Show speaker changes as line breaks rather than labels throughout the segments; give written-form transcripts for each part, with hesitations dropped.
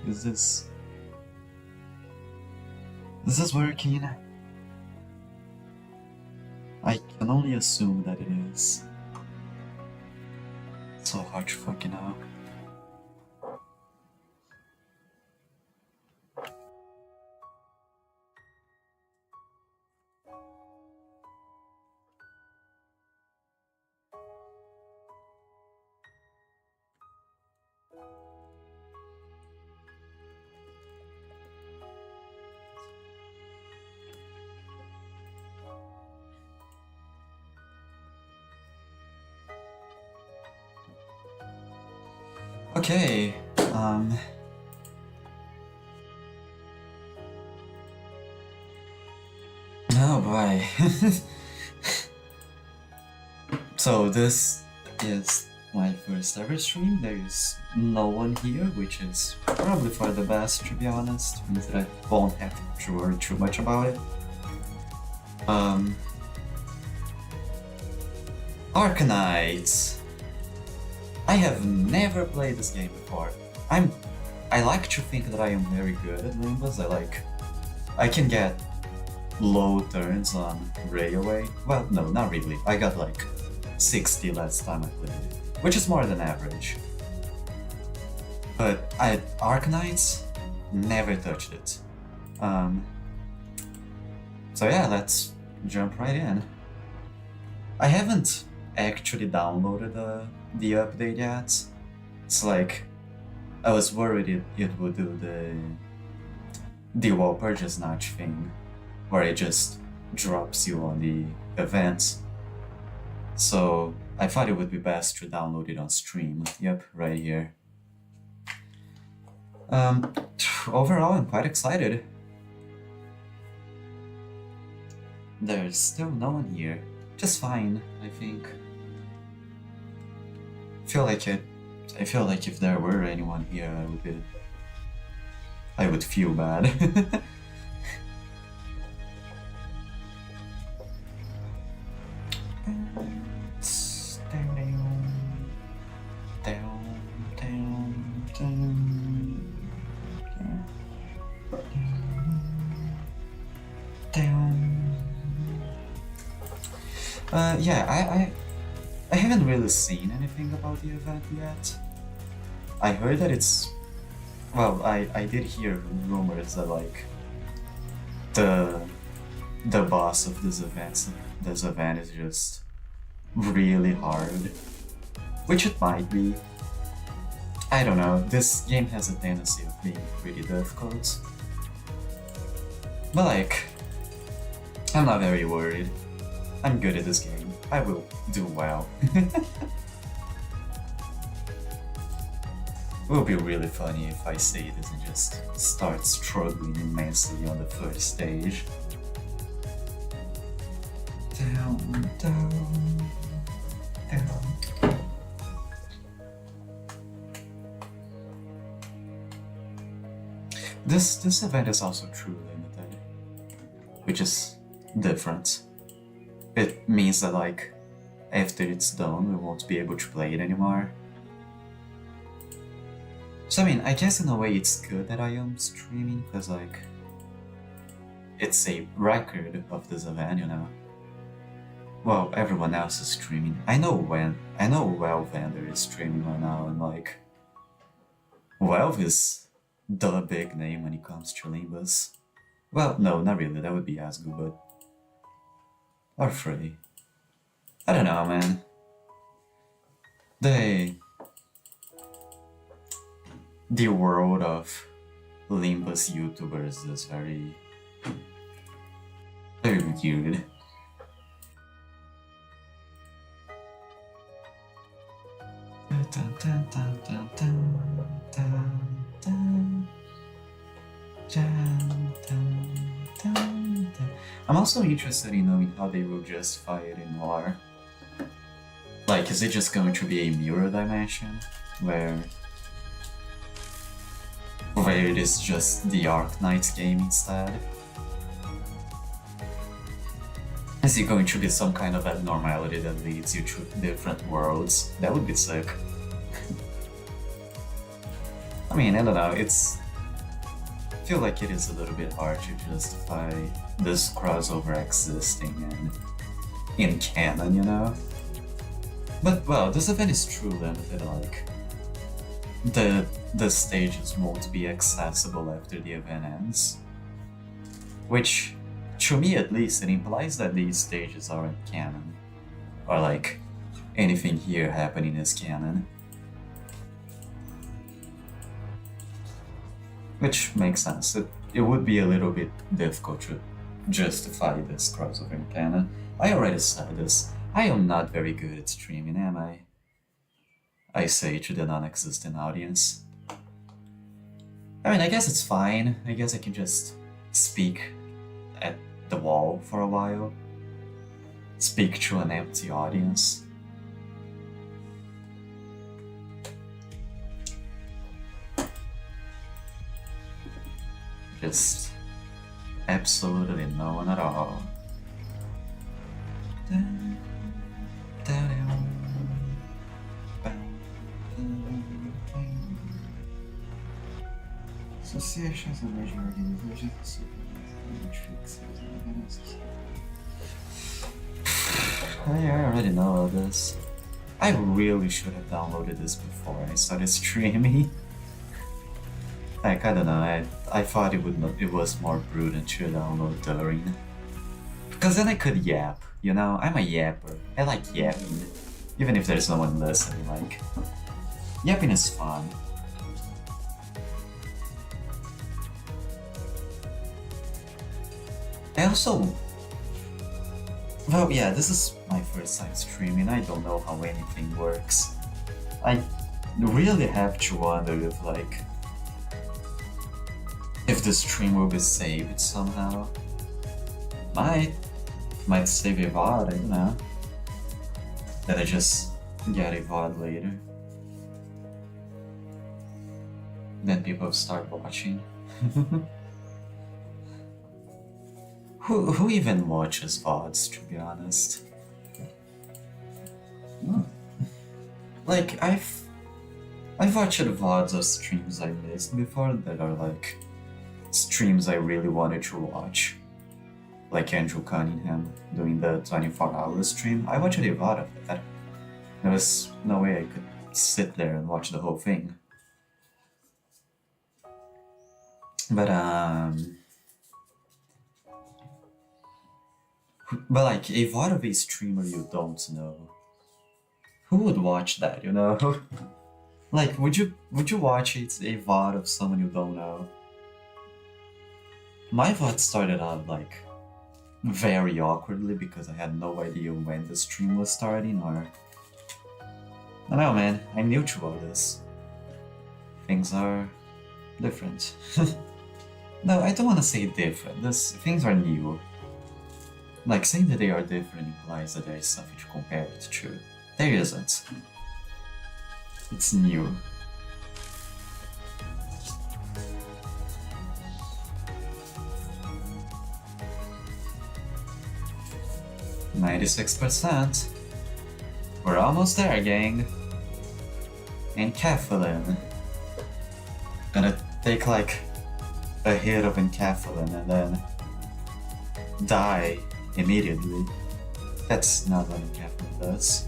Is this working? I can only assume that it is. It's so hard to fucking know. Okay, oh boy. So this is my first ever stream. There is no one here, which is probably for the best, to be honest. Means that I won't have to worry too much about it. Arknights. I have never played this game before. I like to think that I am very good at Limbus. I can get low turns on railway. Well, no, not really. I got like 60 last time I played, which is more than average. But Arknights, never touched it. So yeah, let's jump right in. I haven't actually downloaded the update yet. It's like I was worried it would do the wall purchase notch thing, where it just drops you on the events. So I thought it would be best to download it on stream. Yep, right here. Overall, I'm quite excited. There's still no one here. Just fine, I think. I feel like if there were anyone here, I would feel bad. Yeah, I haven't really seen anything about the event yet. I heard that it's... Well, I did hear rumors that like the boss of this event is just really hard. Which it might be. I don't know, this game has a tendency of being pretty difficult. But like, I'm not very worried. I'm good at this game. I will do well. It will be really funny if I say this and just start struggling immensely on the first stage. Down, down, down. This event is also true limited, which is different. It means that like, after it's done, we won't be able to play it anymore. So I mean, I guess in a way it's good that I am streaming, because like, it's a record of this event, you know? Well, everyone else is streaming. I know Valvander is streaming right now, and like, Valve is the big name when it comes to Limbus. Well, no, not really, that would be Asgu, but... Or Free. I don't know, man. The world of Limbus YouTubers is very weird. I'm also interested in knowing how they will justify it in lore. Like, is it just going to be a mirror dimension, where it is just the Arknights game instead? Is it going to be some kind of abnormality that leads you to different worlds? That would be sick. I mean, I don't know, it's feel like it is a little bit hard to justify this crossover existing in canon, you know? But well, this event is true limited, like the stages won't be accessible after the event ends. Which, to me at least, it implies that these stages aren't canon. Or like, anything here happening is canon. Which makes sense. It would be a little bit difficult to justify this crossover in canon. I already said this. I am not very good at streaming, am I? I say to the non-existent audience. I mean, I guess it's fine. I guess I can just speak at the wall for a while. Speak to an empty audience. Just absolutely no one at all. Associations and major organizations I already know all this. I really should have downloaded this before I started streaming. Like, I don't know, I thought it was more prudent to download during. Because then I could yap, you know? I'm a yapper. I like yapping. Even if there's no one listening, like... Yapping is fun. I also... Well, yeah, this is my first time streaming. I don't know how anything works. I really have to wonder if, like... if the stream will be saved somehow. Might save a VOD, I don't know. Then I just get a VOD later. Then people start watching. Who even watches VODs, to be honest? Like, I've watched VODs of streams I missed before that are like streams I really wanted to watch. Like Andrew Cunningham doing the 24-hour stream. I watched a VOD of that. There was no way I could sit there and watch the whole thing. But like, a VOD of a streamer you don't know. Who would watch that, you know? Like, would you watch a VOD of someone you don't know? My VOD started out, like, very awkwardly because I had no idea when the stream was starting, or... I don't know, man. I'm new to all this. Things are... different. No, I don't want to say different. Things are new. Like, saying that they are different implies that there is something to compare it to. There isn't. It's new. %. We're almost there, gang. Encapsulin. Gonna take like a hit of encapsulin and then die immediately. That's not what encapsulin does.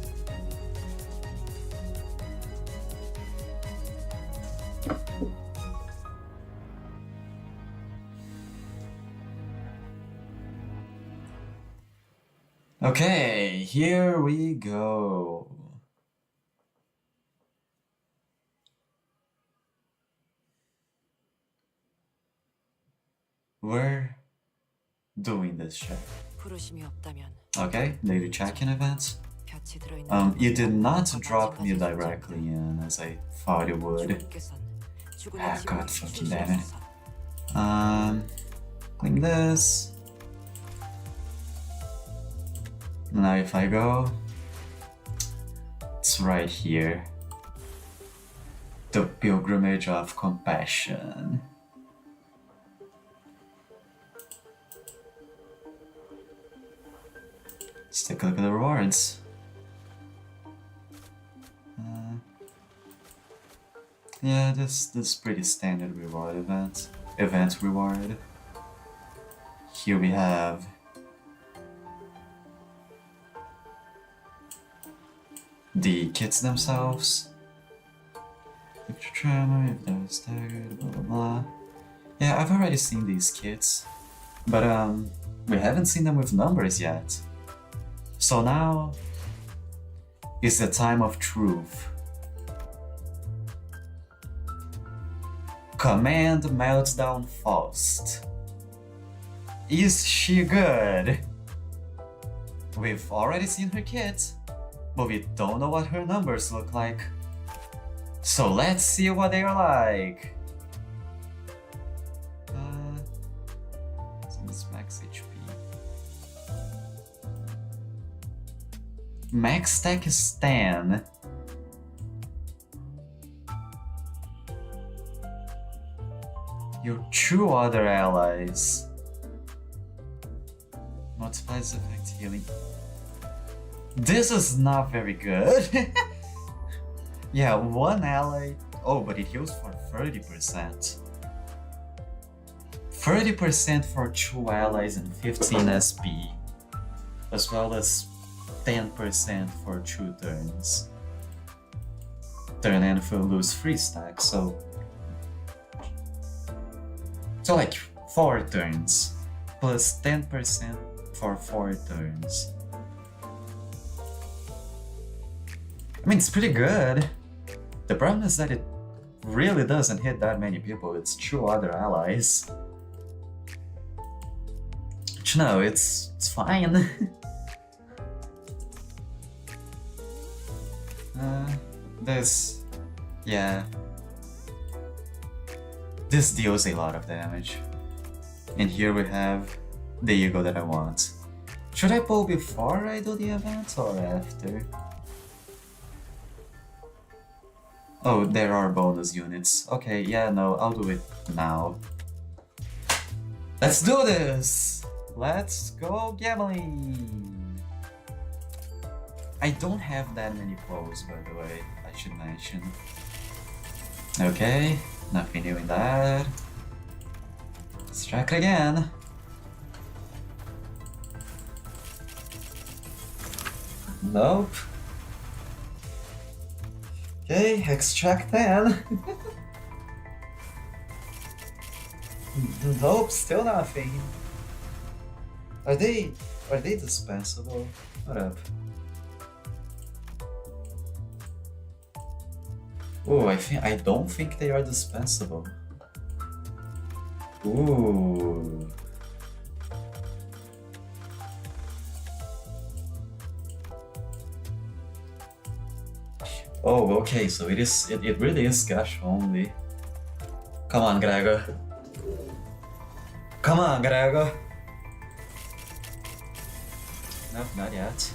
Okay, here we go. We're doing this check. Okay, daily check-in events. You did not drop me directly in as I thought it would. Ah, god fucking damn it. Clean this. Now if I go, it's right here. The Pilgrimage of Compassion. Let's take a look at the rewards. Yeah, this is pretty standard reward event. event reward. Here we have the kits themselves. Picture tremor, if they're staggered, blah blah blah. Yeah, I've already seen these kits, but we haven't seen them with numbers yet. So now is the time of truth. Command Meltdown Faust. Is she good? We've already seen her kit, but we don't know what her numbers look like. So let's see what they are like. Since max HP. Max stack is 10. Your 2 other allies. Multiplies effect healing. This is not very good. Yeah, 1 ally. Oh, but it heals for 30%. 30% for 2 allies and 15 SP. As well as 10% for 2 turns. Turn and if you lose 3 stacks, so like 4 turns. Plus 10% for 4 turns. I mean, it's pretty good. The problem is that it really doesn't hit that many people. It's 2 other allies. But you know, it's fine. Yeah. This deals a lot of damage. And here we have the ego that I want. Should I pull before I do the event or after? Oh, there are bonus units. Okay, yeah, no, I'll do it now. Let's do this! Let's go gambling! I don't have that many pulls, by the way, I should mention. Okay, nothing new in that. Let's check again. Nope. Okay, extract 10. Nope, still nothing. Are they dispensable? What up? Oh, I don't think they are dispensable. Ooh. Oh, okay, so it really is cash only. Come on, Gregor. Come on, Gregor. Nope, not yet.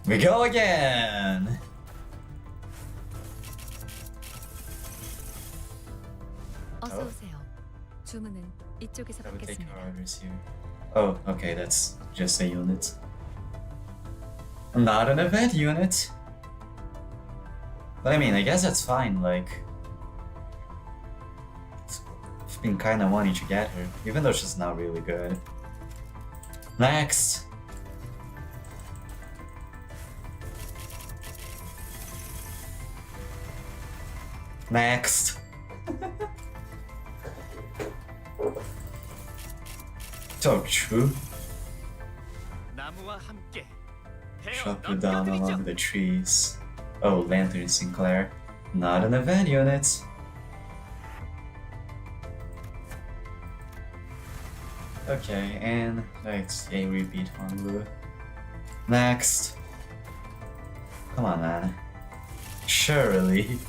We go again!
어서 오세요. 주문은 이쪽에서
I would take
받겠습니다.
orders here. Oh, okay, that's just a unit. Not an event unit. But I mean, I guess that's fine, like... I've been kinda wanting to get her, even though she's not really good. Next! Next! So true. Chop you down along the trees. Oh, Lantern Sinclair. Not an event unit. Okay, and that's a repeat Honglu. Next. Come on, man. Surely.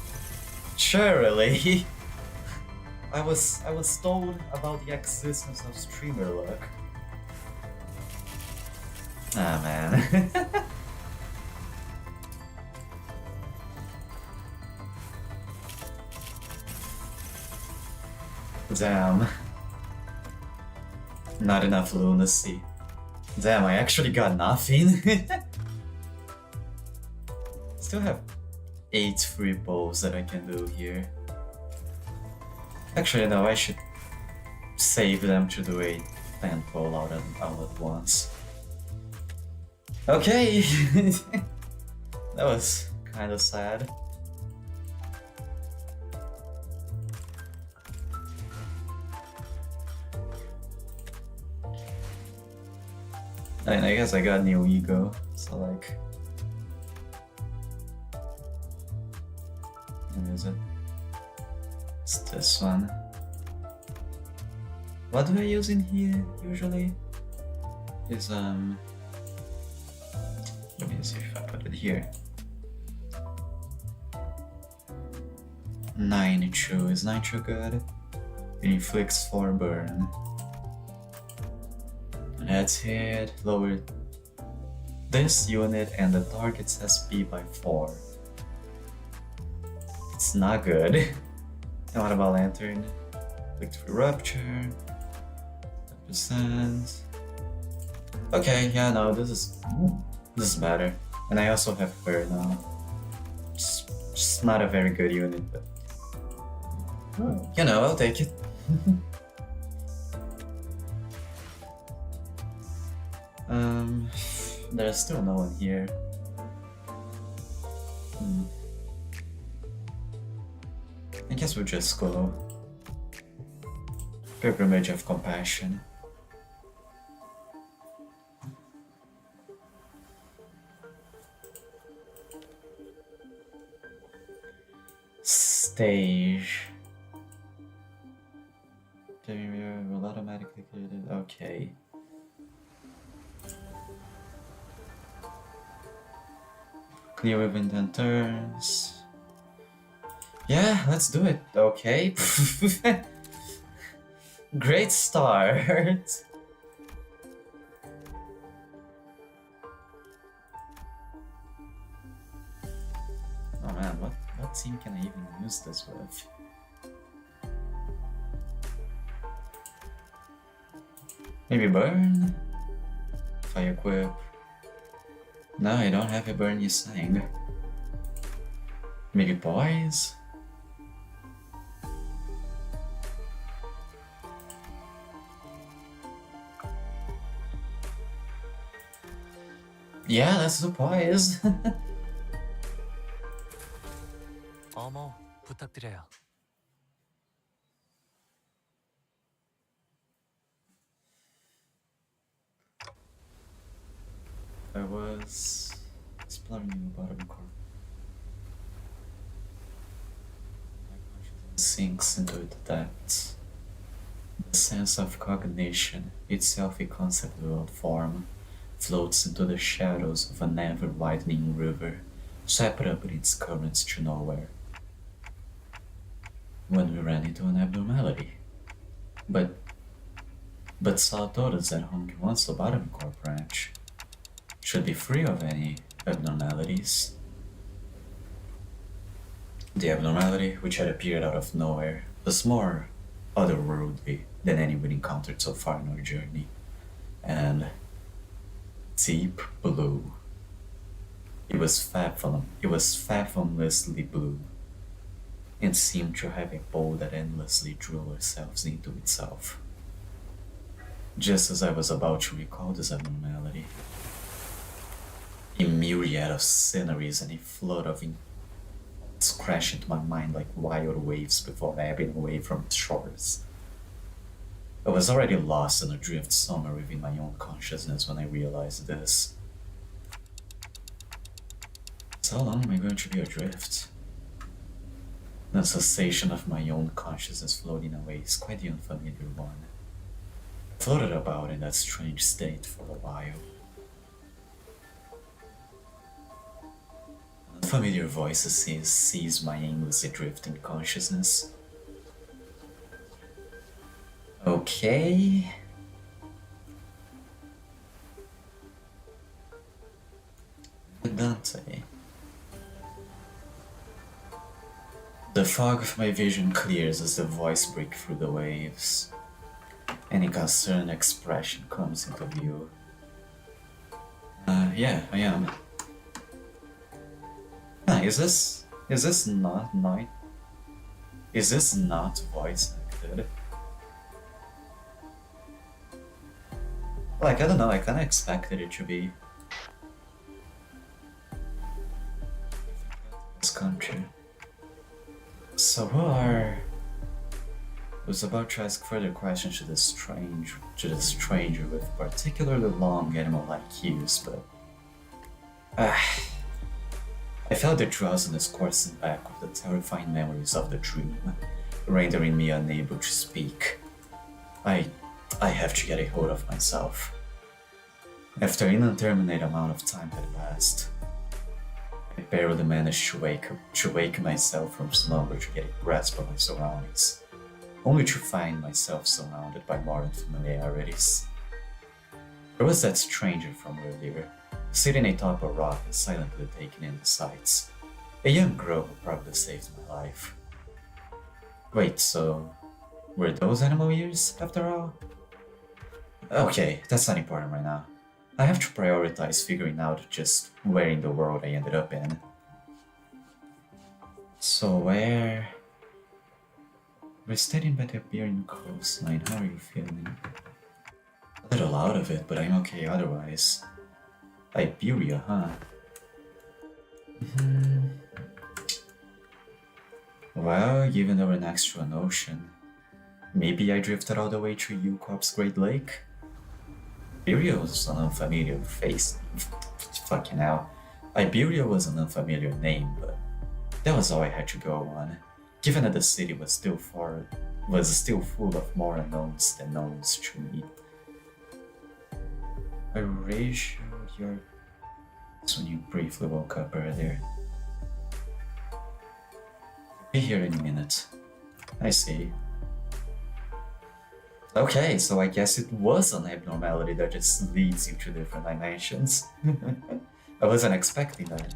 Surely. I was told about the existence of streamer luck. Ah, man. Damn. Not enough lunacy. Damn, I actually got nothing. Still have 8 free pulls that I can do here. Actually, no, I should save them to do a tentpole all at once. Okay! That was kind of sad. I mean, I guess I got new ego, so like... Where is it? It's this one. What do I use in here, usually? Is, let me see if I put it here. 9-2, is 9-2 good? It inflicts 4 burn. Let's hit, lower this unit and the target's SP by 4. It's not good. And what about Lantern? Click through Rupture. 10%. Okay, yeah, no, this is better. And I also have her now. Just not a very good unit, but you know, I'll take it. There's still no one here. I guess we'll just go. Pilgrimage of Compassion. Stage. Will automatically clear it. Okay. Clear within 10 turns. Yeah, let's do it. Okay. Great start. Oh man, what team can I even use this with? Maybe burn? If I equip. No, I don't have a burn, you sang. Maybe boys? Yeah, let's do boys.
어머, 부탁드려요.
I was exploring the bottom corner. My consciousness sinks into the depths. The sense of cognition, itself a concept without form, floats into the shadows of an ever-widening river, swept up in its currents to nowhere. When we ran into an abnormality. But Saw told us that Honky wants the bottom core branch should be free of any abnormalities. The abnormality, which had appeared out of nowhere, was more otherworldly than any we'd encountered so far in our journey, and deep blue. It was fathomlessly blue, and seemed to have a bow that endlessly drew ourselves into itself. Just as I was about to recall this abnormality, a myriad of sceneries and a flood of it's crashed into my mind like wild waves before ebbing away from its shores. I was already lost in a drift somewhere within my own consciousness when I realized this. So how long am I going to be adrift? The sensation of my own consciousness floating away is quite the unfamiliar one. I floated about in that strange state for a while. Unfamiliar voices seize my aimlessly drifting consciousness. Okay. Dante. The fog of my vision clears as the voice breaks through the waves. Any concerned expression comes into view. Yeah, I am. Is this not night? Is this not voice expected. Like, I don't know, I kinda expected it to be this country. So I was about to ask further questions to this stranger with particularly long animal-like ears, but I felt the drowsiness coursing back with the terrifying memories of the dream, rendering me unable to speak. I have to get a hold of myself. After an indeterminate amount of time had passed, I barely managed to wake myself from slumber to get a grasp of my surroundings, only to find myself surrounded by more unfamiliarities. There was that stranger from earlier, sitting atop a rock and silently taking in the sights. A young girl who probably saved my life. Wait, so were those animal ears after all? Okay, that's not important right now. I have to prioritize figuring out just where in the world I ended up in. So we're standing by the Iberian coastline. How are you feeling? A little out of it, but I'm okay otherwise. Iberia, huh? Well, given that we're next to an ocean, maybe I drifted all the way to Yukop's Great Lake? Iberia was an unfamiliar face. Fucking hell. Iberia was an unfamiliar name, but that was all I had to go on, given that the city was still full of more unknowns than knowns to me. Erasure, you're... That's when you briefly woke up earlier. Be here in a minute. I see. Okay, so I guess it was an abnormality that just leads you to different dimensions. I wasn't expecting that.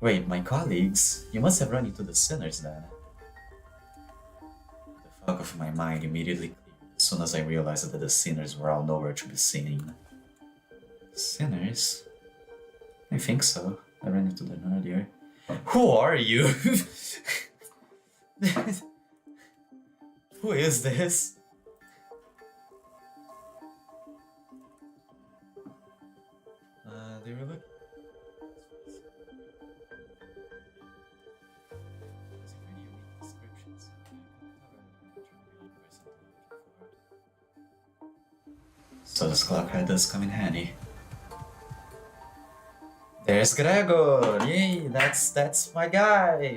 Wait, my colleagues? You must have run into the sinners then. The fog of my mind immediately cleared as soon as I realized that the sinners were all nowhere to be seen. Sinners? I think so. I ran into them earlier. Who are you? Who is this? They were looking. So this clock head does come in handy. There's Gregor! Yay, that's my guy!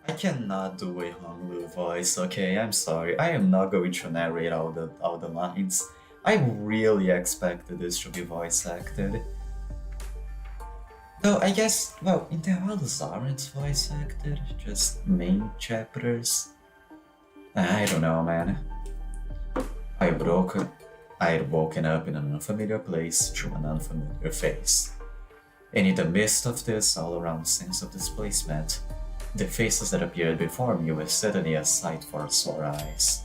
I cannot do a Honglu voice, okay? I'm sorry. I am not going to narrate all the lines. I really expected this to be voice acted. Though I guess, well, in the others aren't voice acted, just main chapters. I don't know, man. I had woken up in an unfamiliar place through an unfamiliar face. And in the midst of this all-around sense of displacement, the faces that appeared before me were suddenly a sight for sore eyes.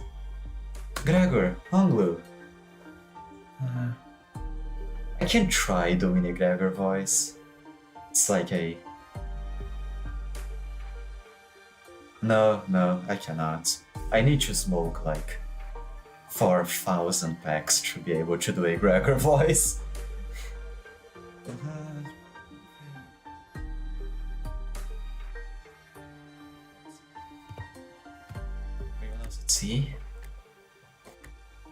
Gregor, Honglu. I can try doing a Gregor voice. It's like a... No, I cannot. I need to smoke like 4,000 packs to be able to do a Gregor voice. See?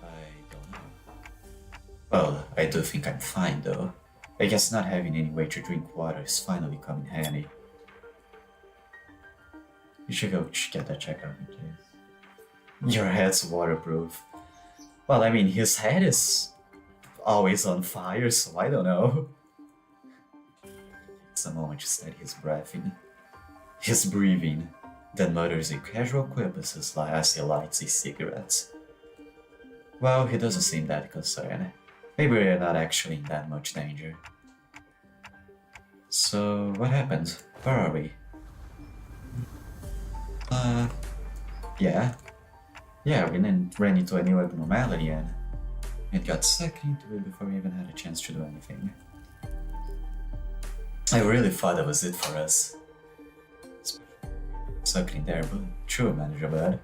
I don't know. Well, I do think I'm fine though. I guess not having any way to drink water is finally coming handy. You should go get that checked out, please. Your head's waterproof. Well, I mean, his head is always on fire, so I don't know. It's a moment to steady his breathing. His breathing. Then mutters a casual quip as he lights a cigarette. Well, he doesn't seem that concerned. Maybe we're not actually in that much danger. So, what happened? Where are we? Yeah. Yeah, we then ran into a new abnormality and it got sucked into it before we even had a chance to do anything. I really thought that was it for us. suckling there, but true, Manager Bud.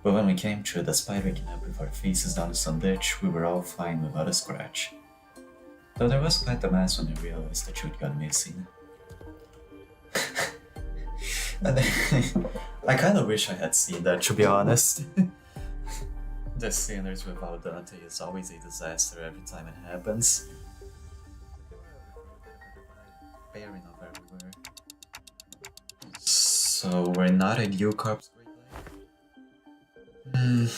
But when we came through, despite waking up with our faces down in some ditch, we were all fine without a scratch. Though there was quite a mess when I realized that you'd gone missing. And I kinda wish I had seen that, to be honest. The Sinners without Dante is always a disaster every time it happens. Bearing of everywhere. So we're not a new corpse Great Lake?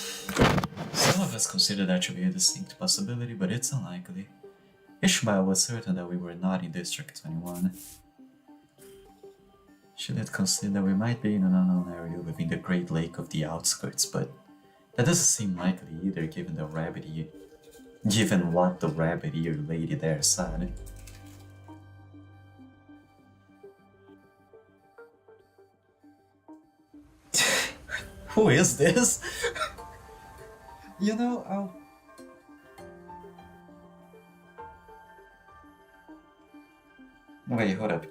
Some of us consider that to be a distinct possibility, but it's unlikely. Ishmael was certain that we were not in District 21. She did consider that we might be in an unknown area within the Great Lake of the outskirts, but that doesn't seem likely either given what the rabbit-eared lady there said. Who is this? You know, Wait, hold up.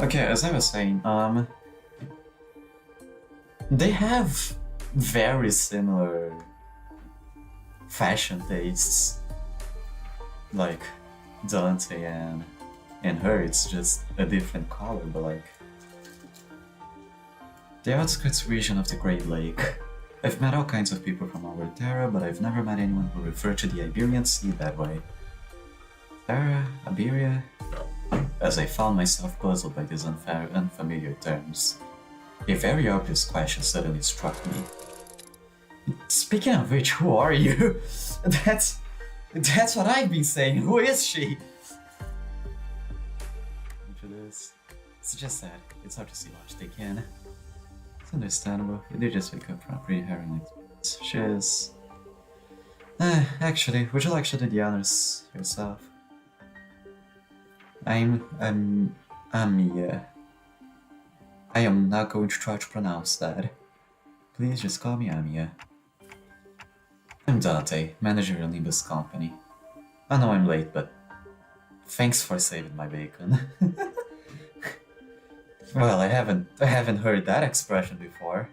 Okay, as I was saying, they have very similar fashion tastes. Like Dante and her, it's just a different color, but like the outskirts region of the Great Lake. I've met all kinds of people from over Terra, but I've never met anyone who referred to the Iberian Sea that way. Terra, Iberia, as I found myself puzzled by these unfamiliar terms. A very obvious question suddenly struck me. Speaking of which, who are you? That's what I've been saying. Who is she? It's just sad. It's hard to see much they can. It's understandable. You did just wake up from a pretty harrowing experience. She is. Actually, would you like to do the honors yourself? I'm Amia. I am not going to try to pronounce that. Please just call me Amia. I'm Dante, manager at Limbus Company. I know I'm late, but thanks for saving my bacon. Well, I haven't heard that expression before.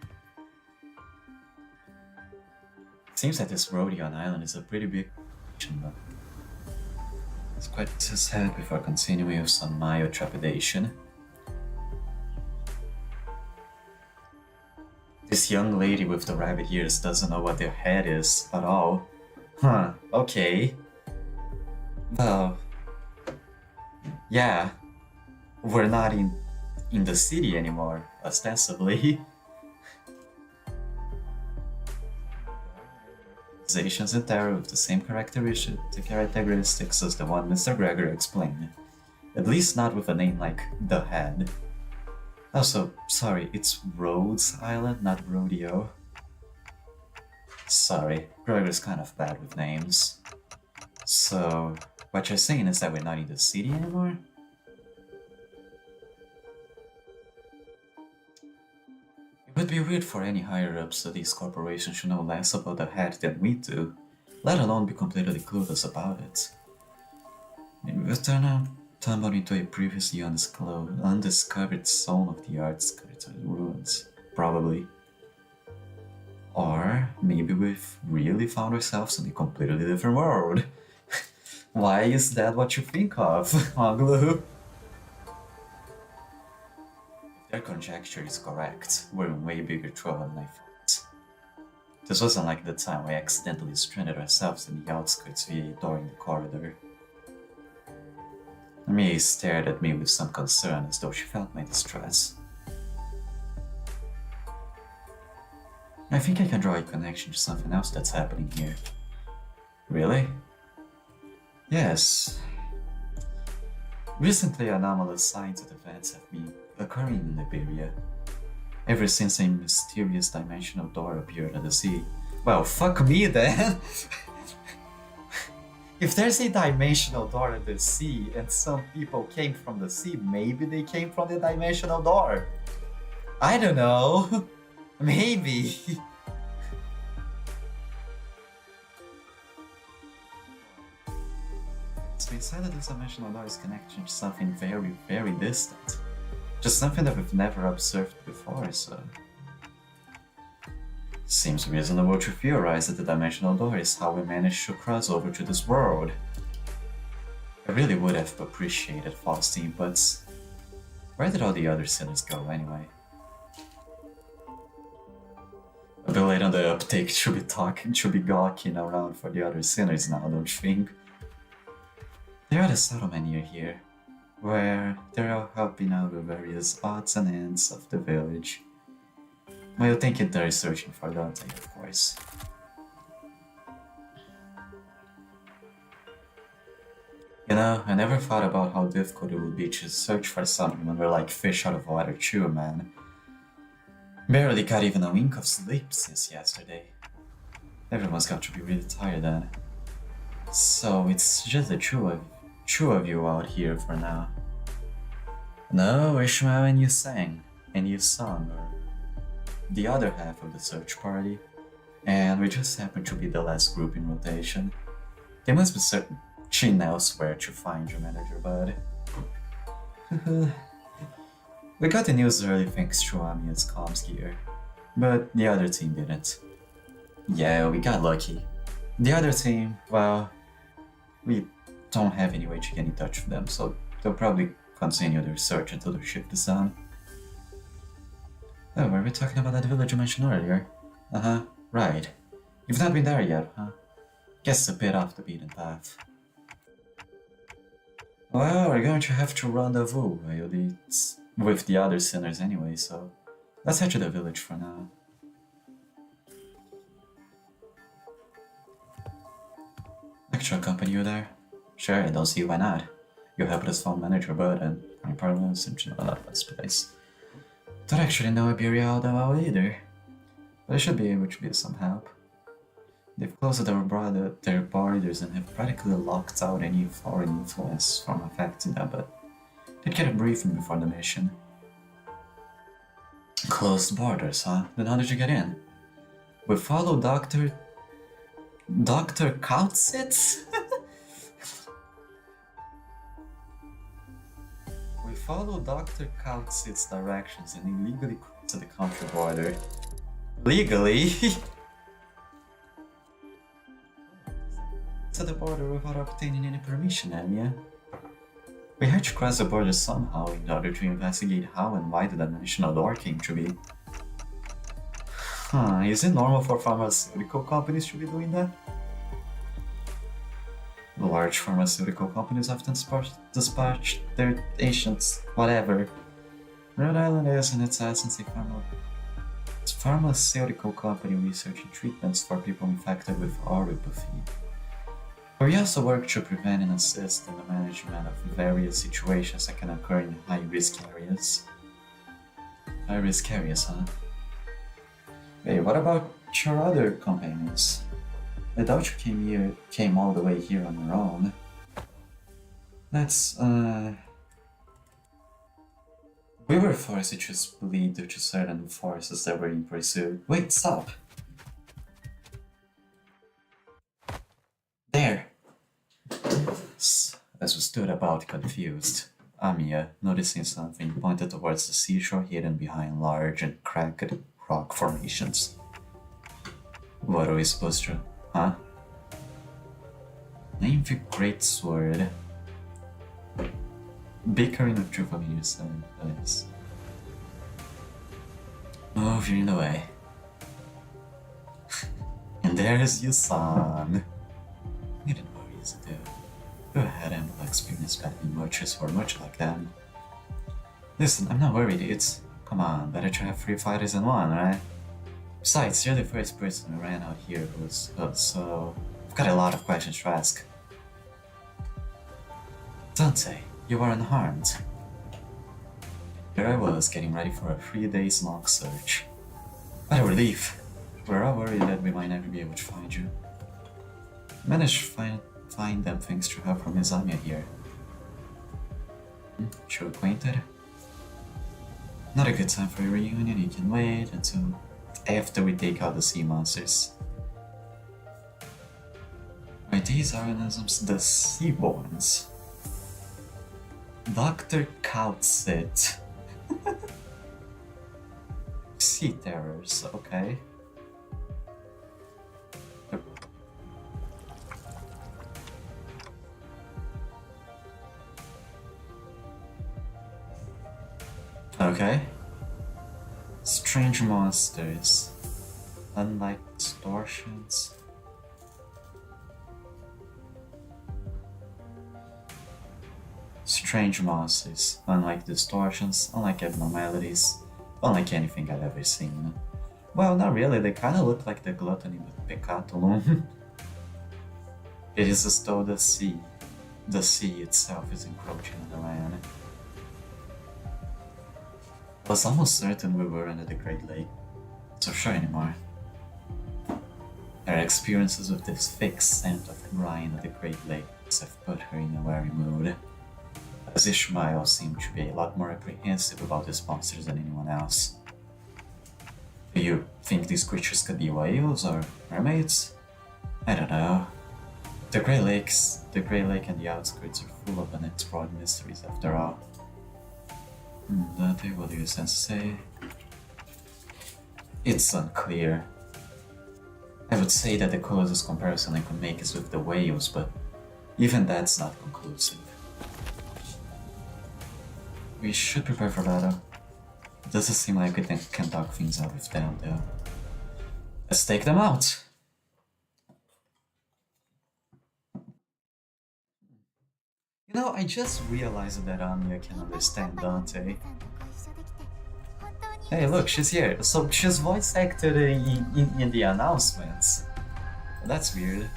Seems that this rodeo on island is a pretty big but it's quite sad before continuing with some mild trepidation. This young lady with the rabbit ears doesn't know what their head is at all. Huh, okay. Well, yeah, we're not in the city anymore, ostensibly. Organizations in Terra with the same characteristics as the one Mr. Gregor explained. At least not with a name like The Head. Also, sorry, it's Rhodes Island, not Rodeo. Sorry, Gregor's kind of bad with names. So, what you're saying is that we're not in the city anymore? It would be weird for any higher-ups of these corporations to know less about the head than we do, let alone be completely clueless about it. We'll turn out tumbled into a previously undiscovered zone of the outskirts of the ruins, probably. Or maybe we've really found ourselves in a completely different world. Why is that what you think of, Oglu? If their conjecture is correct, we're in way bigger trouble than I thought. This wasn't like the time we accidentally stranded ourselves in the outskirts via a door in the corridor. Mia stared at me with some concern as though she felt my distress. I think I can draw a connection to something else that's happening here. Really? Yes. Recently, anomalous signs and events have been occurring in Liberia. Ever since a mysterious dimensional door appeared at the sea. Well, fuck me then! If there's a dimensional door in the sea and some people came from the sea, maybe they came from the dimensional door. I don't know. Maybe. So inside of this dimensional door is connected to something very, very distant. Just something that we've never observed before, so... Seems reasonable to theorize that the dimensional door is how we managed to cross over to this world. I really would have appreciated Faustine, but where did all the other sinners go anyway? A bit late on the uptake to be gawking around for the other sinners now, don't you think? There are the settlement near here, where they're all helping out with various odds and ends of the village. Well, thinking they're searching for Dante, of course. You know, I never thought about how difficult it would be to search for something when we're like fish out of water too, man. Barely got even a wink of sleep since yesterday. Everyone's got to be really tired then. So it's just the two of you out here for now. No, Ishmael and Yusang, and Yusang are the other half of the search party, and we just happen to be the last group in rotation. They must be searching elsewhere to find your manager, bud. We got the news early thanks to Amiya's comms gear, but the other team didn't. Yeah, we got lucky. The other team, well, we don't have any way to get in touch with them, so they'll probably continue their search until the shift is done. Oh, were we talking about that village you mentioned earlier? Uh-huh, right. You've not been there yet, huh? Guess it's a bit off the beaten path. Well, we're going to have to rendezvous with the other sinners anyway, so let's head to the village for now. I can accompany you there. Sure, I don't see why not. You helped us find manager, but and my parliament seems to know a lot about this place. Don't actually know Iberia all that well either, but I should be able to be of some help. They've closed their borders and have practically locked out any foreign influence from affecting them, but did get a briefing before the mission. Closed borders, huh? Then how did you get in? We follow Dr. Kautzitz? We follow Dr. Kautsitz's directions and illegally crossed the country border. Legally? To the border without obtaining any permission, Anya. We had to cross the border somehow in order to investigate how and why the dimensional door came to be. Huh, is it normal for pharmaceutical companies to be doing that? Large pharmaceutical companies often dispatch their patients, whatever. Rhode Island is, in its essence, a pharmaceutical company researching treatments for people infected with auropathy. We also work to prevent and assist in the management of various situations that can occur in high-risk areas. High-risk areas, huh? Hey, what about your other companions? I doubt you came all the way here on your own. We were forced to just bleed due to certain forces that were in pursuit. Wait, stop! There! As we stood about confused, Amiya, noticing something, pointed towards the seashore hidden behind large and cracked rock formations. What are we supposed to... huh? Name the great sword. Bickering of two familiar sides. Moving away. And there's Yusan. You didn't worry, is it, dude? You had ample experience battling merchants who are much like them. Listen, I'm not worried, it's... Come on, better to have 3 fighters than 1, right? Besides, you're the first person who ran out here who was good, so... I've got a lot of questions to ask. Dante, you are unharmed. Here I was, getting ready for a 3-day-long search. What a relief. We're all worried that we might never be able to find you. Managed to find them thanks to help from Izamiya here. Show acquainted. Not a good time for a reunion, you can wait until after we take out the sea monsters. Are these organisms the seaborns? Dr. QUIXOTE. Sea terrors, okay. Okay. Strange monsters. Unlike distortions. Strange monsters. Unlike distortions, unlike abnormalities, unlike anything I've ever seen. Well, not really, they kinda look like the gluttony with Pecatulum. It is as though the sea itself is encroaching on the land. I was almost certain we were under the Great Lake. So sure anymore. Her experiences with this thick scent of brine at the Great Lakes have put her in a wary mood. As Ishmael seemed to be a lot more apprehensive about these monsters than anyone else. Do you think these creatures could be whales or mermaids? I don't know. The Great Lake and the outskirts are full of unexplored mysteries after all. Dante, what do you sense to say? It's unclear. I would say that the closest comparison I could make is with the whales, but even that's not conclusive. We should prepare for battle. It doesn't seem like we can talk things out with them, though. Let's take them out! You know, I just realized that Anya can understand Dante. Hey, look, she's here. So she's voice acted in the announcements. That's weird.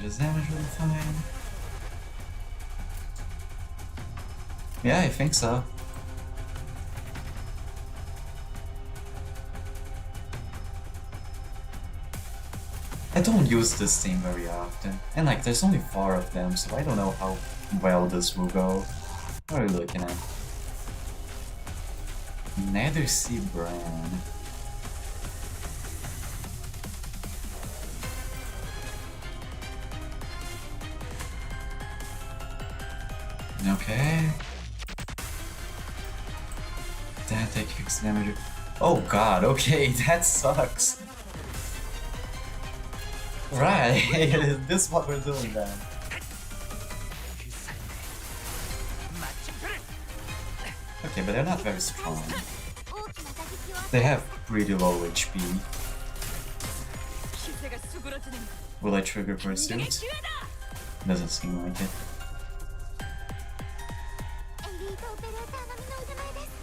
Just damage will be fine. Yeah, I think so. I don't use this team very often. And like, there's only 4 of them, so I don't know how well this will go. What are we looking at? Nether Sea Bran. Okay. That kicks damage. Oh god, okay, that sucks. Right, this is what we're doing then. Okay, but they're not very strong. They have pretty low HP. Will I trigger Pursuit? Doesn't seem like it.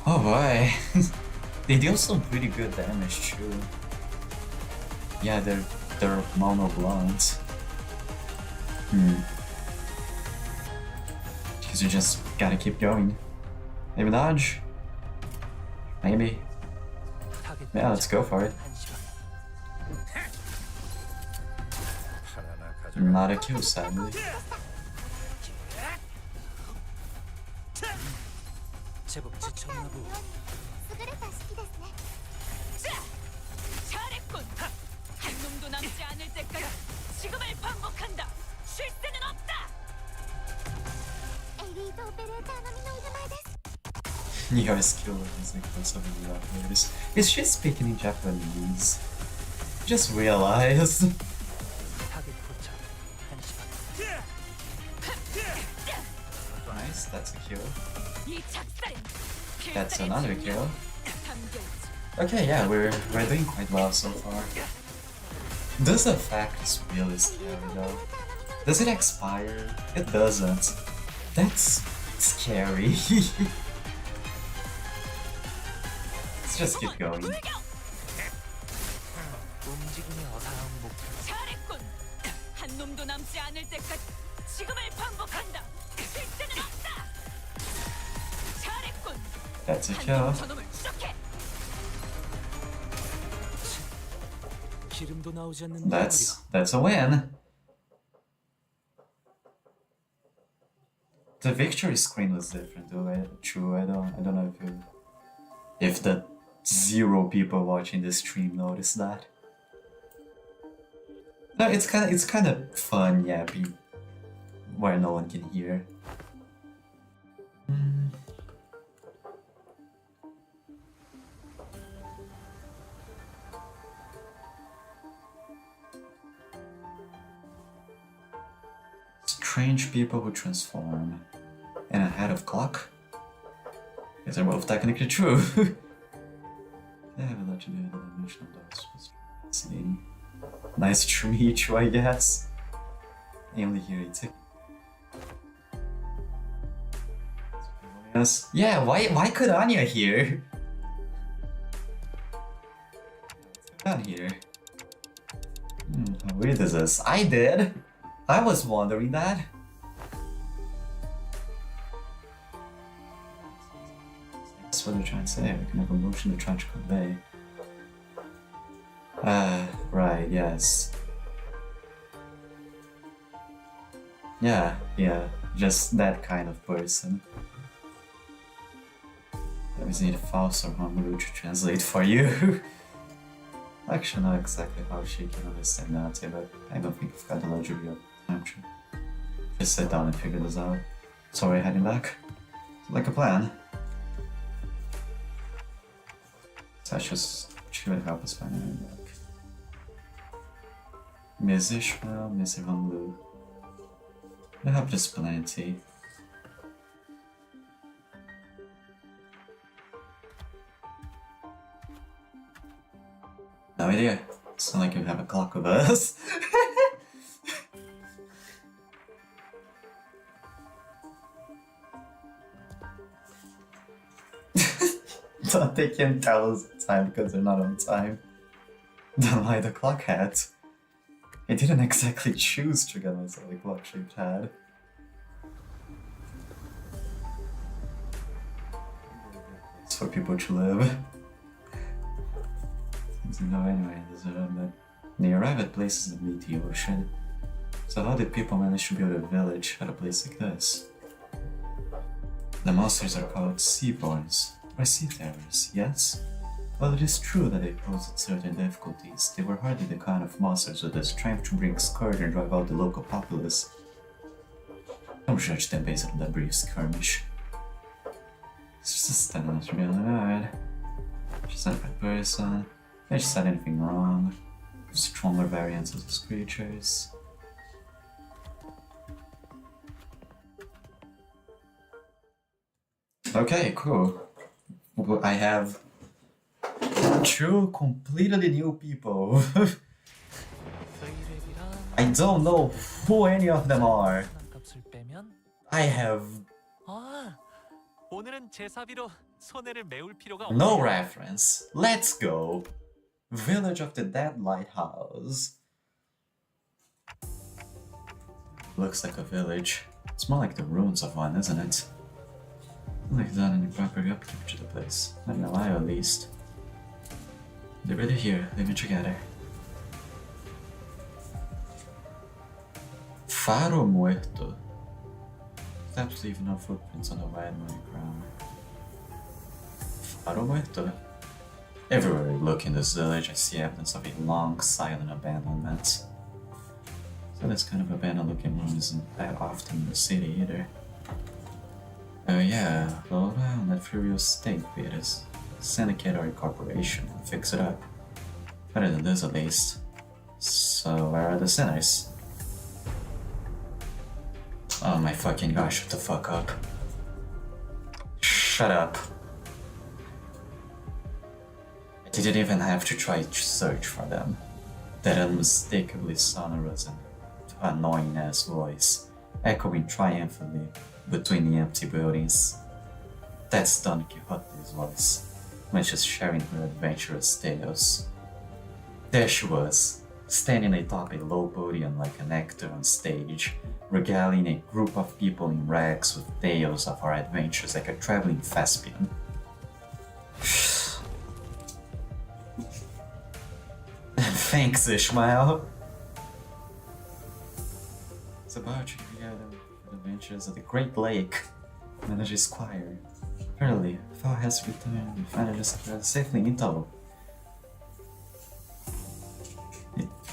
Oh boy! They deal some pretty good damage too. Yeah, they're mono blunts. Because you just gotta keep going. Maybe dodge? Maybe. Yeah, let's go for it. Not a kill, sadly. Your skill is like for some of the operators. Is she speaking in Japanese? Just realized. Nice, that's a kill. That's another kill. Okay, yeah, we're doing quite well so far. This effect is really scary though. Does it expire? It doesn't. That's scary. Let's just keep going. That's a kill. That's a win. The victory screen was different though. True, I don't know if the 0 people watching this stream noticed that. No, it's kind of fun, yeah, where no one can hear. Strange people who transform in a head of clock. These are both technically true. They have a lot to do with the dimensional dots. See. Nice to meet you, I guess. I only hear it. Yes. Yeah, why could Anya hear? What's going on here? How weird is this? I did! I was wondering that. That's what they're trying to say. We can have a motion they're trying to convey. Right, yes. Yeah, just that kind of person. I always need a Faust or Hamuru to translate for you. Actually, not exactly how she can understand that, but I don't think I've got the luxury of time to just sit down and figure this out. Sorry, heading back. Like a plan. Sasha's should help us find heading back. Miss Ishmael, Miss Ivanlu. I have just plenty. No idea. It's not like you have a clock with us. But they can tell us the time because they're not on time. Don't lie, the clock hat. I didn't exactly choose to get myself a clock-shaped hat. It's for people to live. Things you know anyway in this zone, but they arrive at places that meet the ocean. So how did people manage to build a village at a place like this? The monsters are called seaborns, or seafarers, yes? While it is true that they posed certain difficulties, they were hardly the kind of monsters with the strength to bring scourge and drive out the local populace. Don't judge them based on that brief skirmish. It's just a standard to be on the guard. She's not a bad person. They just said anything wrong. Stronger variants of these creatures. Okay, cool. I have 2 completely new people. I don't know who any of them are. I have no reference. Let's go. Village of the Dead Lighthouse. Looks like a village. It's more like the ruins of one, isn't it? Like done any proper upkeep to the place. Not in a while, at least. They're really here, living together. Faro Muerto. Steps leave no footprints on the wide muddy ground. Faro Muerto. Everywhere I look in this village, I see evidence of a long, silent abandonment. So this kind of abandoned looking room isn't that often in the city either. Yeah, well, on that furious state we just syndicate our corporation and fix it up. Better than this at least. So where are the sinners? Oh my fucking gosh, shut the fuck up. Shut up. I didn't even have to try to search for them. That unmistakably sonorous and annoying ass voice, echoing triumphantly between the empty buildings. That's Don Quixote's voice, when she's sharing her adventurous tales. There she was, standing atop a low podium like an actor on stage, regaling a group of people in rags with tales of our adventures like a traveling thespian. Thanks, Ishmael. It's about you together for the adventures at the Great Lake. Manager Squire. Early, Fal has returned and manages safely in tow.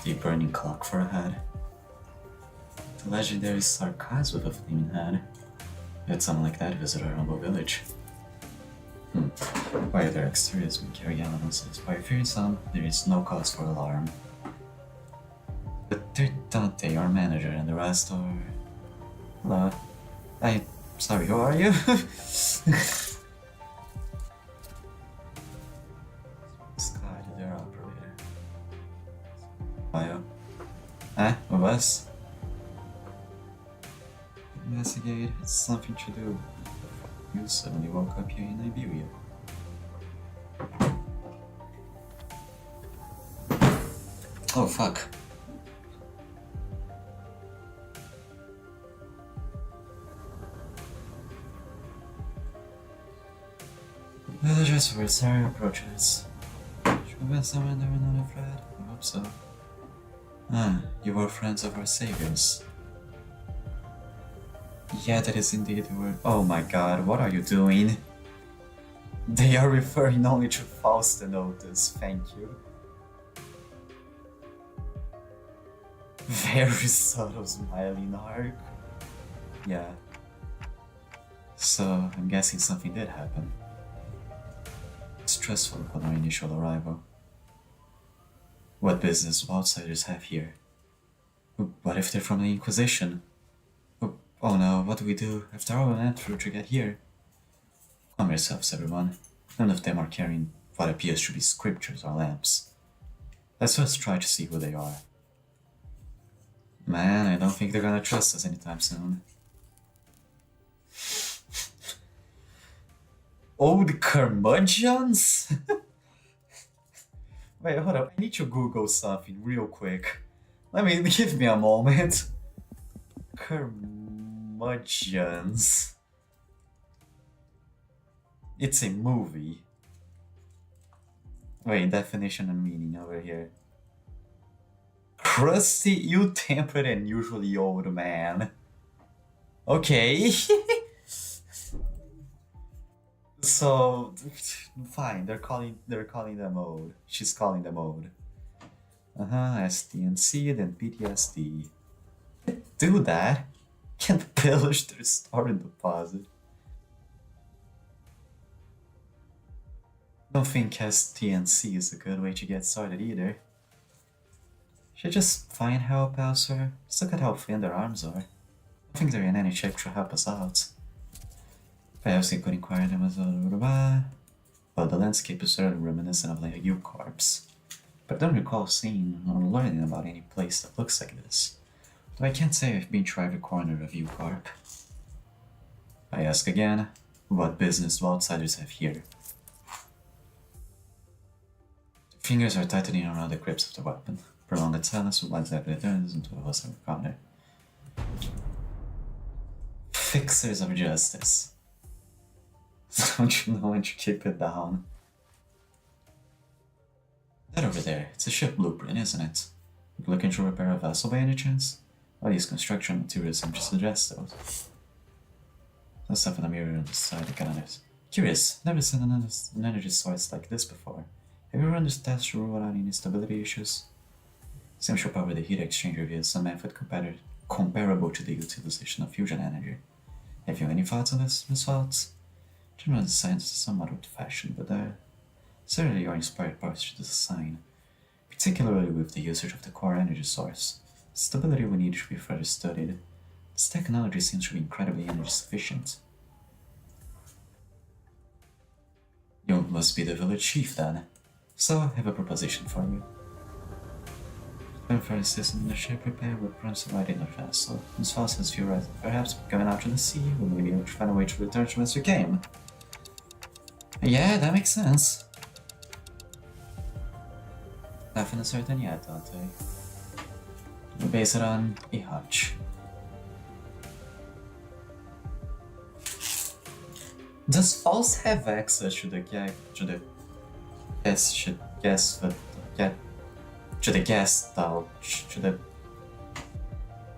The burning clock for a head. The legendary Sarkaz with a flaming head. It's unlike that visitor at Rumble Village. While their exteriors may carry elements of by fearsome, there is no cause for alarm. But they're Dante, our manager, and the rest are... Hello. Sorry, who are you? Sky to their operator. Bio. With us? Investigate, it's something to do. You suddenly woke up here in Iberia. Oh fuck. Villagers were sorry approaches. Should have been someone they were not afraid. I hope so. You were friends of our saviors. Yeah, that is indeed the word. Oh my god, what are you doing? They are referring only to Faust and Otis, thank you. Very subtle smiling arc. Yeah. So, I'm guessing something did happen. Stressful upon our initial arrival. What business do outsiders have here? What if they're from the Inquisition? Oh no, what do we do? After all we went through to get here? Calm yourselves, everyone. None of them are carrying what appears to be scriptures or lamps. Let's first try to see who they are. Man, I don't think they're gonna trust us anytime soon. Old curmudgeons? Wait, hold up. I need to Google something real quick. Give me a moment. Curmudgeons. It's a movie. Wait, definition and meaning over here. Crusty, ill-tempered, and usually old man. Okay. So fine, they're calling them old. She's calling them old. SDNC, then PTSD. Do that. Can't pillage their storage deposit. Don't think STNC is a good way to get started either. Should just find help elsewhere. Just look at how thin their arms are. I don't think they're in any shape to help us out. Perhaps we could inquire them as well. Well, the landscape is certainly reminiscent of like a U-Corpse. But I don't recall seeing or learning about any place that looks like this. Though I can't say I've been to every corner of U-Corp. I ask again, what business do outsiders have here? The fingers are tightening around the grips of the weapon. Prolonged silence reminds that it isn't two of us have encountered. Fixers of justice. Don't you know when to keep it down? That over there, it's a ship blueprint, isn't it? Looking to repair a vessel by any chance? All these construction materials seem to suggest those. There's stuff in the mirror on the side I can understand. Curious, never seen an energy source like this before. Have you ever run this test to rule out any stability issues? Seems to power the heat exchanger via some method comparable to the utilization of fusion energy. Have you any thoughts on this, Miss Faults? General science is somewhat old-fashioned, but certainly your inspired parts to this sign, particularly with the usage of the core energy source. Stability we need to be further studied. This technology seems to be incredibly energy sufficient. You must be the village chief then. So I have a proposition for you. For assistance in the ship repair, we're perhaps riding a vessel. As fast as you perhaps going out to the sea, we may be able to find a way to return to whence we came. Yeah, that makes sense. Nothing certain yet, Dante. We base it on a hunch. Does Faust have access to the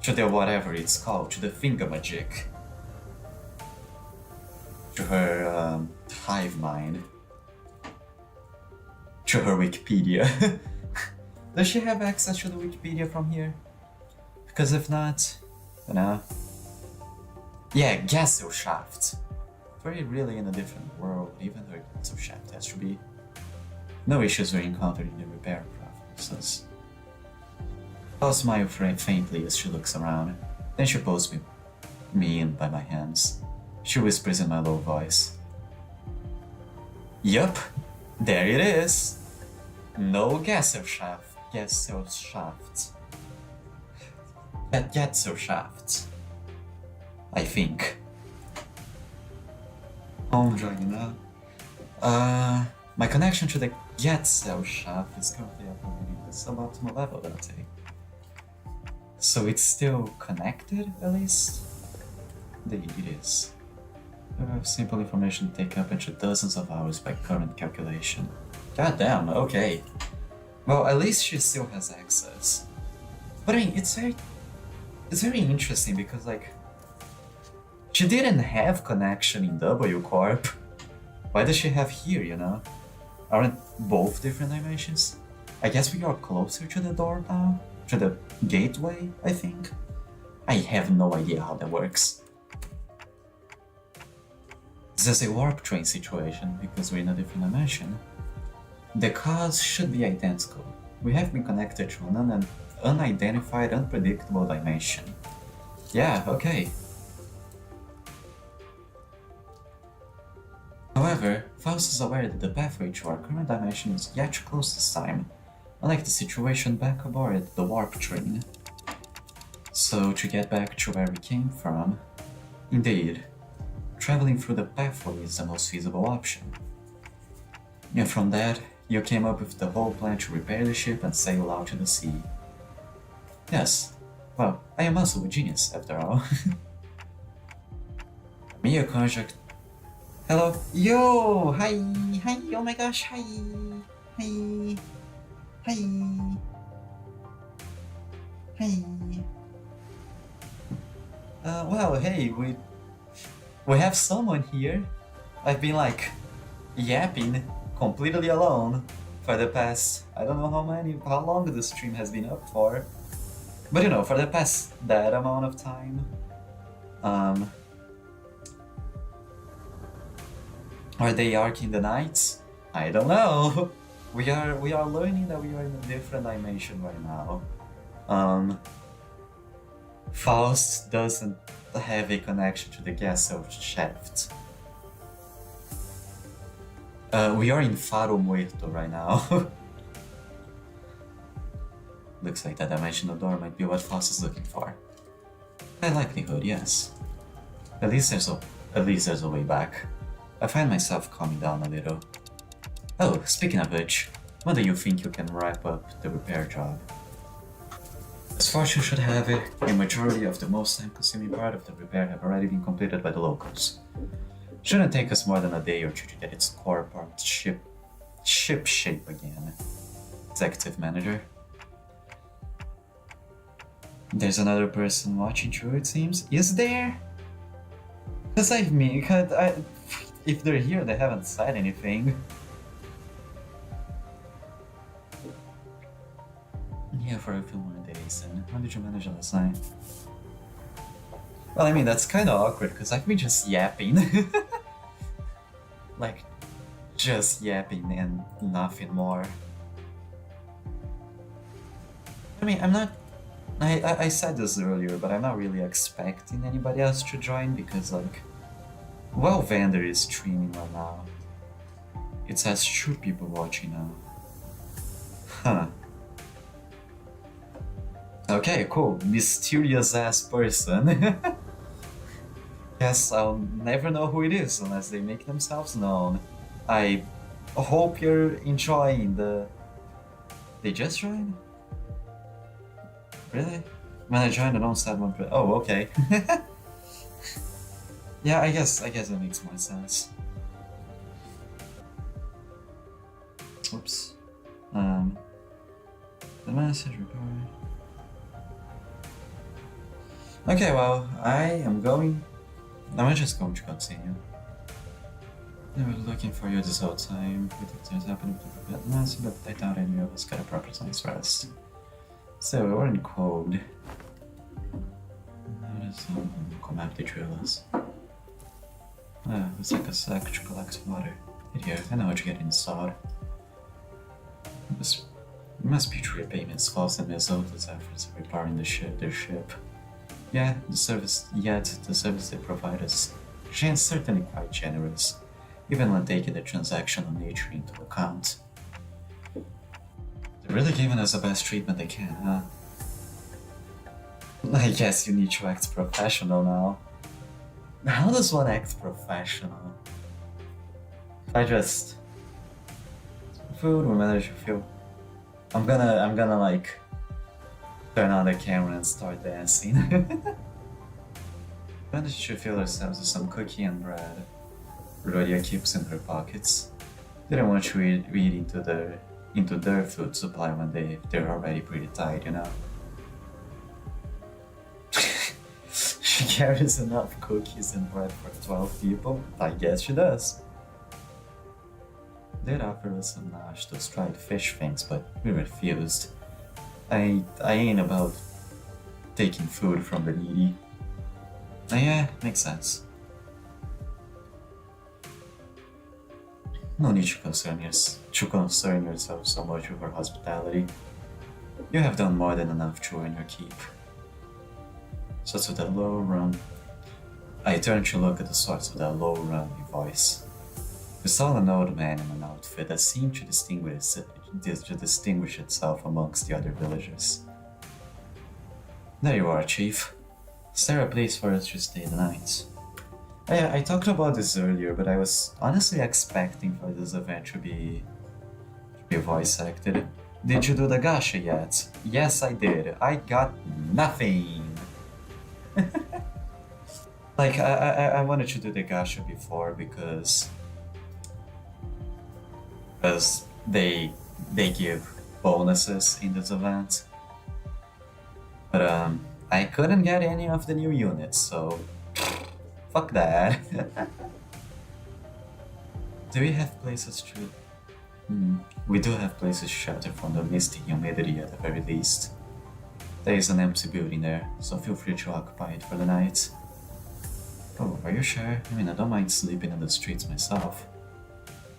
to the whatever it's called, to the thingamajig, to her hive mind, to her Wikipedia. Does she have access to the Wikipedia from here? Because if not, you know. Yeah, Gesellschaft. We're really in a different world, even though Gesellschaft has to be. No issues were encountered in the repair process. I'll smile faintly as she looks around. Then she pulls me in by my hands. She whispers in my low voice. Yup, there it is. No Gesellschaft. Gesellschaft. Gesellschaft. I think. I'm joining up. My connection to the Gesellschaft is currently operating at a suboptimal level, I'd say. So it's still connected, at least? Indeed, it is. I have simple information to take up into dozens of hours by current calculation. God damn, okay. Well, at least she still has access. But I mean, it's very interesting because, like, she didn't have connection in W Corp. Why does she have here, you know? Aren't both different dimensions? I guess we are closer to the door now? To the gateway, I think? I have no idea how that works. It's just a warp train situation because we're in a different dimension. The cause should be identical. We have been connected to an unidentified, unpredictable dimension. Yeah, okay. However, Faust is aware that the pathway to our current dimension is yet to close this time, unlike the situation back aboard the warp train. So, to get back to where we came from, indeed, traveling through the pathway is the most feasible option. And from that, you came up with the whole plan to repair the ship and sail out to the sea. Yes, well, I am also a genius, after all. Mia conject. Hello. Yo! Hi! Hi! Oh my gosh! Hi! Hi! Hi! Hi! Well, hey, we have someone here. I've been like yapping completely alone for the past, I don't know how long the stream has been up for, but you know, for the past that amount of time. Are they arknights? I don't know. We are learning that we are in a different dimension right now. Faust doesn't have a connection to the Gesellschaft. We are in Faro Muerto right now. Looks like that dimensional door might be what Faust is looking for. By likelihood, yes. At least there's a way back. I find myself calming down a little. Oh, speaking of which, when do you think you can wrap up the repair job? As fortune should have it, a majority of the most time-consuming part of the repair have already been completed by the locals. Shouldn't take us more than a day or two to get its core parts ship shape again. Executive manager. There's another person watching through, it seems. Is there? Cause if they're here, they haven't said anything. Yeah, for a few more days. And how did you manage last night? Well, I mean, that's kind of awkward because I've been just yapping. Like, just yapping and nothing more. I mean, I'm not. I said this earlier, but I'm not really expecting anybody else to join because, like, well, Vander is streaming right now. It says 2 people watching now. Huh. Okay, cool. Mysterious ass person. Guess I'll never know who it is unless they make themselves known. I hope you're enjoying the... They just joined? Really? When I joined, I don't set one. Oh, okay. Yeah, I guess that makes more sense. Oops. The message recorded. Okay, well, I'm just going to continue. They were looking for you this whole time. We think things happened a bit messy, but I doubt any of us got a proper night's rest. So we weren't cold. Notice how map they drill us. It's like a sack to collect water. Here, I know how to get inside. It must be true payments false and Minnesota's efforts of repairing their ship. Yeah, the service they provide us is certainly quite generous, even when taking the transactional nature into account. They're really giving us the best treatment they can, huh? I guess you need to act professional now. How does one act professional? Food, we manage to feel. I'm gonna like turn on the camera and start dancing. Managed to fill ourselves with some cookie and bread. Rodia keeps in her pockets. Didn't want to read into their food supply when they're already pretty tight, you know. She carries enough cookies and bread for 12 people? I guess she does. They'd offered us some those dried fish things, but we refused. I ain't about taking food from the needy. Yeah, makes sense. No need to concern yourself so much with our hospitality. You have done more than enough to earn your keep. So to the low run, I turned to look at the source of that low runny voice. We saw an old man in an outfit that seemed to distinguish itself amongst the other villagers. There you are, Chief. Is there a place for us to stay the night? I talked about this earlier, but I was honestly expecting for this event to be voice acted. Did you do the gacha yet? Yes, I did. I got nothing. Like, I wanted to do the gacha before because they give bonuses in this event. But I couldn't get any of the new units, so fuck that. Do we have places to... We do have places sheltered from the misty humidity at the very least. There is an empty building there, so feel free to occupy it for the night. Oh, are you sure? I mean, I don't mind sleeping in the streets myself.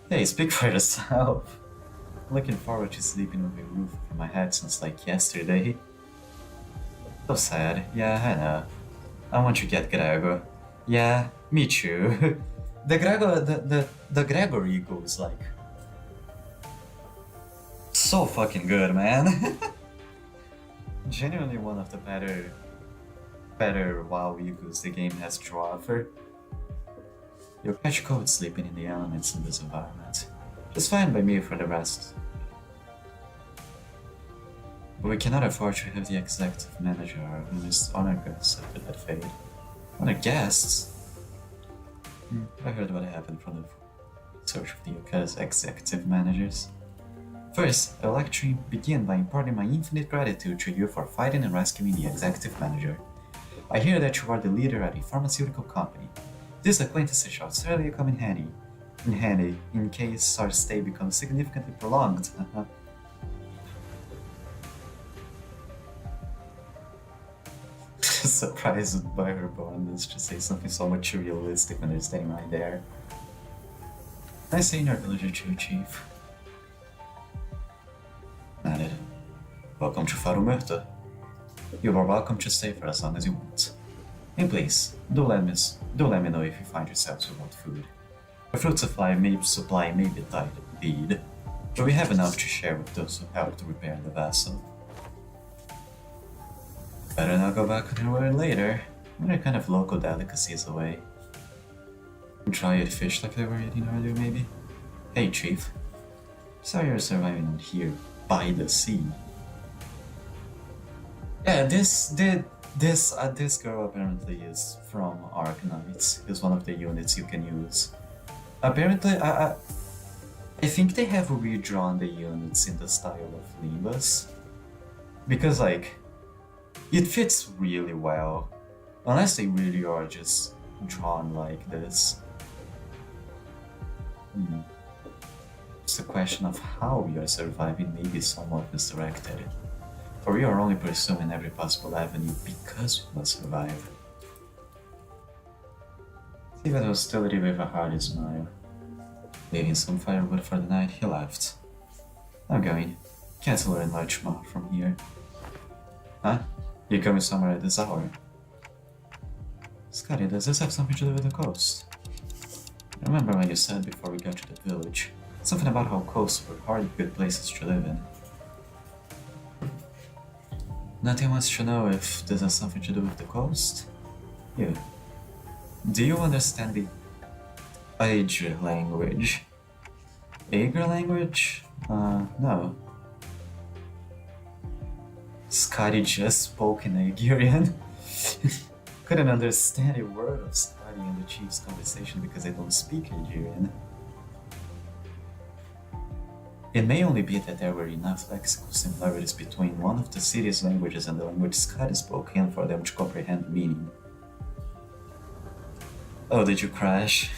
Hey, speak for yourself. Looking forward to sleeping with a roof over my head since like yesterday. So sad. Yeah, I know. I want to get Gregor. Yeah, me too. The Gregor ego is like so fucking good, man. Genuinely one of the better WoW egos the game has to offer. You'll catch cold sleeping in the elements in this environment. Just fine by me for the rest. But we cannot afford to have the executive manager who is honored guests after that fate. Honored guests? I heard what happened from the search of the Yuka's executive managers. First, I would like to begin by imparting my infinite gratitude to you for fighting and rescuing the executive manager. I hear that you are the leader at a pharmaceutical company. This acquaintance shall certainly come in handy in case our stay becomes significantly prolonged. Surprised by her boldness to say something so materialistic when they're standing right there. Nice seeing your villager too, Chief. Nodded. Welcome to Farumurta. You are welcome to stay for as long as you want. And please, do let me know if you find yourselves without food. The fruit supply may be tight indeed, but we have enough to share with those who help to repair the vessel. Better not go back on your word later. What kind of local delicacies away? Dried fish like they were eating earlier, maybe? Hey, Chief. Sorry you're surviving out here by the sea. Yeah, this girl apparently is from Arknights. Is one of the units you can use. Apparently, I think they have redrawn the units in the style of Limbus, because like it fits really well Unless they really are just drawn like this. It's the question of how we are surviving may be somewhat misdirected. For we are only pursuing every possible avenue because we must survive. Steven was still ready with a hearty smile. Leaving some firewood for the night, he left. I'm going. Can't learn much more from here. Huh? You coming somewhere at this hour? Scotty, does this have something to do with the coast? Remember when you said before we got to the village? Something about how coasts were hardly good places to live in. Nothing wants to know if this has something to do with the coast? You. Do you understand the Aegir language? Aegir language? No. Scotty just spoke in Aegirian. Couldn't understand a word of Scotty and the chief's conversation because they don't speak Aegirian. It may only be that there were enough lexical similarities between one of the city's languages and the language Scotty spoke in for them to comprehend the meaning. Oh, did you crash?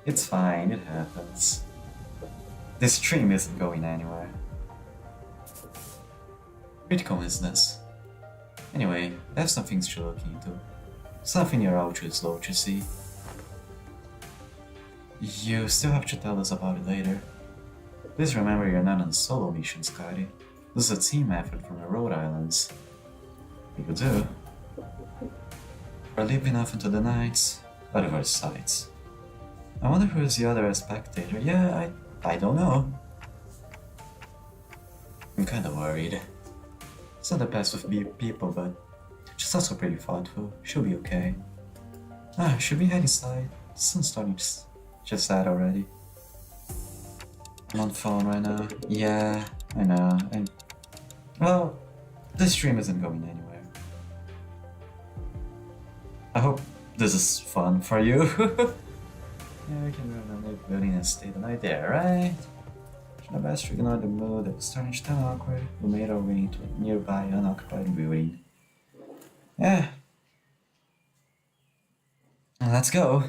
It's fine, it happens. This stream isn't going anywhere. Great coincidence. Anyway, I have some things to look into. Something you're all too slow to see. You still have to tell us about it later. Please remember you're not on a solo mission, Scotty. This is a team effort from the Rhode Islands. You do. We're leaping off into the night, out of our sights. I wonder who's the other spectator. Yeah, I don't know. I'm kinda worried. It's not the best with people, but she's also pretty thoughtful. She'll be okay. Should we head inside? The sun's starting to just set already. I'm on the phone right now. Yeah, I know. Well, this stream isn't going anywhere. I hope this is fun for you. Yeah, we can move on the building and stay the night there, right? Try best to ignore the mood that was starting to turn awkward. We made our way into a nearby unoccupied building. Yeah. Let's go.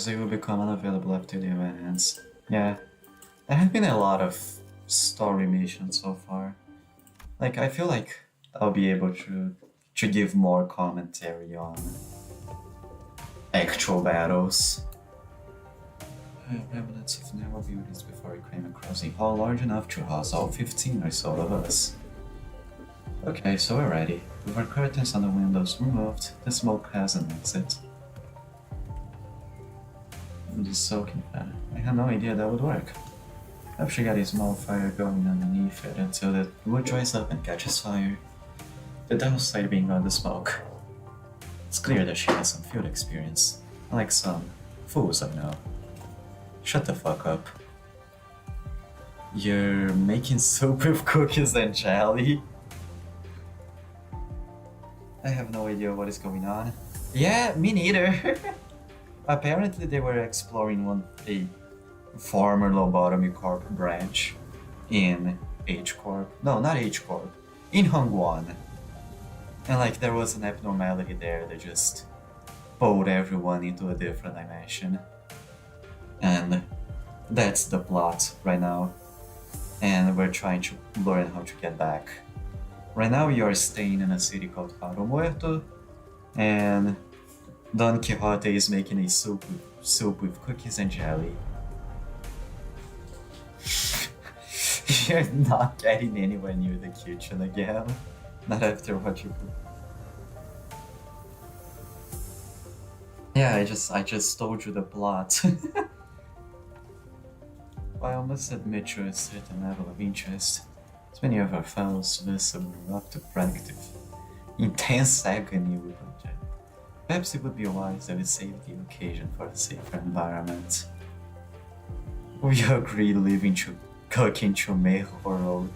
They will become unavailable after the event ends. Yeah. There have been a lot of story missions so far. Like, I feel like I'll be able to give more commentary on actual battles. I have evidence of narrow buildings before we came across a hall large enough to house all 15 or so of us. Okay, so we're ready. With our curtains on the windows removed, the smoke has an exit. I'm just soaking fat. I had no idea that would work. Perhaps she got a small fire going underneath it until the wood dries up and catches fire. The downside being all the smoke. It's clear that she has some field experience, unlike some fools I know. Shut the fuck up. You're making soup with cookies and jelly? I have no idea what is going on. Yeah, me neither. Apparently they were exploring a former Lobotomy Corp branch in H Corp. No, not H Corp. In Hongguan. And like there was an abnormality there that just pulled everyone into a different dimension. And that's the plot right now. And we're trying to learn how to get back. Right now we are staying in a city called Paro Muerto. And Don Quixote is making a soup with cookies and jelly. You're not getting anywhere near the kitchen again. Not after what you could. Yeah, I just told you the plot. While I must admit to a certain level of interest, as many of our fellows visibly up to practice intense agony with object. Perhaps it would be wise that we save the occasion for a safer environment. We agreed leaving to cooking to Mejoro.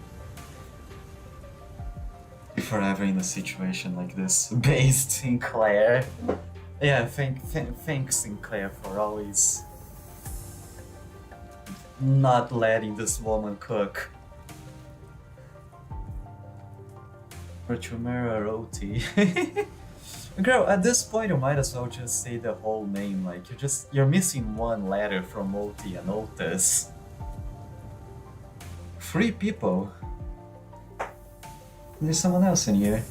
If we're ever in a situation like this, based Sinclair. Yeah, thanks Sinclair for always not letting this woman cook. For Chimera Roti. Girl, at this point you might as well just say the whole name, like you're missing one letter from Oti and Otis. 3 people. There's someone else in here.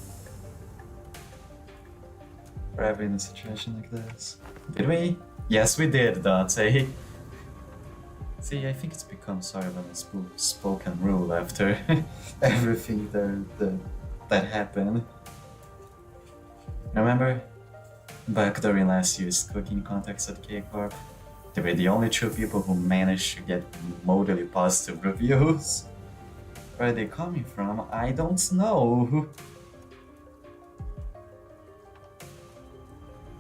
Forever in a situation like this. Did we? Yes, we did, Dante. See, I think it's become sort of an unspoken rule after everything that happened. Remember? Back during last year's cooking contest at K-Corp, they were the only 2 people who managed to get remotely positive reviews. Where are they coming from? I don't know.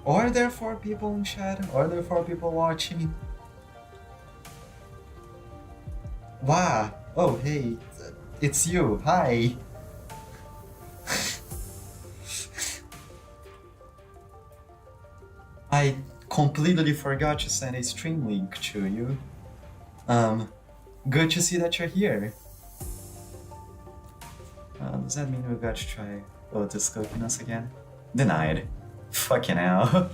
Are there 4 people in chat? Are there 4 people watching? Wow! Oh, hey, it's you. Hi! I completely forgot to send a stream link to you. Good to see that you're here. Does that mean we got to try Otis cooking us again? Denied. Fucking hell.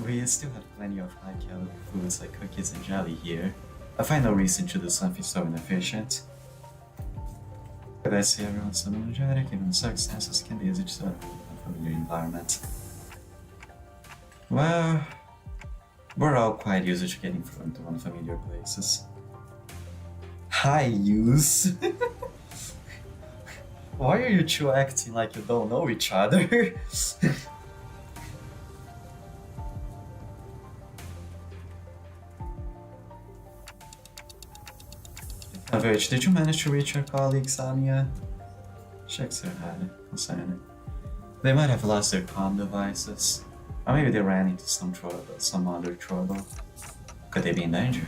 We still have plenty of high-calorie foods like cookies and jelly here. I find no reason to do something so inefficient. But I see everyone's so energetic, even circumstances can be easy to set up in a familiar environment. Well, we're all quite used to getting thrown into unfamiliar places. Hi, use. Why are you 2 acting like you don't know each other? Average, did you manage to reach your colleague, Samia? Shakes her head, concerned. They might have lost their comm devices. Or maybe they ran into some other trouble. Could they be in danger?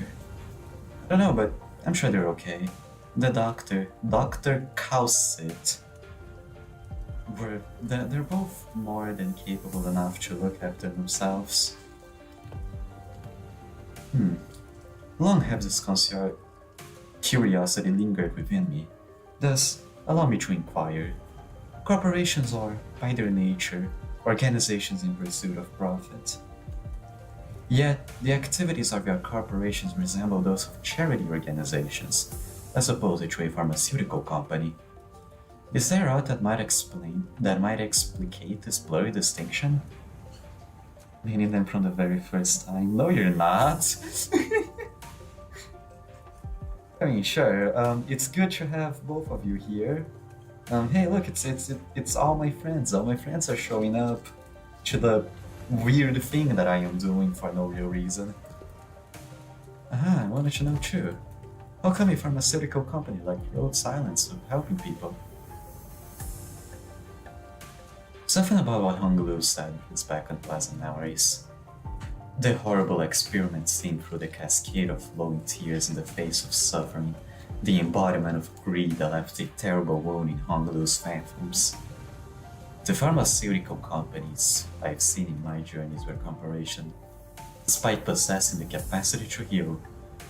I don't know, but I'm sure they're okay. The doctor, Dr. Cowsit, they're both more than capable enough to look after themselves. Long have this curiosity lingered within me. Thus, allow me to inquire. Corporations are, by their nature, organizations in pursuit of profit. Yet, the activities of your corporations resemble those of charity organizations, as opposed to a pharmaceutical company. Is there aught that might explicate this blurry distinction? Meaning them from the very first time? No, you're not! I mean, sure, it's good to have both of you here. Hey, look, it's all my friends. All my friends are showing up to the weird thing that I am doing for no real reason. I wanted to know too. How come a pharmaceutical company like Road Silence of helping people? Something about what Hung Lu said is back on pleasant memories. The horrible experiment seen through the cascade of flowing tears in the face of suffering, the embodiment of greed that left a terrible wound in Hung Lu's phantoms. The pharmaceutical companies I've seen in my journeys were comparison, despite possessing the capacity to heal,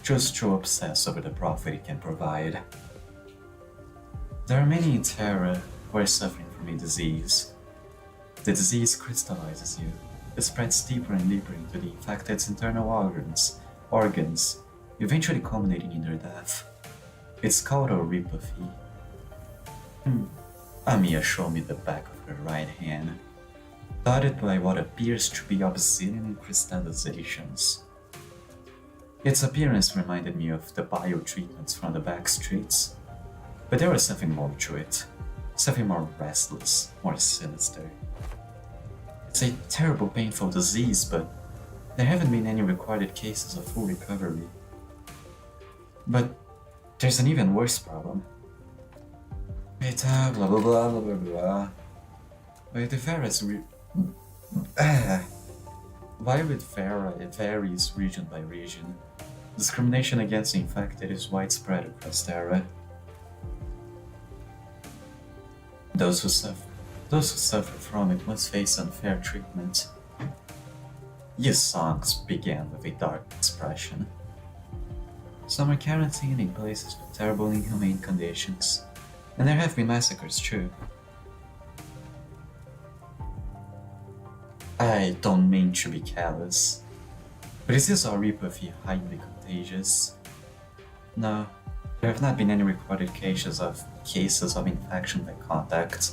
just to obsess over the profit it can provide. There are many in Terra who are suffering from a disease. The disease crystallizes you. It spreads deeper and deeper into the infected's internal organs, eventually culminating in their death. It's called oropathy. Amiya showed me the back of her right hand, dotted by what appears to be obsidian and crystallizations. Its appearance reminded me of the bio-treatments from the back streets, but there was something more to it, something more restless, more sinister. It's a terrible, painful disease, but there haven't been any recorded cases of full recovery. But there's an even worse problem. Beta, blah blah blah blah blah blah. Why the virus Why with Vera it varies region by region. Discrimination against the infected is widespread across Terra. Those who suffer from it must face unfair treatment. His songs began with a dark expression. Some are quarantined in places with terrible inhumane conditions. And there have been massacres too. I don't mean to be callous, but is this repuffy highly contagious? No, there have not been any recorded cases of infection by contact,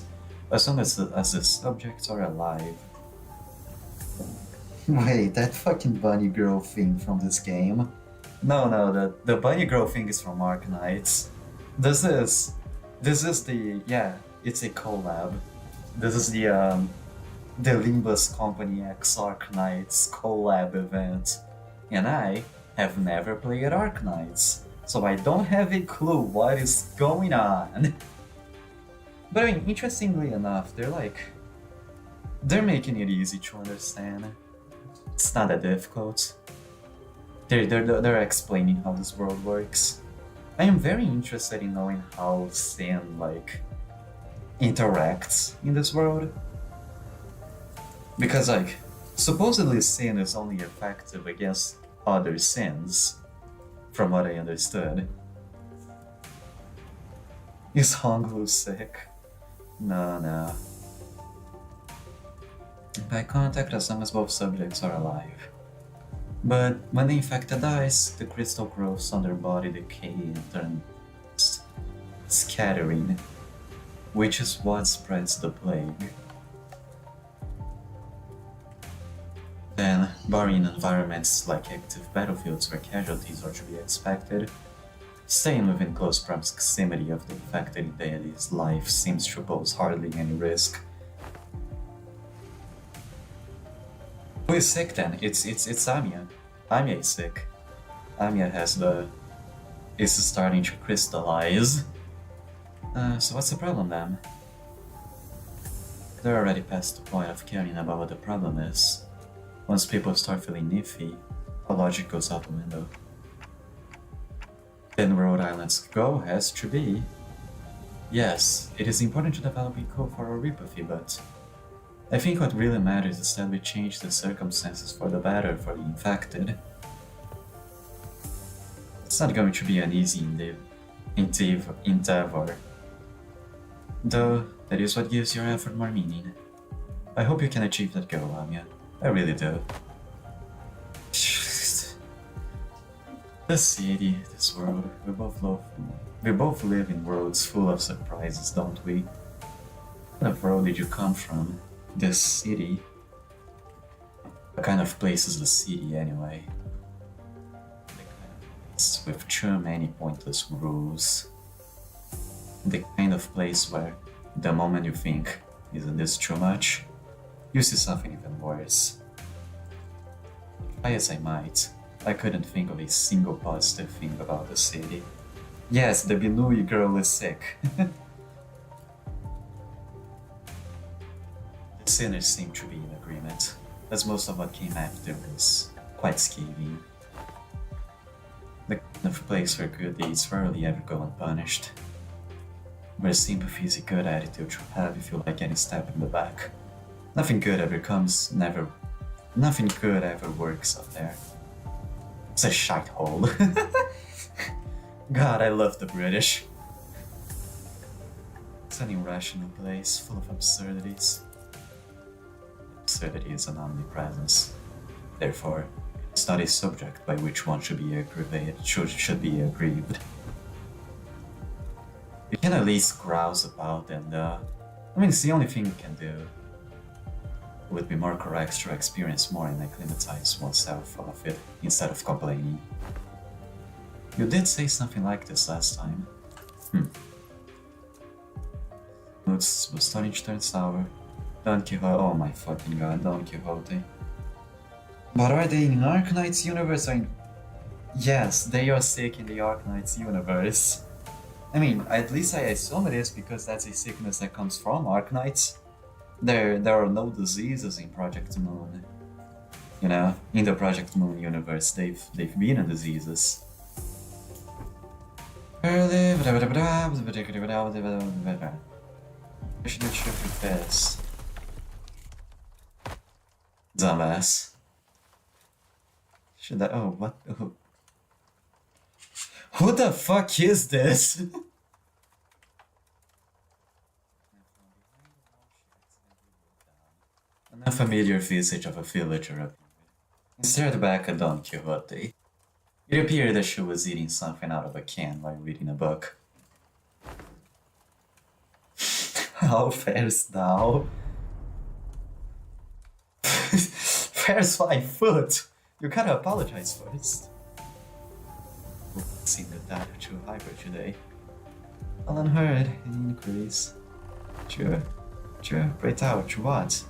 as long as the subjects are alive. Wait, that fucking bunny girl thing from this game? No, the bunny girl thing is from Arknights. This is the, yeah, it's a collab. This is the Limbus Company X Arknights collab event. And I have never played Arknights, so I don't have a clue what is going on. But I mean, interestingly enough, they're making it easy to understand. It's not that difficult. They're explaining how this world works. I am very interested in knowing how sin interacts in this world. Because supposedly sin is only effective against other sins, from what I understood. Is Honglu sick? No. By contact, as long as both subjects are alive. But when the infected dies, the crystal growths on their body decay and turn scattering, which is what spreads the plague. Then, barring environments like active battlefields where casualties are to be expected, staying within close proximity of the infected deity's life seems to pose hardly any risk. Who is sick then? It's Amiya. Amiya is sick. Amiya is starting to crystallize. So what's the problem then? They're already past the point of caring about what the problem is. Once people start feeling iffy, all logic goes out the window. Then Rhode Island's goal has to be, yes, it is important to develop a code for our repathy, but I think what really matters is that we change the circumstances for the better for the infected. It's not going to be an easy endeavor, though that is what gives your effort more meaning. I hope you can achieve that goal, Amiya. I really do. This city, this world, we both live in worlds full of surprises, don't we? What kind of world did you come from? This city? What kind of place is the city, anyway? The kind of place with too many pointless rules. The kind of place where, the moment you think, isn't this too much? You see something even worse. Try as I might, I couldn't think of a single positive thing about the city. Yes, the Binui girl is sick. The sinners seem to be in agreement, as most of what came after was quite scathing. The kind of place where good deeds rarely ever go unpunished. Where sympathy is a good attitude to have if you like getting stabbed in the back. Nothing good ever works up there. It's a shithole. God, I love the British. It's an irrational place, full of absurdities. Absurdity is an omnipresence. Therefore, it's not a subject by which one should be should be aggrieved. You can at least grouse about and, I mean, it's the only thing you can do. It would be more correct to experience more and acclimatize oneself of it, instead of complaining. You did say something like this last time. Moods was starting to turn sour. Don Quixote, oh my fucking god, Don Quixote. But are they in Arknights universe or in... Yes, they are sick in the Arknights universe. I mean, at least I assume it is because that's a sickness that comes from Arknights. There are no diseases in Project Moon. You know, in the Project Moon universe, they've been in diseases. I should do shit with this. Dumbass. Should I? Oh, what? Oh. Who the fuck is this? An unfamiliar visage of a villager appeared. He stared back at Don Quixote. It appeared that she was eating something out of a can while reading a book. How fares thou? Fares my foot! You gotta apologize first. Seemed to die too hyper today. All unheard, any inquiries? Sure, break out, what?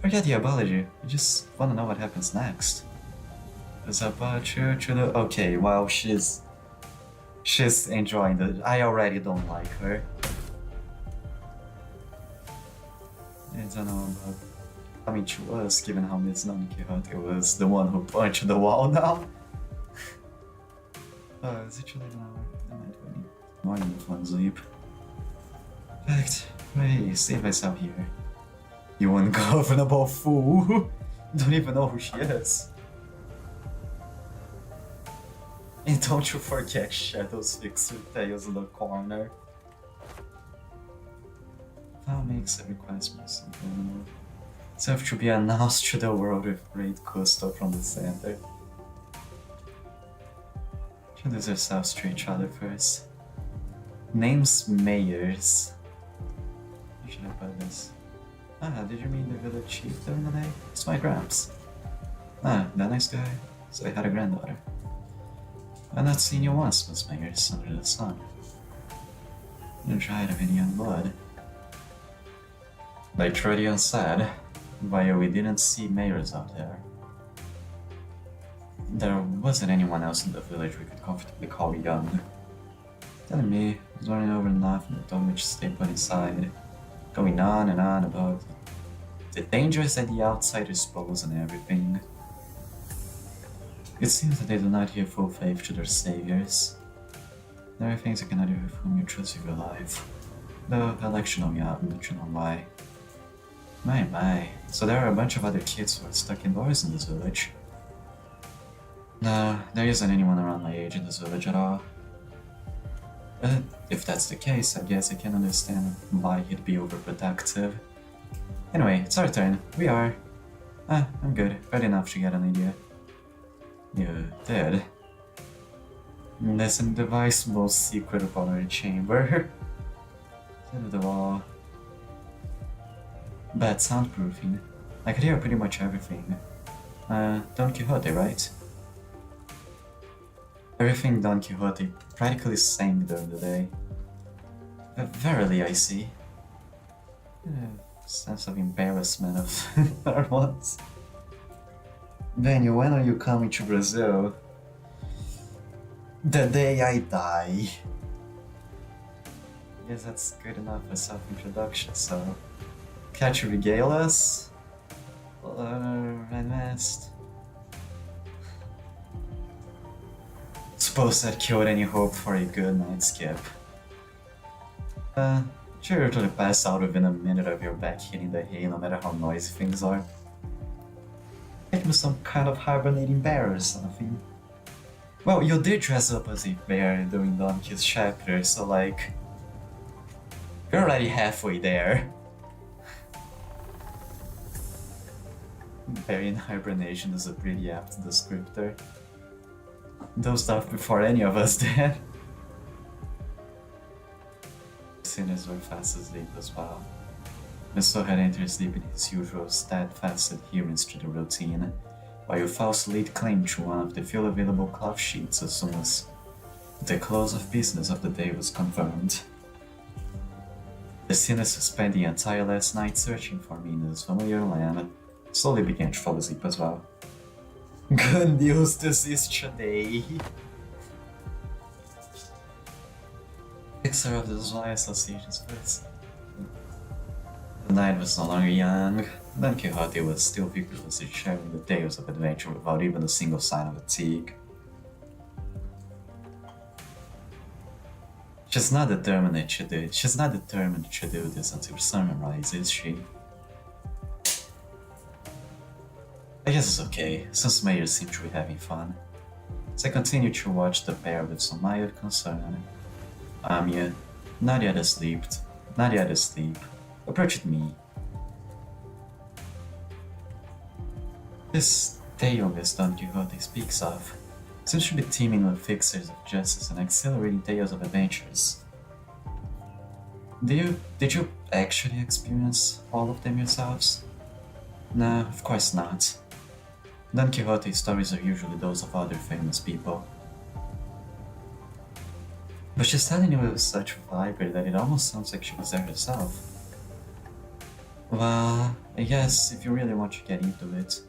Forget the apology, we just wanna know what happens next. There's a butcher to the... Okay, well, she's enjoying it. I already don't like her. I don't know about coming to us, given how Miss Don Quixote was the one who punched the wall now. Is it too late now? I'm not doing it. Morning with one sleep. In fact, I save myself here. You ungovernable fool! Don't even know who she is. And don't you forget Shadow's fixed her tails in the corner. That makes a request more simple. Serve to be announced to the world with great gusto from the center. Introduce yourselves to each other first. Name's Mayors. You should have put this. Did you meet the village chief during the day? It's my gramps. That nice guy. So I had a granddaughter. I've not seen you once, Miss Mayors, under the sun. You dried of any young blood. Like Trodion said, why we didn't see Mayors out there. There wasn't anyone else in the village we could comfortably call young. Telling me, I was running over nothing but told me to stay put inside, going on and on about the dangers that the outsiders pose and everything. It seems that they do not give full faith to their saviors. There are things you cannot do with whom you trust with your life. Though I'll let you know me out and let you know why. My, so there are a bunch of other kids who are stuck indoors in this village. No, there isn't anyone around my age in this village at all. But if that's the case, I guess I can understand why he'd be overprotective. Anyway, it's our turn. We are. I'm good. Ready enough to get an idea. You did. There's a device most secret of our chamber. End of the wall. Bad soundproofing. I could hear pretty much everything. Don Quixote, right? Everything Don Quixote practically sang during the day. Verily, I see. Sense of embarrassment of our ones. Daniel, when are you coming to Brazil? The day I die. Yes, that's good enough for self-introduction, so... Catch you regale us? Red Mist. Suppose that killed any hope for a good night skip. Sure you're to pass out within a minute of your back hitting the hay, no matter how noisy things are. Make me some kind of hibernating bear or something. Well, you did dress up as a bear during Donkey's chapter, so like... You're already halfway there. Bear in hibernation is a pretty apt descriptor. Those stuff before any of us did. Sinners were fast asleep as well. Mr. had entered sleep in his usual steadfast adherence to the routine, while you falsely laid claim to one of the few available cloth sheets as soon as the close of business of the day was confirmed. The sinners who spent the entire last night searching for me in this familiar land slowly began to fall asleep as well. Good news, this is today. Fixer of the Zoi Association's first. The night was no longer young. Don Quixote was still vigorously sharing the tales of adventure without even a single sign of fatigue. She's not determined to do this until sunrise, is she? I guess it's okay, since Mayor seemed to be having fun. As I continue to watch the pair with some mild concern, Amia, not yet asleep, approached me. This tale Miss Don Quixote speaks of seems to be teeming with fixers of justice and exhilarating tales of adventures. Did you actually experience all of them yourselves? No, of course not. Don Quixote's stories are usually those of other famous people. But she's telling you with such vigor that it almost sounds like she was there herself. Well, I guess if you really want to get into it,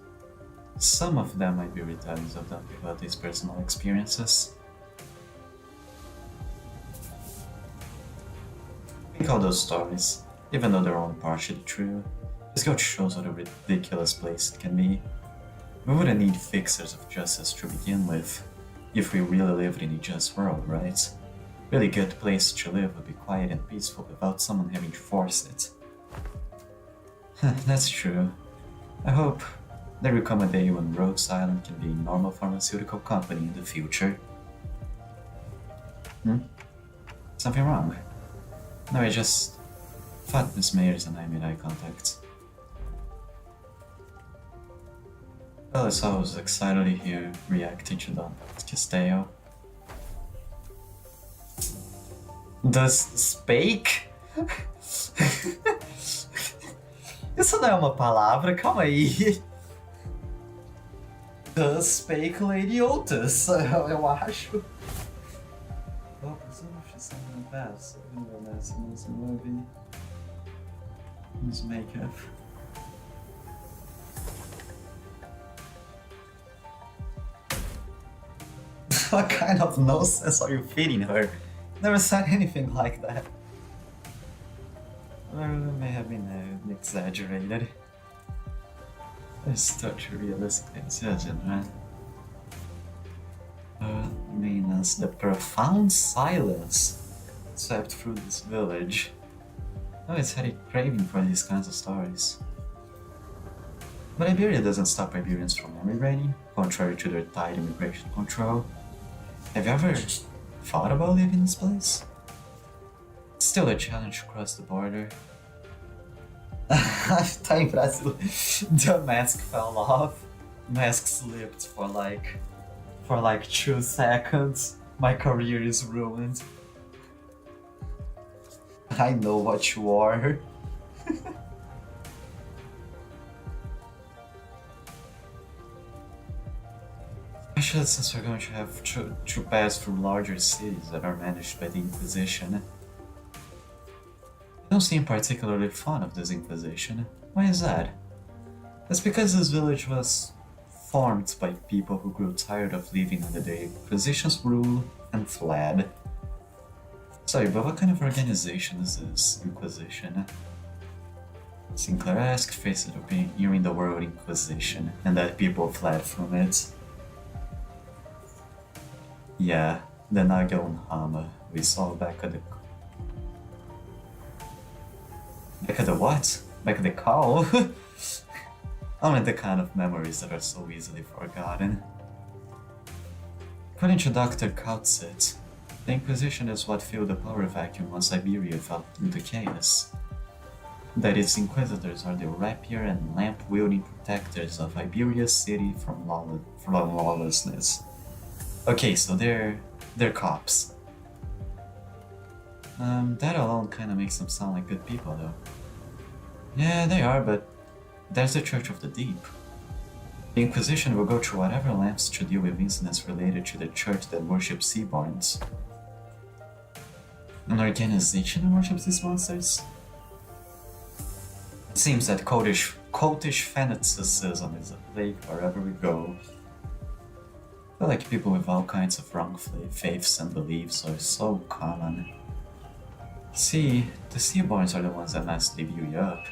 some of them might be retellings of Don Quixote's personal experiences. We call those stories, even though they're all partially true. This goat shows what a ridiculous place it can be. We wouldn't need fixers of justice to begin with, if we really lived in a just world, right? Really good place to live would be quiet and peaceful without someone having to force it. That's true. I hope there will come a day when Rhodes Island can be a normal pharmaceutical company in the future. Something wrong? No, I just thought Miss Mayers and I made eye contact. Well, as I was excitedly here reacting to Don Castello. Does Spake? Isso não é uma palavra, calma aí. Does Spake Lady Otis, eu acho. Oh, presumo que você não passa, nessa movie. Nos makeup. What kind of nonsense are you feeding her? Never said anything like that. Or it may have been exaggerated. It's such a realistic decision, right? Means the profound silence swept through this village. Oh, it's had a craving for these kinds of stories. But Iberia doesn't stop Iberians from emigrating, contrary to their tight immigration control. Have you ever thought about living in this place? It's still a challenge to cross the border. Tá em Brasil. The mask fell off. Mask slipped for like 2 seconds. My career is ruined. I know what you are. Especially since we're going to have to pass through larger cities that are managed by the Inquisition. I don't seem particularly fond of this Inquisition. Why is that? That's because this village was formed by people who grew tired of living under the Inquisition's rule and fled. Sorry, but what kind of organization is this Inquisition? Sinclair-esque face it of hearing the word Inquisition and that people fled from it. Yeah, the Naga Hama we saw back at the... Back at the what? Back at the call? Only the kind of memories that are so easily forgotten. According to Dr. Kautzit, the Inquisition is what filled the power vacuum once Iberia fell into chaos. That its inquisitors are the rapier and lamp-wielding protectors of Iberia's city from lawlessness. Okay, so they're cops. That alone kinda makes them sound like good people, though. Yeah, they are, but there's the Church of the Deep. The Inquisition will go through whatever lengths to deal with incidents related to the church that worships Seaborns. An organization that worships these monsters? It seems that cultish fanaticism is at play wherever we go. I feel like people with all kinds of wrong faiths and beliefs are so common. See, the Seaborns are the ones that mostly view you up.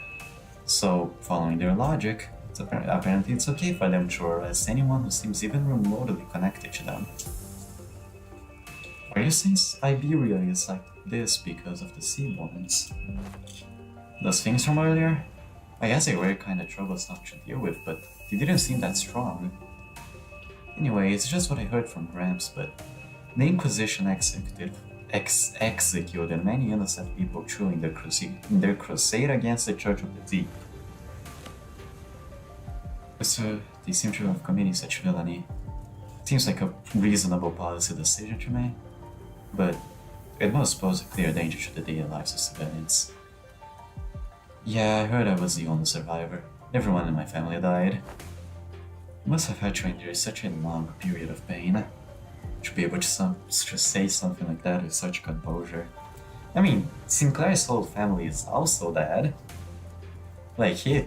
So, following their logic, apparently it's okay for them to arrest anyone who seems even remotely connected to them. Are you saying Iberia is like this because of the Seaborns? Those things from earlier? I guess they were kinda troublesome to deal with, but they didn't seem that strong. Anyway, it's just what I heard from Gramps, but the Inquisition executed many innocent people too in their crusade against the Church of the Deep. So they seem to have committed such villainy. Seems like a reasonable policy decision to me, but it must pose a clear danger to the daily lives of civilians. Yeah, I heard I was the only survivor. Everyone in my family died. I must have had to endure such a long period of pain. To be able to say something like that with such composure. I mean, Sinclair's whole family is also dead. Like, he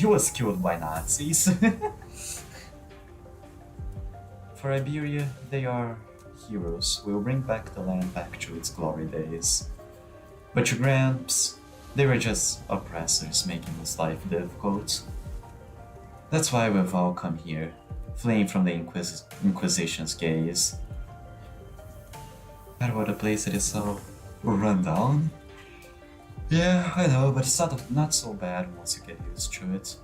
was killed by Nazis. For Iberia, they are heroes who will bring back the land back to its glory days. But to Gramps, they were just oppressors making his life difficult. That's why we've all come here, fleeing from the Inquisition's gaze. But what a place it is so run down. Yeah, I know, but it's not so bad once you get used to it.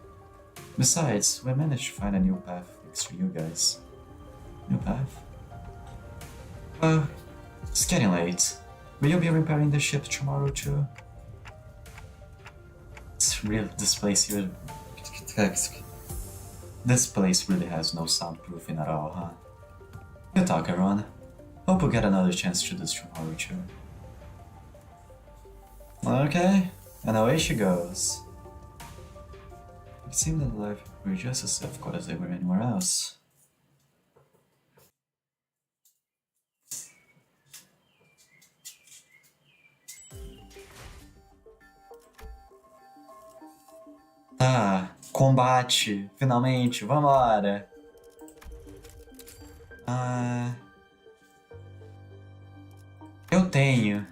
Besides, we managed to find a new path thanks to you guys. New path? Well, it's getting late. Will you be repairing the ship tomorrow too? It's real. This place really has no soundproofing at all, huh? Good talk, Aaron. Hope we'll get another chance to do this tomorrow too. Okay, and away she goes. It seemed that life were just as difficult as they were anywhere else. Ah, combate! Finalmente, vambora! Eu tenho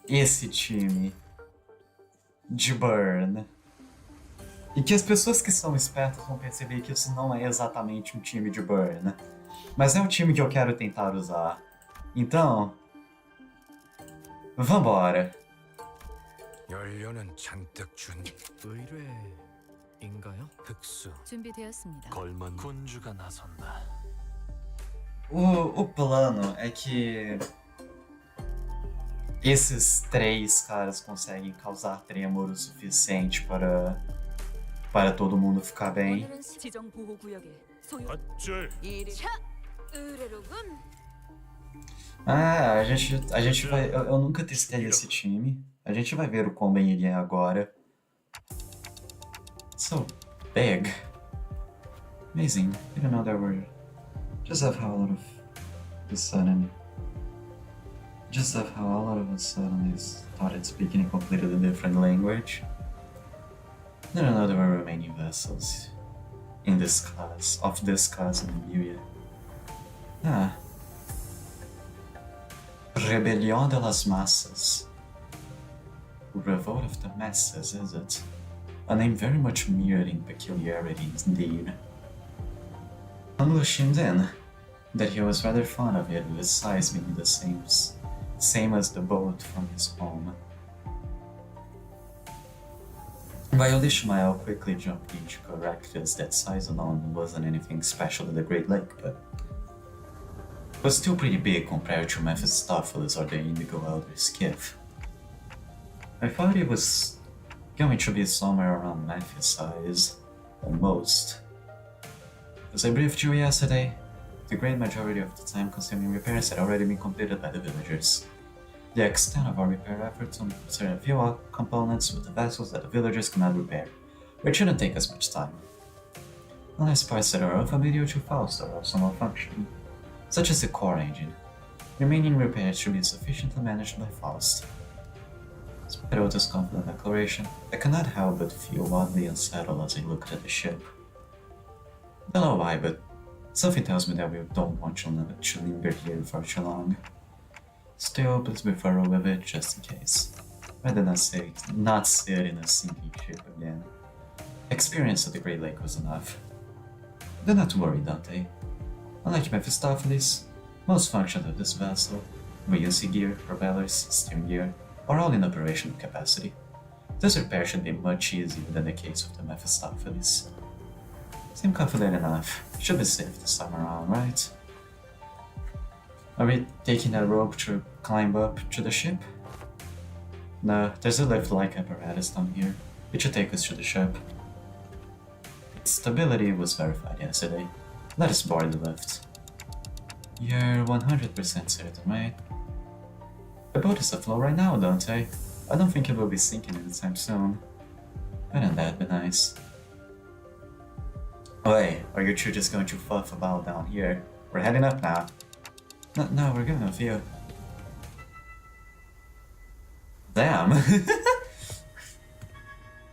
esse time de burn. E que as pessoas que são espertas vão perceber que isso não é exatamente um time de burn. Mas é um time que eu quero tentar usar. Então, vambora!
연료는 잔뜩 준 의뢰인가요? 흑수
준비되었습니다.
걸만 군주가 나선다.
O plano é que esses três caras conseguem causar tremor o suficiente para todo mundo ficar bem. Ah, a gente vai. Eu nunca testei esse time. A gente vai ver o quão bem ele é agora. So big. Amazing. I didn't know there were. Just have how a lot of a sudden they started speaking a completely different language. I didn't know there were remaining vessels in this class, of this class in Iberia. Ah. Rebelión de las Masas. Revolt of the Masses, is it? A name very much mirroring peculiarities indeed. Unlushing then, that he was rather fond of it with his size being the same as the boat from his home. While Ishmael quickly jumped in to correct us that size alone wasn't anything special in the Great Lake, but was still pretty big compared to Mephistopheles or the Indigo Elder skiff. I thought it was going to be somewhere around Memphis size, at most. As I briefed you yesterday, the great majority of the time-consuming repairs had already been completed by the villagers. The extent of our repair efforts only concerned a few components with the vessels that the villagers could not repair, which shouldn't take us much time. Unless parts that are unfamiliar to Faust are also malfunctioning, such as the core engine. Remaining repairs should be sufficiently managed by Faust. Despite Otto's confident declaration, I cannot help but feel oddly unsettled as I looked at the ship. Don't know why, but something tells me that we don't want to linger here for too long. Still, please be thorough with it just in case. Rather than not sit in a sinking ship again. Experience at the Great Lake was enough. Do not worry, Dante. Unlike Mephistopheles, most functions of this vessel, buoyancy gear, propellers, steering gear, are all in operational capacity. This repair should be much easier than the case of the Mephistopheles. Seem confident enough. Should be safe this time around, right? Are we taking that rope to climb up to the ship? No, there's a lift-like apparatus down here. It should take us to the ship. Its stability was verified yesterday. Let us board the lift. You're 100% certain, right? The boat is afloat right now, don't I? I don't think it will be sinking anytime soon. Wouldn't that be nice? Wait, are you two just going to fuff about down here? We're heading up now. No, we're giving a view. Damn!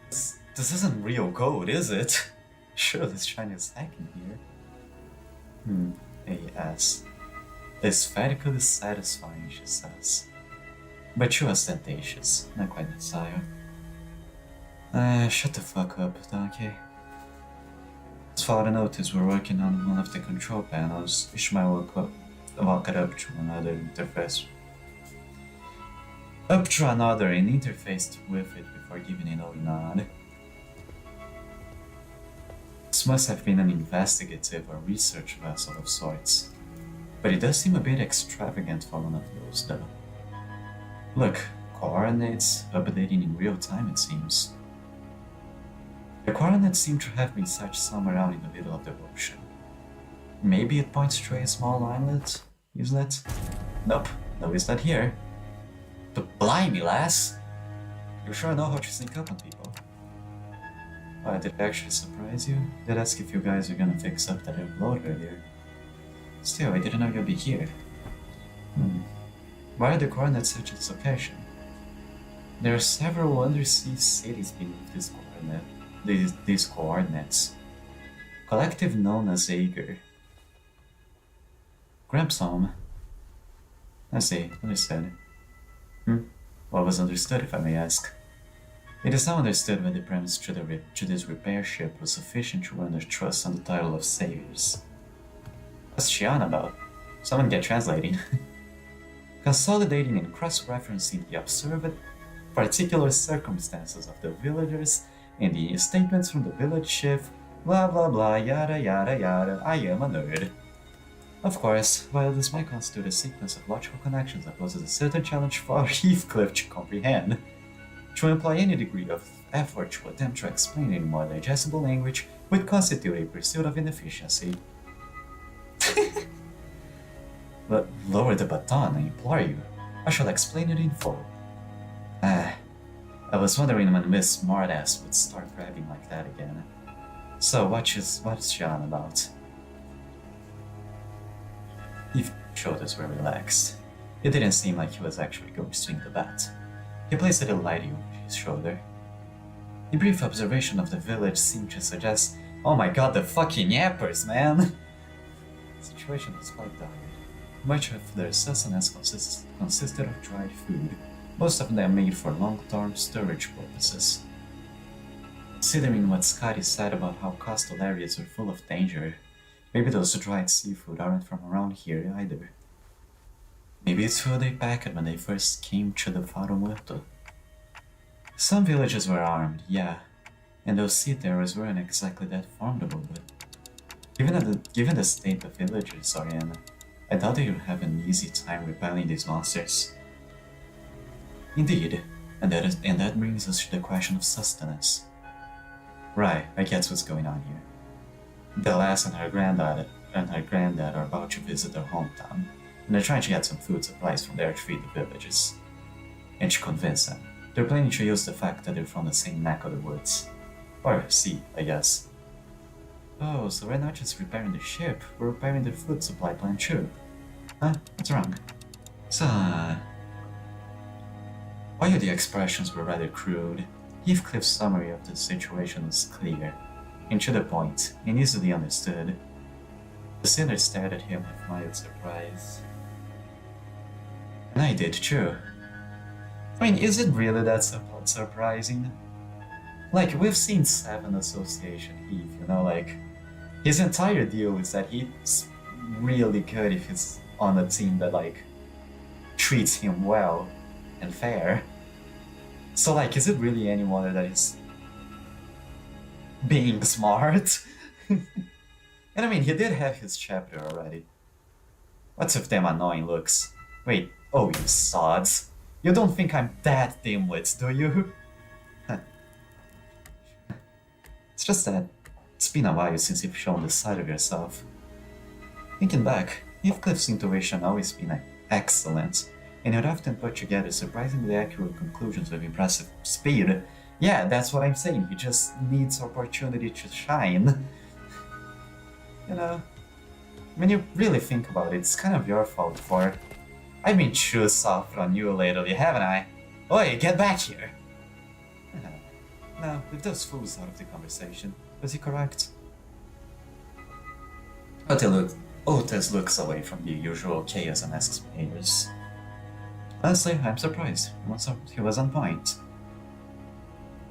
this isn't real gold, is it? Sure, there's Chinese hack in here. AS. Aesthetically satisfying, she says. But too ostentatious, not quite the style. Shut the fuck up, DONQUI. As far as I noticed, we're working on one of the control panels. We should might walk it up to another interface. Up to another and interfaced with it before giving it a nod. This must have been an investigative or research vessel of sorts. But it does seem a bit extravagant for one of those, though. Look, coordinates updating in real time, it seems. The coordinates seem to have been set somewhere out in the middle of the ocean. Maybe it points to a small islet? Nope, no islet here. But blimey, lass! You sure know how to sneak up on people. Why, did it actually surprise you? Did ask if you guys are gonna fix up that upload earlier. Still, I didn't know you'd be here. Why are the coordinates such a location? There are several undersea cities beneath these coordinates. Collective known as Ager. Gramps home. I see, understood. What was understood, if I may ask? It is now understood when the premise to this repair ship was sufficient to earn their trust on the title of saviors. What's she on about? Someone get translating. Consolidating and cross-referencing the observed particular circumstances of the villagers and the statements from the village chief, blah blah blah, yada yada yada, I am a nerd. Of course, while this might constitute a sequence of logical connections that poses a certain challenge for Heathcliff to comprehend, to employ any degree of effort to attempt to explain in more digestible language would constitute a pursuit of inefficiency. But lower the baton, I implore you. I shall explain it in full. I was wondering when Miss Smartass would start grabbing like that again. So, what is she on about? His shoulders were relaxed. It didn't seem like he was actually going to swing the bat. He placed a little lightly over his shoulder. A brief observation of the village seemed to suggest, oh my god, the fucking yappers, man! The situation was quite dire. Much of their sustenance consisted of dried food, most of them made for long-term storage purposes. Considering what Scotty said about how coastal areas are full of danger, maybe those dried seafood aren't from around here either. Maybe it's food they packed when they first came to the Faro Muerto. Some villages were armed, yeah, and those seafarers weren't exactly that formidable, but given the state the villagers are in, I doubt they would have an easy time repelling these monsters. Indeed, and that brings us to the question of sustenance. Right, I guess what's going on here. The lass and her granddad are about to visit their hometown, and they're trying to get some food supplies from there to feed the villagers. And to convince them, they're planning to use the fact that they're from the same neck of the woods. Or sea, I guess. Oh, so we're not just repairing the ship, we're repairing the food supply plant too. Huh? What's wrong? So, while the expressions were rather crude, Heathcliff's summary of the situation was clear, and to the point, and easily understood. The sailor stared at him with mild surprise. And I did too. I mean, is it really that surprising? Like, we've seen Seven Association Heath, you know, like, his entire deal is that he's really good if he's on a team that, like, treats him well and fair. So, like, is it really any wonder that he's being smart? And I mean, he did have his chapter already. What's with them annoying looks? Wait, oh you sods. You don't think I'm that dimwit, do you? It's just that it's been a while since you've shown this side of yourself. Thinking back, Heathcliff's intuition always been excellent, and he'd often put together surprisingly accurate conclusions with impressive speed. Yeah, that's what I'm saying, he just needs opportunity to shine. You know, when you really think about it, it's kind of your fault for... I've been too soft on you lately, haven't I? Oi, get back here! No, with those fools out of the conversation, was he correct? Otis looks away from the usual chaos and asks players. Honestly, I'm surprised. He was on point.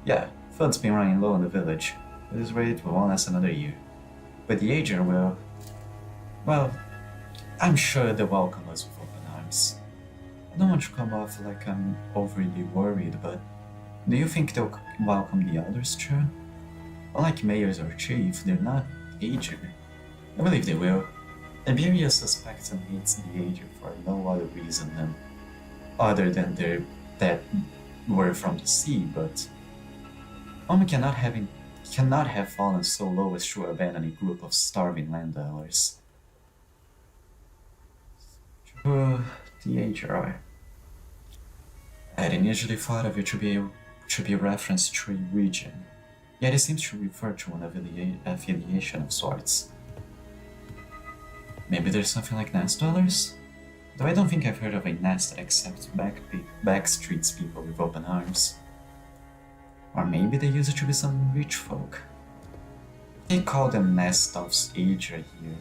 Yeah, food's been running low in the village. At this rate, it won't last another year. But the Ager will... Well, I'm sure they'll welcome us with open arms. I don't want to come off like I'm overly worried, but do you think they'll welcome the others too? Unlike mayors or chief, they're not Ager. I believe they will. Iberia suspects and hates the Ager for no other reason than other than that were from the sea, but Omi cannot have fallen so low as to abandon a group of starving land dwellers. The Ager. I had initially thought of it to be a reference to a region, yet it seems to refer to an affiliation of sorts. Maybe there's something like nest dwellers? Though I don't think I've heard of a nest that accepts backstreets people with open arms. Or maybe they use it to be some rich folk. They call them nest offs Ager here.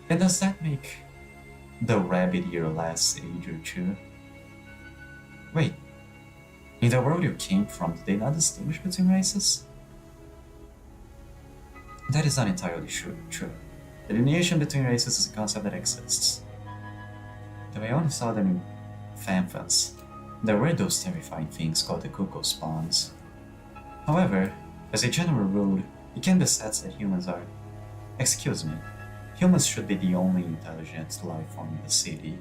And does that make the rabbit ear less Ager too? Wait, in the world you came from, did they not distinguish between races? That is not entirely true. The delineation between races is a concept that exists. Though I only saw them in fanfics, there were those terrifying things called the cuckoo spawns. However, as a general rule, it can be said that humans are... Excuse me, humans should be the only intelligent life form in the city.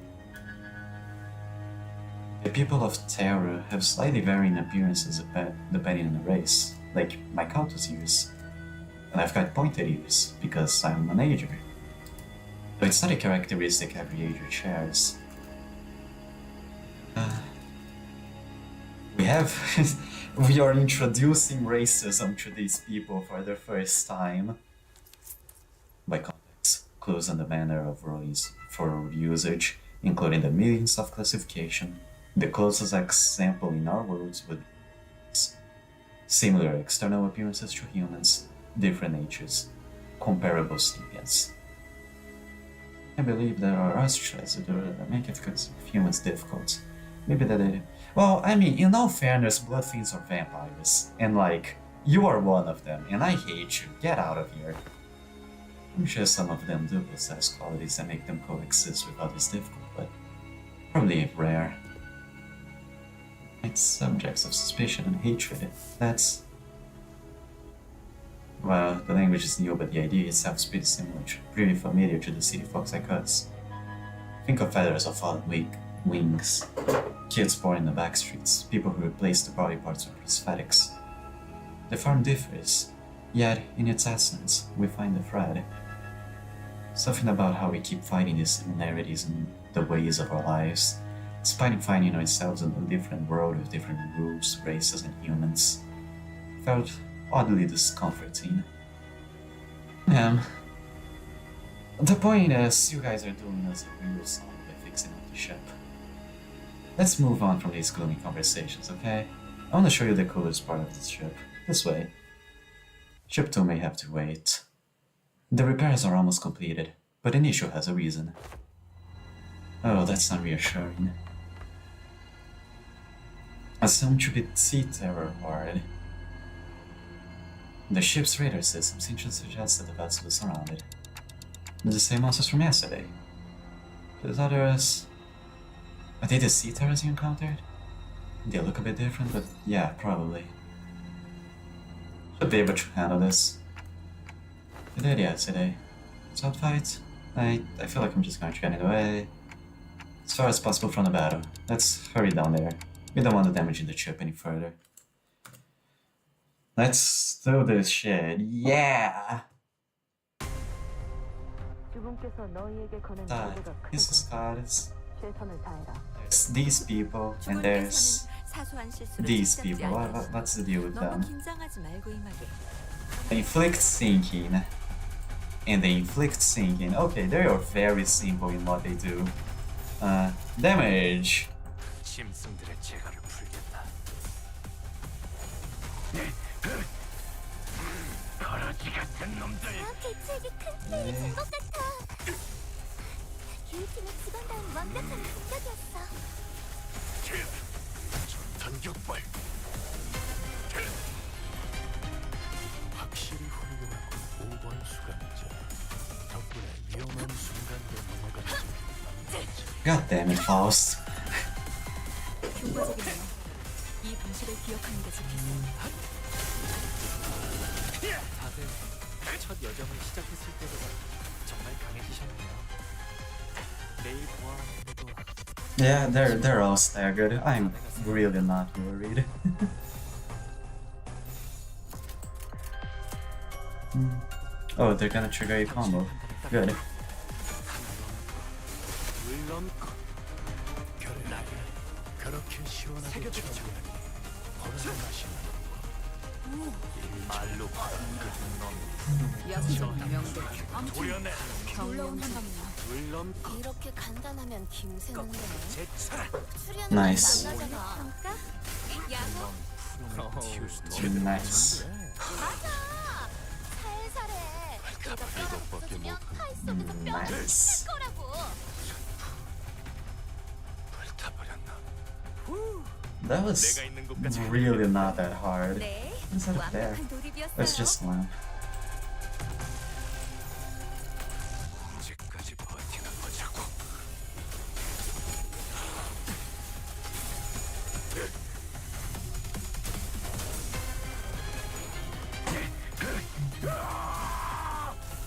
The people of Terra have slightly varying appearances depending on the race, like my Kauto's ears. And I've got pointed ears, because I'm an Ager. Though it's not a characteristic every Ager shares. We are introducing racism to these people for the first time. By context, clues on the manner of rules for usage, including the means of classification. The closest example in our worlds would be similar external appearances to humans, different natures, comparable sapiens. I believe there are ostriches that make it with humans difficult. Maybe that they... Well, I mean, in all fairness, bloodfiends are vampires, and like, you are one of them, and I hate you, get out of here. I'm sure some of them do possess qualities that make them coexist with others difficult, but probably rare. It's subjects of suspicion and hatred, that's... Well, the language is new, but the idea itself is pretty familiar to the city folks like us. Think of feathers of fallen wings, kids born in the back streets, people who replace the body parts with prosthetics. The form differs, yet in its essence, we find the thread. Something about how we keep finding these similarities in the ways of our lives, despite finding ourselves in a different world with different groups, races, and humans, felt oddly discomforting. The point is, you guys are doing us a real solid by fixing up the ship. Let's move on from these gloomy conversations, okay? I want to show you the coolest part of this ship. This way. Ship 2 may have to wait. The repairs are almost completed, but an issue has a reason. Oh, that's not reassuring. Assumed to be sea terror horde. The ship's radar system seems to suggest that the vessel is surrounded. They're the same monsters from yesterday. Those others... Are they the sea terrors you encountered? They look a bit different, but yeah, probably. Should be able to handle this. We did yesterday. Top fight? I feel like I'm just going to get in the way. As far as possible from the battle. Let's hurry down there. We don't want to damage the chip any further. Let's do this shit. Yeah! These guys. There's these people and there's these people. What's the deal with them? They inflict sinking. And they inflict sinking. Okay, they are very simple in what they do. Damage.
짐승들의 재갈을 풀겠다. 거러지 같은 놈들.
계책이 큰 힘이 된 것 같아. 교육팀의 직원다운 완벽한 공격이었어.
전격발. 확실히 훌륭하고 5번 수감자. 덕분에 위험한 순간도 넘어가는
God damn it, Faust.
교과적이네요. 이 방식을 기억하는 게 좋겠어.
다들 첫 여정을 시작했을 때보다 정말 강해지셨네요. 내일 보아하는데도
Yeah, they're all staggered. I'm really not worried. Oh, they're gonna trigger a combo. Good.
물론 별의 날 그렇게 시원하게 처리하니 벌써 마시는 말로 바람그는 놈
약속 명도.
도려내
경로운 한방이야.
물론
이렇게 간단하면 김새는데.
제 차라
수련은
Nice.
만나잖아. 평가?
푸름을 틔울 수도
Nice.
맞아. 살살해. 이거 뼈라도 부서지면 팔 속에서 뼈가
Nice.
칠 거라고.
불타버렸나
That was
내가 있는 곳까지
really not that hard.
네.
It's not there.
완벽한 돌입이었어요.
Let's just laugh.
언제까지 버티나 보자고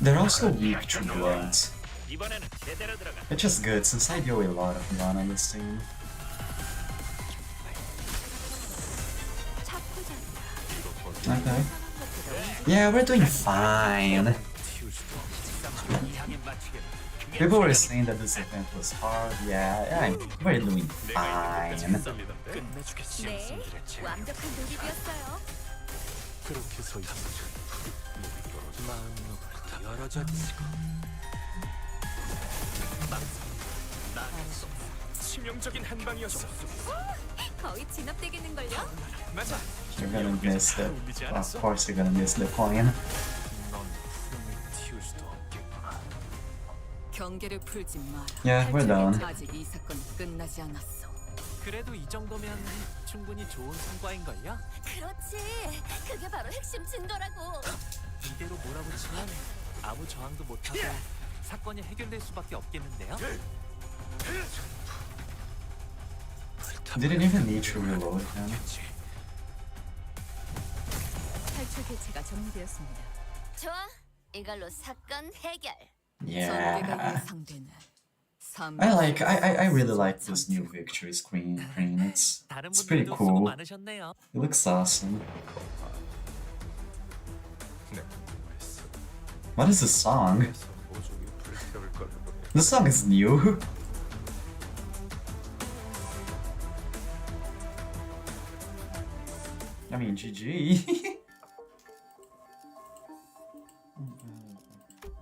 They're also weak to bloods.
이번에는 제대로 들어가
It's just good since I deal with a lot of blood on this team. Okay. Yeah, we're doing fine.
틔울 수도 없지 이항에 맞추겠다
People were saying that this event was hard. Yeah, we're doing fine.
끝내주겠어
네.
짐승들의 재갈
완벽한 돌입이었어요.
그렇게 서 있어 목이 떨어져 마음먹을 열어젖히고 망상 치명적인 한방이었어
거의 진압되겠는걸요?
맞아
You're gonna miss the. Of course, you're gonna miss the coin.
넌 푸름을 틔울 수도 없겠구나
경계를 풀지 마라.
Yeah, we're done.
아직 이 사건 끝나지 않았어.
그래도 이 정도면 충분히 좋은 성과인걸요?
그렇지. 그게 바로 핵심 증거라고.
이대로 몰아붙이면 아무 저항도 못하고 사건이 해결될 수밖에 없겠는데요?
Didn't even need to reload him.
탈출 개체가 정리되었습니다.
좋아. 이걸로 사건 해결.
Yeah.
전개가 예상되는
I really like this new victory screen.
다른
It's pretty
분들도 수고
cool.
많으셨네요.
It looks awesome. What is this song?
모종이 불태울 걸 보내
This song is new. I mean, GG.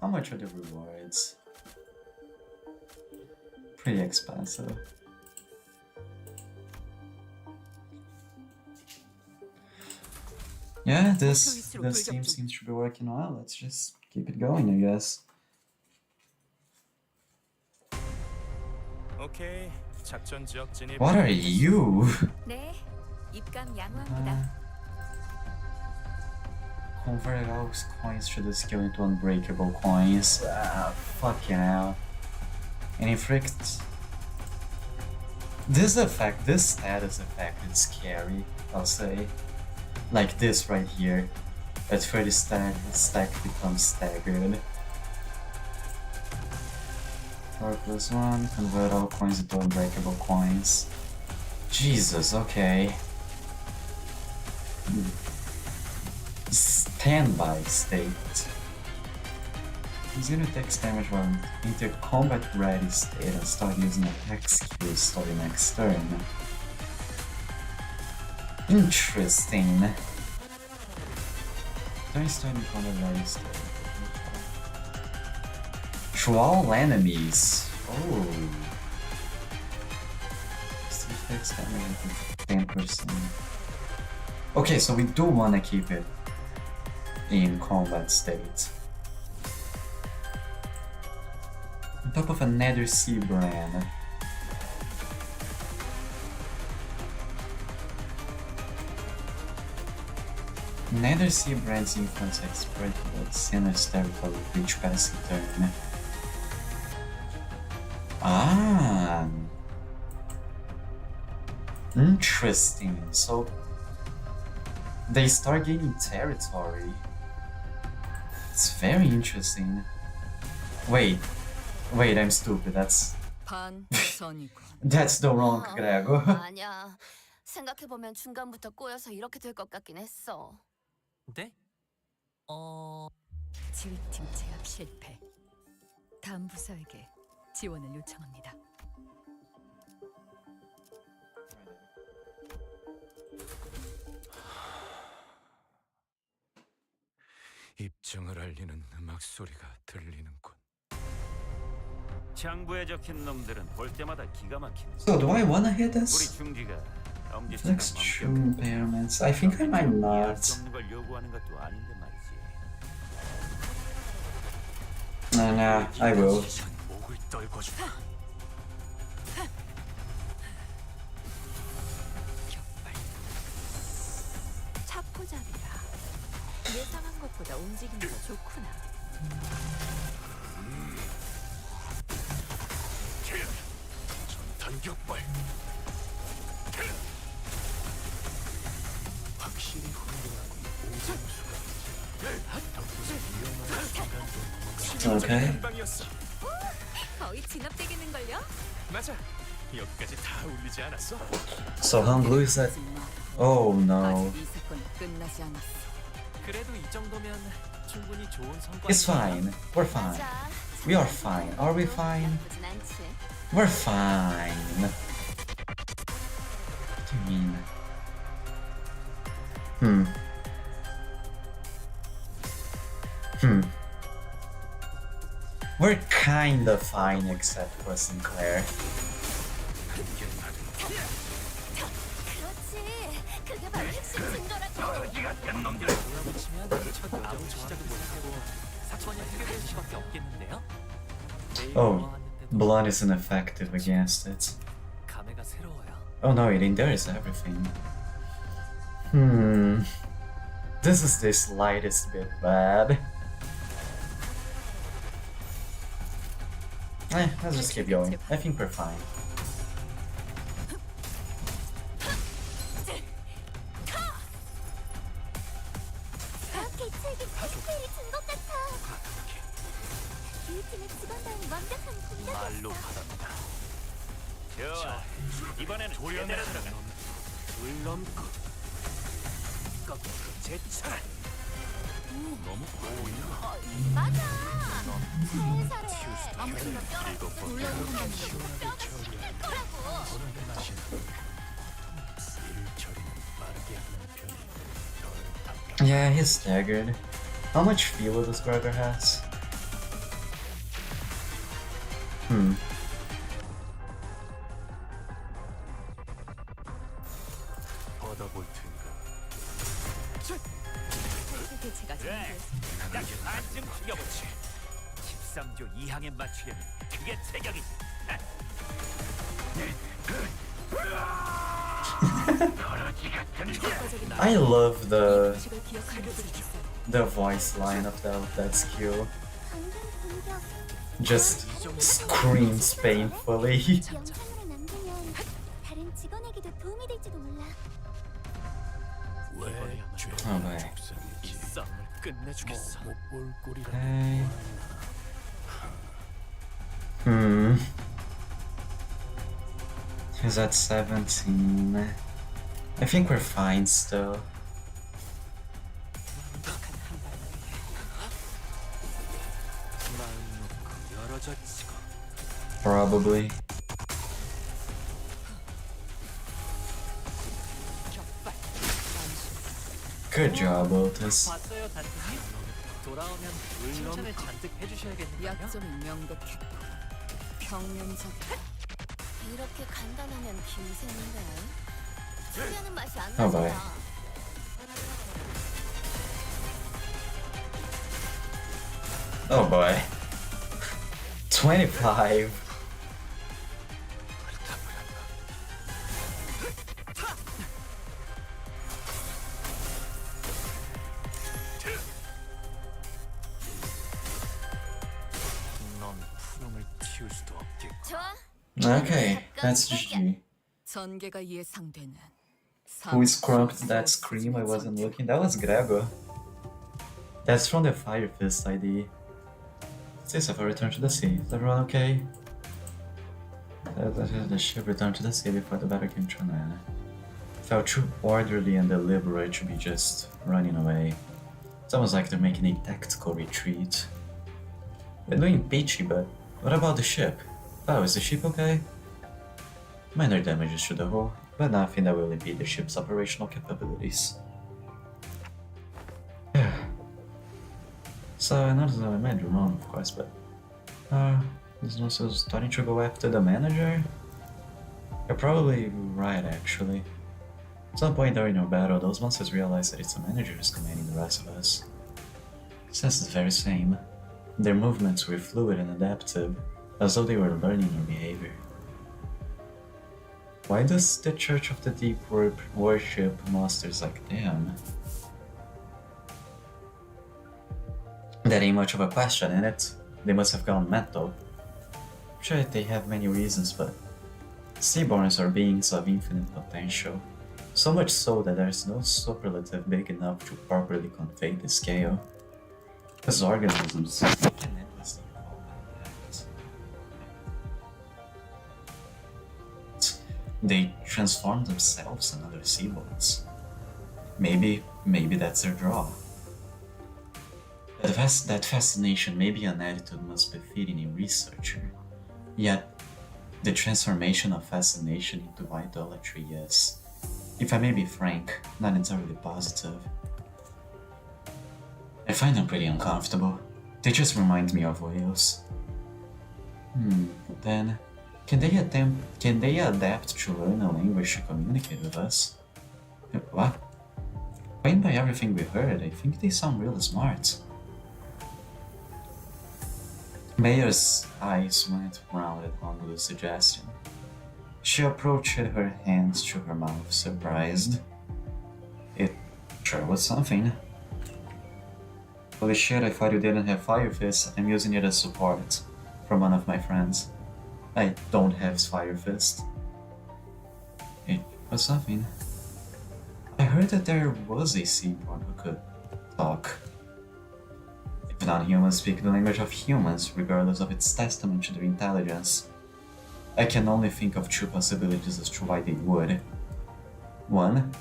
How much are the rewards? Pretty expensive. Yeah, this team seems to be working well. Let's just keep it going, I guess.
오케이 작전 지역 진입
What are you?
네, 입감 양호합니다.
Convert all coins to the skill into unbreakable coins. Fucking hell. And inflict. This effect, this status effect is scary, I'll say. Like this right here. At 30 stack becomes staggered. 4+1, convert all coins into unbreakable coins. Jesus, okay. Standby state. This unit takes damage while into combat ready state and start using attack skills starting next turn. Interesting. Turn starting combat ready state. To all enemies. Oh. Still takes damage into 10%. Okay, so we do want to keep it in combat state. On top of another sea brand. Nether Sea Brand's influence spread towards Sinner's territory with each passing turn. Ah, interesting. So they start gaining territory. It's very interesting. Wait, I'm stupid. That's
반선이군.
that's the wrong Grego.
아니야. 생각해보면 중간부터 꼬여서 이렇게 될 것 같긴 했어.
네?
지휘팀 제압 실패. 다음 부서에게 지원을 요청합니다.
입증을 알리는 음악 소리가 들리는군.
장부에 적힌 놈들은 볼 때마다 기가 막힌.
So do I wanna hit
우리
this?
중지가
Flex true impairments. I think I might not.
없는 걸 요구하는 것도 아닌데 말이지.
Nah, I will.
목을 떨궈주마.
차포잡이라. 예상한 것보다 움직임이 더 좋구나.
전탄격발. 확실히 훌륭하고 오장수가. 덕분에 위험한 순간도
Okay.
방이었어.
거의 진압되겠는걸요?
맞아. 여기까지 다 울리지 않았어?
So how blue is that? Oh no.
아직 이 사건은 끝나지 않았어.
그래도 이 정도면 충분히 좋은 성과.
It's fine. We're fine.
맞아.
We are fine. Are we fine?
나쁘진 않지.
We're fine. What do you mean? We're kinda fine except for Sinclair.
그렇지. 그게 바로 핵심 증거라고.
몰아붙이면 첫 아무 시작도 못하고 사건이 해결될 수밖에 없겠는데요? 매일
Oh,
모아왔는데도
blood is ineffective against it.
감회가 새로워요.
Oh no, it endures everything. This is the slightest bit bad. Let's just keep going. I think we're fine.
이렇게 책임 스킬이 든것 같아. 유팀의 직원다운 완벽한
말로
공격이었어.
받았다. 좋아. 이번에는 제대로 들어가.
물넘고 거꾸로 제차. 너무 보이나?
맞아. 살살해. 아무튼 뼈라도 눌러보는 건 뼈가 씹힐 거라고.
일 처리는 빠르게 하는 편이 덜 답답.
Yeah, he's staggered. How much fuel this brother has?
걷어볼 테니까.
탈출 개체가
그래.
정리되었습니다.
딱 반쯤 죽여보지. 13조 2항에 맞추려면 그게 체격이지.
I love the
음식을 기억하는 것이 있어요.
the voice line of that skill.
방금 공격.
Just screams painfully.
영상으로 남기면 다른 직원에게도 도움이 될지도 몰라.
왜 죄?
Oh, boy.
죽상이지?
싸움을 끝내주겠어.
못볼 꼴이라.
Okay. Hmm. He's at 17. I think we're fine still.
마음 놓고 열어젖히고
Probably.
격발.
Good job, Otis.
봤어요, 단장님? 돌아오면 칭찬을 잔뜩 해주셔야겠네요.
약점이 명백했고 평면적
이렇게 간단하면 김새인데 초기하는 맛이 안
아,
나잖아.
네. Oh boy. 25.
넌 푸름을 틔울 수도 없겠고.
좋아.
Okay, that's GG.
전개가 예상되는
Who is cranked that scream? I wasn't looking. That was Grego. That's from the Fire Fist ID. Says if I return to the sea. Is everyone okay? The ship returned to the sea before the battle came to an end. Felt too orderly and deliberate to be just running away. It's almost like they're making a tactical retreat. They're doing peachy, but what about the ship? Oh, is the ship okay? Minor damages to the hull, but nothing that will impede the ship's operational capabilities. Yeah. So, not that I might be wrong, of course, but this one is starting to go after the manager? You're probably right, actually. At some point during your battle, those monsters realize that it's the manager who's commanding the rest of us. Sense is very same. Their movements were fluid and adaptive, as though they were learning your behavior. Why does the Church of the Deep worship monsters like them? That ain't much of a question, in it. They must have gone mental. Sure, they have many reasons, but Seaborns are beings of infinite potential. So much so that there's no superlative big enough to properly convey the scale. As organisms, they can endlessly evolve and adapt. They transform themselves and other Seaborns. Maybe that's their draw. That fascination may be an attitude most befitting a researcher, yet the transformation of fascination into idolatry is, if I may be frank, not entirely positive. I find them pretty uncomfortable. They just remind me of whales. Then, can they adapt to learn a language to communicate with us? What? Going by everything we heard, I think they sound really smart. Mayer's eyes went round upon the suggestion. She approached her hands to her mouth, surprised. It sure was something. Holy shit, I thought you didn't have Fire Fist. I'm using it as support from one of my friends. I don't have Fire Fist. It was something. I heard that there was a Seaborn who could talk. If non-humans speak the language of humans, regardless of its testament to their intelligence, I can only think of two possibilities as to why they would. One,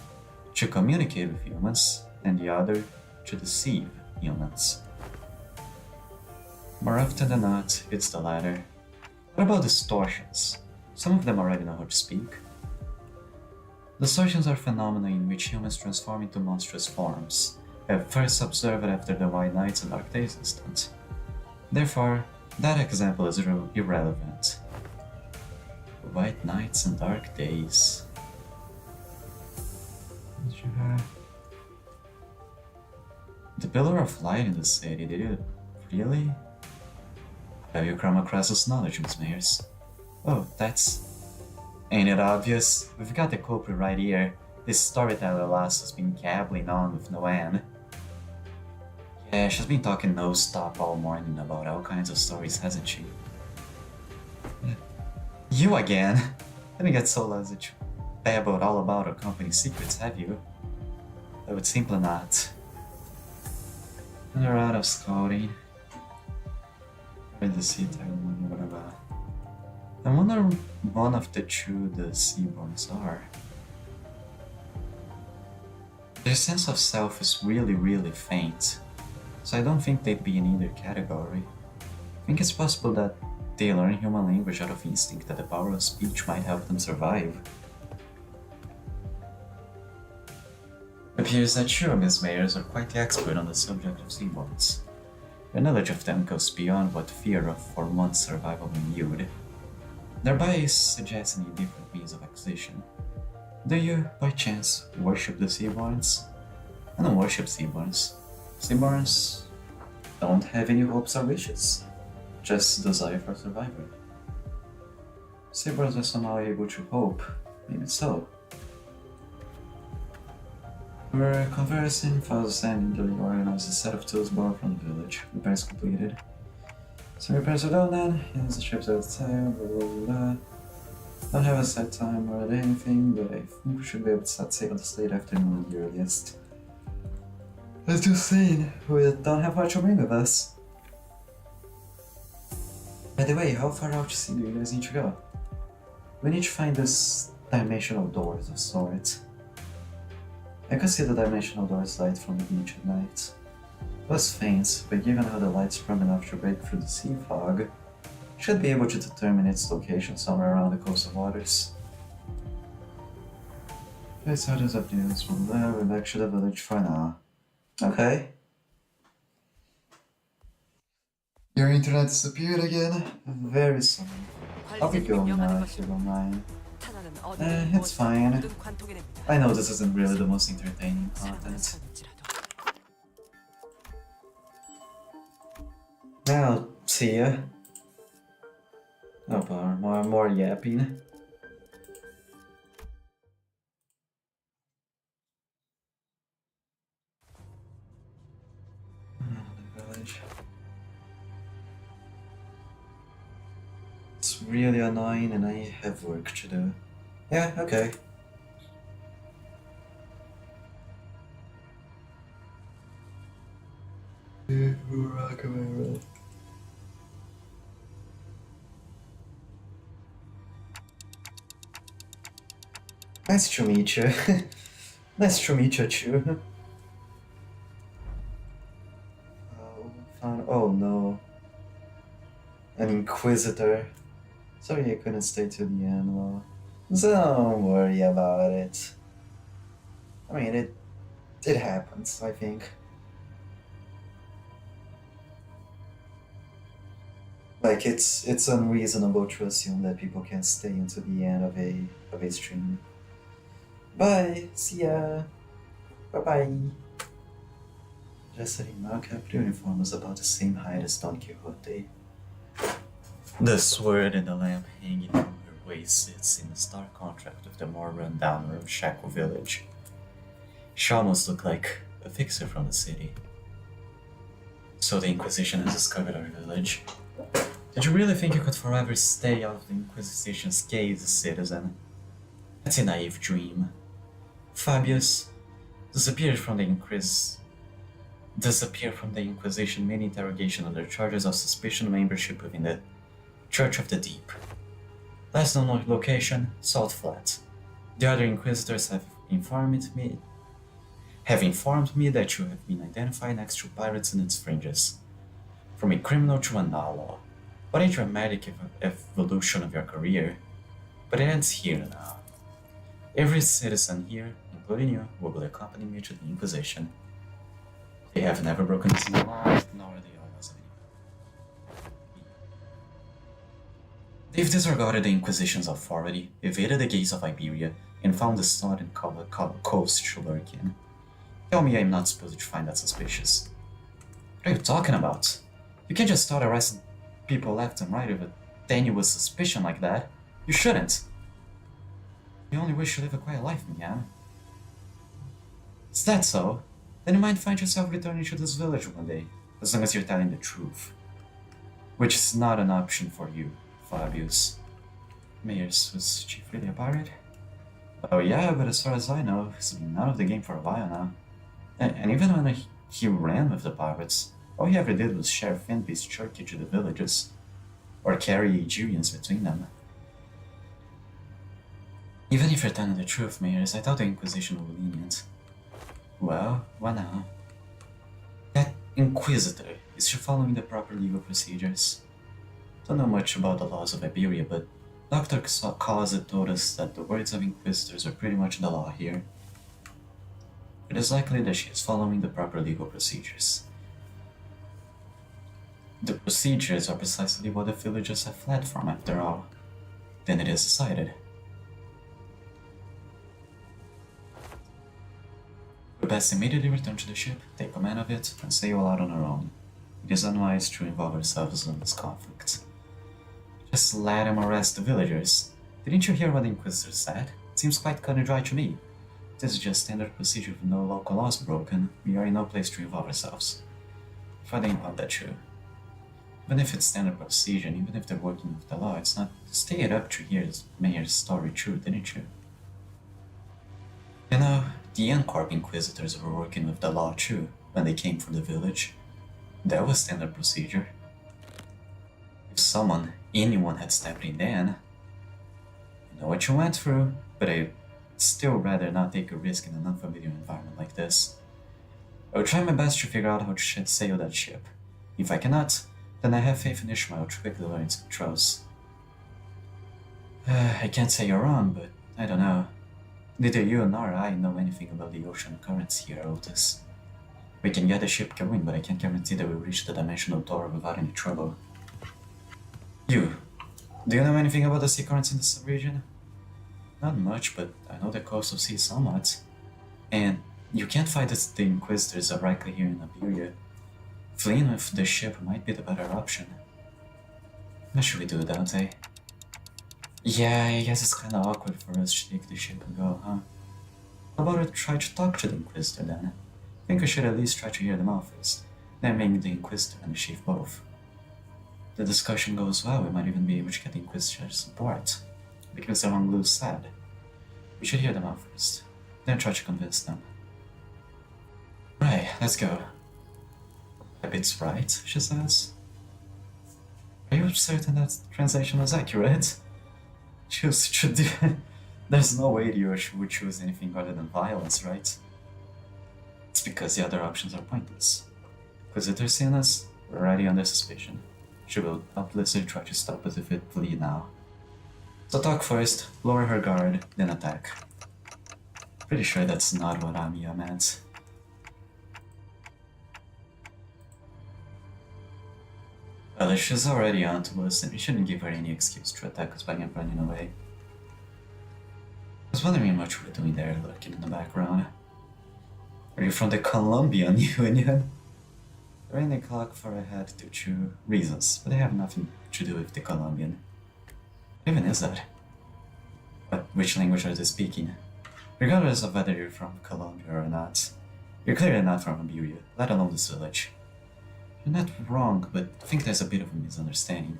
to communicate with humans, and the other, to deceive humans. More often than not, it's the latter. What about distortions? Some of them already know how to speak. Distortions are phenomena in which humans transform into monstrous forms, first observed after the White Knights and Dark Days instance. Therefore, that example is irrelevant. White Knights and Dark Days. The Pillar of Light in the city, did you really? Have you come across this knowledge, Miss Mayers? Oh, that's... Ain't it obvious? We've got the culprit right here. This storyteller lass has been gabbling on with no end. Yeah, she's been talking no-stop all morning about all kinds of stories, hasn't she? You again? Haven't get so lazy to babbled all about our company's secrets, have you? I would simply not. And they're out of scouting. Where the sea type, whatever. I wonder one of the two the Seaborns are. Their sense of self is really faint, so I don't think they'd be in either category. I think it's possible that they learn human language out of instinct, that the power of speech might help them survive. It appears that you, Miss Mayers, are quite the expert on the subject of Seaborns. Your knowledge of them goes beyond what fear of for one's survival imbued, thereby suggesting a different means of acquisition. Do you, by chance, worship the Seaborns? I don't worship Seaborns. Seaborns don't have any hopes or wishes, just desire for survival. Seaborns are somehow able to hope, maybe so. We're conversing, Fuzz and Dilly organized a set of tools borrowed from the village. Repairs completed. Some repairs are done then, yes, the ship's out of time, blah blah blah. Don't have a set time or anything, but I think we should be able to start sail this late afternoon at the earliest. As just saying, we don't have much to bring with us. By the way, how far out to sea do you guys need to go? We need to find this dimensional doors of sorts. I could see the dimensional doors light from the beach at night. It was faint, but given how the light's strong enough to break through the sea fog, should be able to determine its location somewhere around the coastal waters. Place orders up news from there, we're back to the village for now. Okay. Your internet disappeared again? Very sorry. I'll be going now if you don't mind. It's fine. I know this isn't really the most entertaining content. I'll see ya. Oh, more yapping. The village. It's really annoying and I have work to do. Yeah, okay. Nice to meet you. Nice to meet you too. Oh no. An Inquisitor. Sorry I couldn't stay to the end, well. Don't worry about it. I mean, it happens, I think. Like, it's unreasonable to assume that people can stay until the end of a stream. Bye, see ya. Bye-bye. Just a remark, the uniform was about the same height as Don Quixote. The sword and the lamp hanging from her waist sits in a stark contrast with the more run-down ramshackle village. She almost looked like a fixer from the city. So the Inquisition has discovered our village. Did you really think you could forever stay out of the Inquisition's gaze, citizen? That's a naive dream. Fabius disappeared from the Inquisition mini-interrogation under charges of suspicion membership within the Church of the Deep. Last known location, Salt Flat. The other Inquisitors have informed me that you have been identified next to pirates in its fringes. From a criminal to an outlaw. What a dramatic evolution of your career. But it ends here now. Every citizen here, including you, will accompany me to the Inquisition. They have never broken the sea law, nor are they always any. They've disregarded the Inquisition's authority, evaded the gates of Iberia, and found the southern coast to lurk in. Tell me I'm not supposed to find that suspicious. What are you talking about? You can't just start arresting people left and right with a tenuous suspicion like that. You shouldn't. You only wish to live a quiet life, Miyam. Is that so? Then you might find yourself returning to this village one day, as long as you're telling the truth. Which is not an option for you, Fabius. Mayers, was Chief really a pirate? Oh yeah, but as far as I know, he's been out of the game for a while now. And even when He ran with the pirates. All he ever did was share fan-based turkey to the villages, or carry Aegirians between them. Even if you're telling the truth, Mayors, I thought the Inquisition would be lenient. Well, what now? That Inquisitor, is she following the proper legal procedures? Don't know much about the laws of Iberia, but Dr. Causa told us that the words of Inquisitors are pretty much the law here. It is likely that she is following the proper legal procedures. The procedures are precisely what the villagers have fled from, after all. Then it is decided. We best immediately return to the ship, take command of it, and sail out on our own. It is unwise to involve ourselves in this conflict. Just let him arrest the villagers. Didn't you hear what the Inquisitor said? It seems quite cut and dry to me. This is just standard procedure with no local laws broken. We are in no place to involve ourselves. If I didn't want that true. Even if it's standard procedure, and even if they're working with the law, it's not stayed up to hear the Mayor's story true, didn't you? You know, the Uncorp Inquisitors were working with the law too, when they came for the village. That was standard procedure. If anyone had stepped in then, I know what you went through, but I'd still rather not take a risk in an unfamiliar environment like this. I will try my best to figure out how to sail that ship. If I cannot, then I have faith in Ishmael to quickly learn its controls. I can't say you're wrong, but I don't know. Neither you nor I know anything about the ocean currents here, Otis. We can get the ship going, but I can't guarantee that we'll reach the dimensional door without any trouble. You, do you know anything about the sea currents in this region? Not much, but I know the coastal sea somewhat. And you can't fight the Inquisitors directly here in Iberia. Fleeing with the ship might be the better option. What should we do, Dante? Yeah, I guess it's kinda awkward for us to take the ship and go, huh? How about we try to talk to the Inquisitor then? I think we should at least try to hear them out first, then make the Inquisitor and the Chief both. If the discussion goes well, we might even be able to get the Inquisitor's support, because they're on Blue's side. We should hear them out first, then try to convince them. Right, let's go. It's right, she says. Are you certain that translation was accurate? There's no way you would choose anything other than violence, right? It's because the other options are pointless. Inquisitors seeing us, we're already under suspicion. She will obviously try to stop us if we flee now. So talk first, lower her guard, then attack. Pretty sure that's not what Amiya meant. Well, if she's already onto us, then we shouldn't give her any excuse to attack us by running away. I was wondering what you were doing there, lurking in the background. Are you from the Colombian Union? The rainy clock for ahead due to reasons, but they have nothing to do with the Colombian. What even is that? Which language are they speaking? Regardless of whether you're from Colombia or not, you're clearly not from Iberia, let alone this village. You're not wrong, but I think there's a bit of a misunderstanding.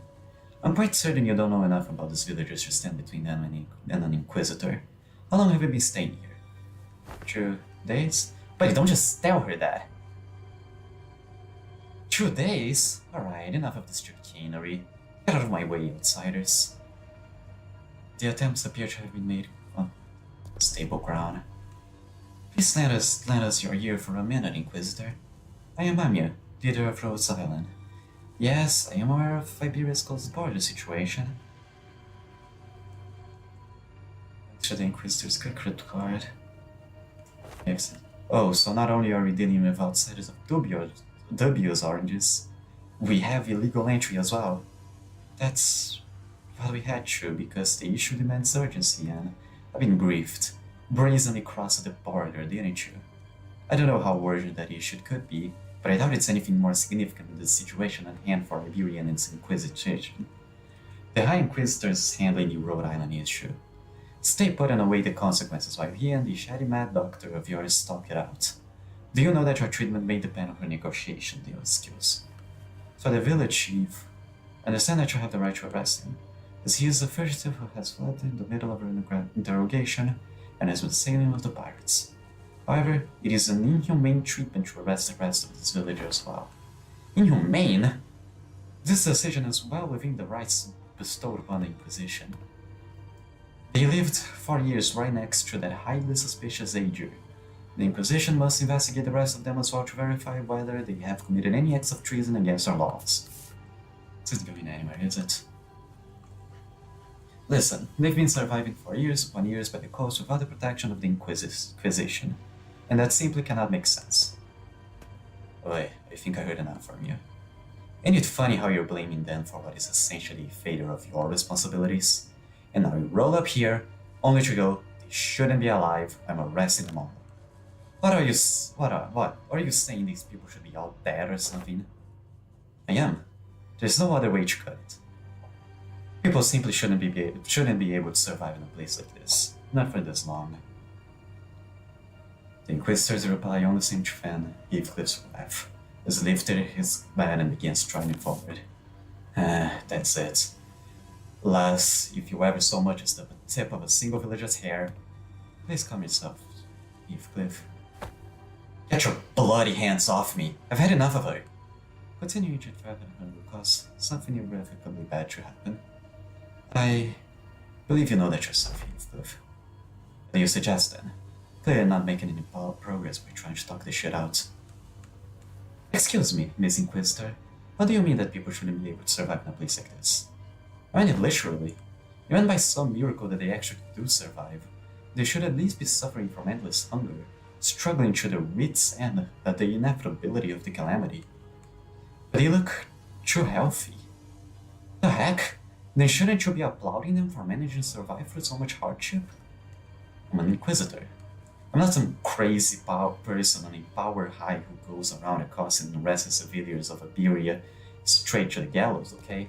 I'm quite certain you don't know enough about this villagers to stand between them and an Inquisitor. How long have you been staying here? 2 days? But don't just tell her that! 2 days? Alright, enough of this chicanery. Get out of my way, outsiders. The attempts appear to have been made on stable ground. Please lend us your ear for a minute, Inquisitor. I am Amiya, leader of Rhodes Island. Yes, I am aware of Iberia's close border situation. To the Inquisitor's quick card. Excellent. Oh, so not only are we dealing with outsiders of dubious oranges, we have illegal entry as well. That's what we had to, because the issue demands urgency, and I've been briefed. Brazenly crossed the border, didn't you? I don't know how urgent that issue could be, but I doubt it's anything more significant than the situation at hand for Iberia and its Inquisition. The High Inquisitor is handling the Rhode Island issue. Stay put and await the consequences while he and the shady mad doctor of yours talk it out. Do you know that your treatment may depend on her negotiation skills? So the village chief, understand that you have the right to arrest him, as he is the fugitive who has fled in the middle of an interrogation and has been sailing with the pirates. However, it is an inhumane treatment to arrest the rest of this village as well. Inhumane? This decision is well within the rights bestowed upon the Inquisition. They lived for years right next to that highly suspicious ager. The Inquisition must investigate the rest of them as well to verify whether they have committed any acts of treason against our laws. This isn't going anywhere, is it? Listen, they've been surviving for years upon years by the coast without the protection of the Inquisition, and that simply cannot make sense. Oi, I think I heard enough from you. Ain't it funny how you're blaming them for what is essentially a failure of your responsibilities? And now you roll up here, only to go, they shouldn't be alive, I'm arresting them all. What are you saying these people should be all dead or something? I am. There's no other way to cut it. People simply shouldn't be able to survive in a place like this. Not for this long. The Inquisitors reply only seem to fan Heathcliff's wife, as he lifted his bat and began striding forward. That's it. Lass, if you ever so much as the tip of a single villager's hair, please calm yourself, Heathcliff. Get your bloody hands off me! I've had enough of her! Continuing to threaten her will cause something irrevocably bad to happen. I believe you know that yourself, Heathcliff. What do you suggest then? Clearly not making any progress by trying to talk this shit out. Excuse me, Miss Inquisitor. What do you mean that people shouldn't be able to survive in a place like this? I mean it literally. Even by some miracle that they actually do survive, they should at least be suffering from endless hunger, struggling to their wits' end at the inevitability of the calamity. But they look too healthy. The heck? Then shouldn't you be applauding them for managing to survive through so much hardship? I'm an Inquisitor. I'm not some crazy person on a power high who goes around accosting and arresting civilians of Iberia straight to the gallows, okay?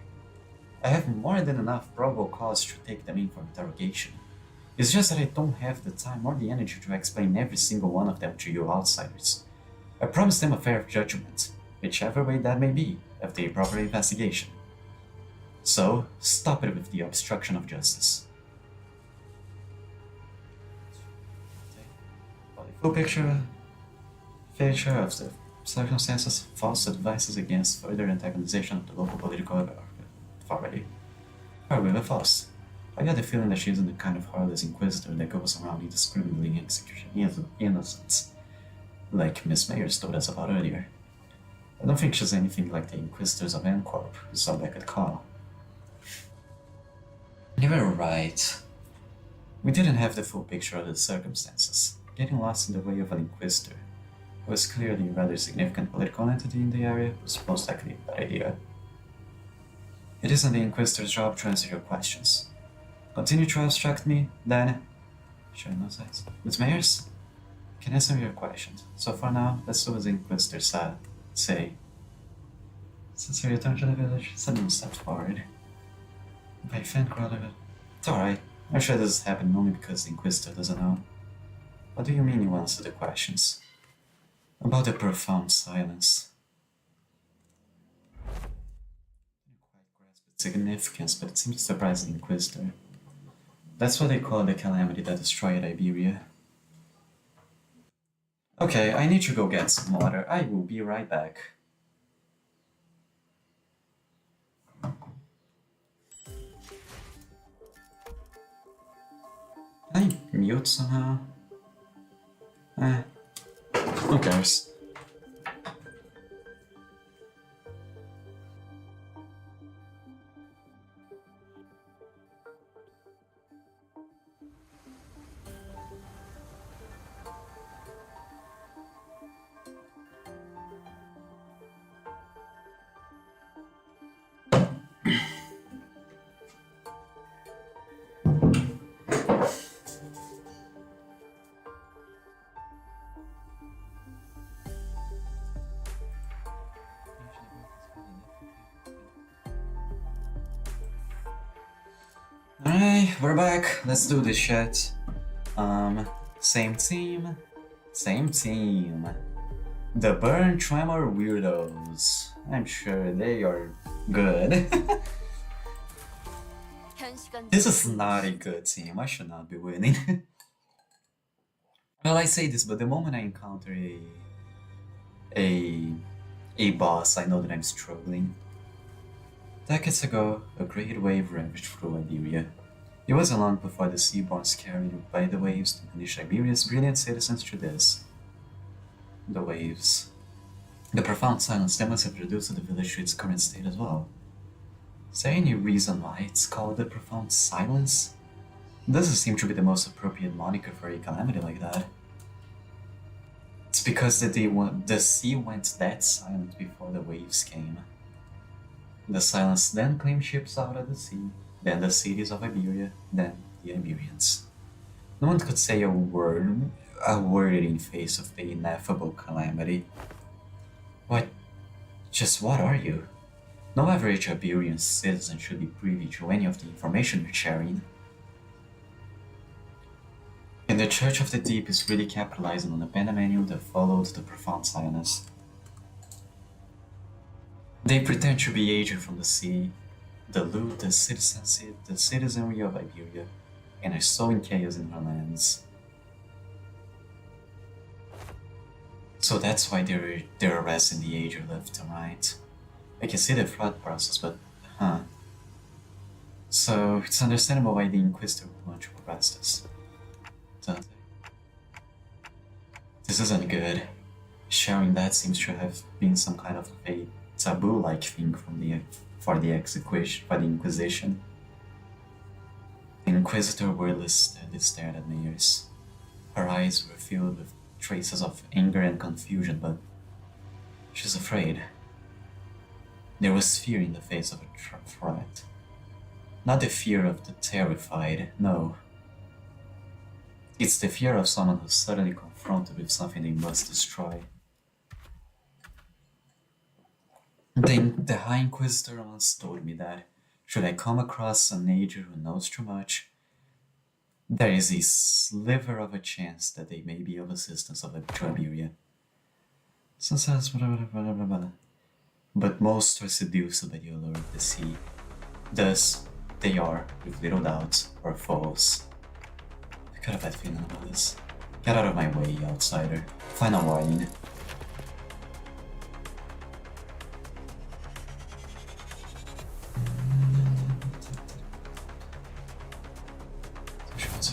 I have more than enough probable cause to take them in for interrogation. It's just that I don't have the time or the energy to explain every single one of them to you outsiders. I promise them a fair judgment, whichever way that may be, after a proper investigation. So, stop it with the obstruction of justice. Full picture of the circumstances, false advices against further antagonization of the local political authority. Probably false. I got the feeling that she isn't the kind of heartless inquisitor that goes around indiscriminately executing innocents, like Miss Mayers told us about earlier. I don't think she's anything like the Inquisitors of Ancorp who saw back at Call. You were right. We didn't have the full picture of the circumstances. Getting lost in the way of an Inquisitor, who was clearly a rather significant political entity in the area, was most likely a bad idea. It isn't the Inquisitor's job to answer your questions. Continue to obstruct me, then... Sure, no sense. Miss Mayers? Can answer your questions. So for now, let's do as the Inquisitor say. Since you return to the village, someone stepped forward. By Fanghunt, it's alright. I'm sure this is happening only because the Inquisitor doesn't know. What do you mean you answer the questions? About the profound silence. I didn't quite grasp its significance, but it seems to surprise the Inquisitor. That's what they call the calamity that destroyed Iberia. Okay, I need to go get some water. I will be right back. Can I mute somehow? Who cares? Alright, we're back. Let's do this shit. Same team. Same team. The Burn Tremor Weirdos. I'm sure they are good. This is not a good team. I should not be winning. Well, I say this, but the moment I encounter a a boss, I know that I'm struggling. Decades ago, a great wave ravaged through Iberia. It wasn't long before the seaborns carried by the waves to punish Iberia's brilliant citizens through this. The waves. The profound silence that must have reduced the village to its current state as well. Is there any reason why it's called the profound silence? It doesn't seem to be the most appropriate moniker for a calamity like that. It's because the sea went that silent before the waves came. The silence then claimed ships out of the sea, then the cities of Iberia, then the Iberians. No one could say a word in face of the ineffable calamity. What are you? No average Iberian citizen should be privy to any of the information you're sharing. And the Church of the Deep is really capitalizing on the pandemonium that followed the profound silence. They pretend to be agents from the sea, the loot the citizenry of Iberia, and are sowing chaos in her lands. So that's why they're arresting the agent left and right. I can see the thought process, but So it's understandable why the Inquisitor would want to arrest us. Don't they? This isn't good. Sharing that seems to have been some kind of a taboo-like thing for the Inquisition. The Inquisitor wordlessly stared at Mears. Her eyes were filled with traces of anger and confusion, but she's afraid. There was fear in the face of a threat. Not the fear of the terrified, no. It's the fear of someone who's suddenly confronted with something they must destroy. The High Inquisitor once told me that, should I come across an agent who knows too much, there is a sliver of a chance that they may be of assistance to Iberia. But most are seduced by the allure of the sea. Thus, they are, with little doubt, our foes. I got a bad feeling about this. Get out of my way, outsider. Final warning.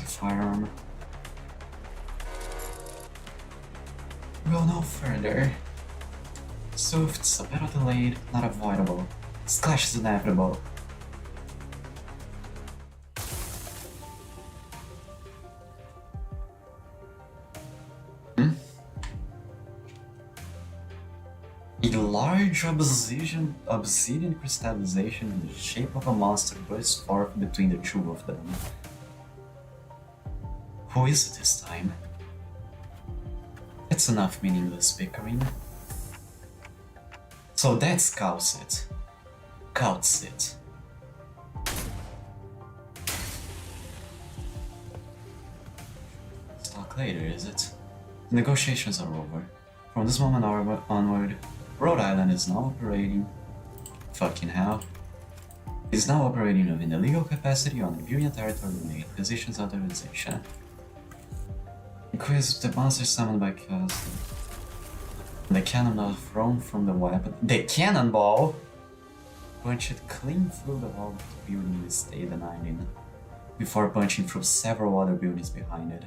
Firearm. We'll no further. Swift's a battle delayed, not avoidable. This clash is inevitable. A large obsidian crystallization in the shape of a monster bursts forth between the two of them. Who is it this time? It's enough meaningless bickering. So that's QUIXOTE. QUIXOTE. Talk later, is it? The negotiations are over. From this moment onward, Rhode Island is now operating. Fucking hell. Is now operating within the legal capacity on Iberian territory with the Inquisition's authorization. The monster summoned by QUIXOTE. The cannonball thrown from the weapon. The cannonball punched clean through the wall of the building we stayed the night in, before punching through several other buildings behind it.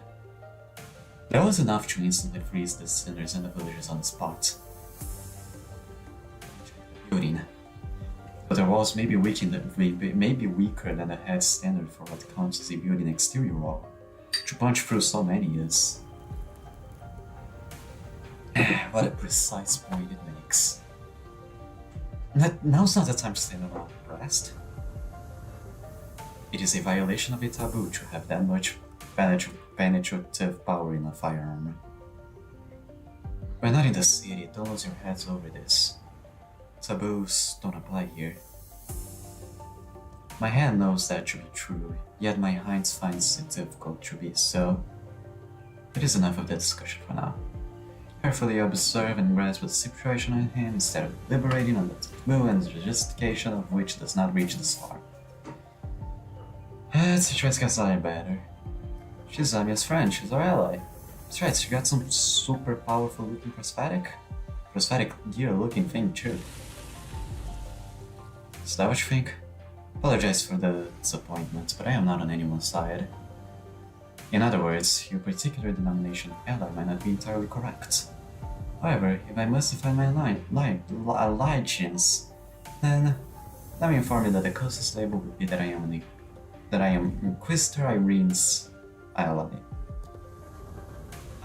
That was enough to instantly freeze the sinners and the villagers on the spot. Building. But the walls may be weaker than the head standard for what counts as a building exterior wall. To punch through so many is... what a precise point it makes. Now's not the time to stand around depressed. It is a violation of a taboo to have that much penetrative power in a firearm. We're not in the city, don't lose your heads over this. Taboos don't apply here. My hand knows that to be true, yet my hand finds it difficult to be so. It is enough of that discussion for now. Carefully observe and grasp the situation at hand instead of deliberating on the taboo and the justification of which does not reach this far. Situation gets better. She's Amia's friend, she's our ally. That's right, so you got some super powerful looking prosthetic gear looking thing too. Is that what you think? Apologize for the disappointment, but I am not on anyone's side. In other words, your particular denomination ally might not be entirely correct. However, if I must define my allegiance, then let me inform you that the closest label would be that I am Inquisitor Irene's ally.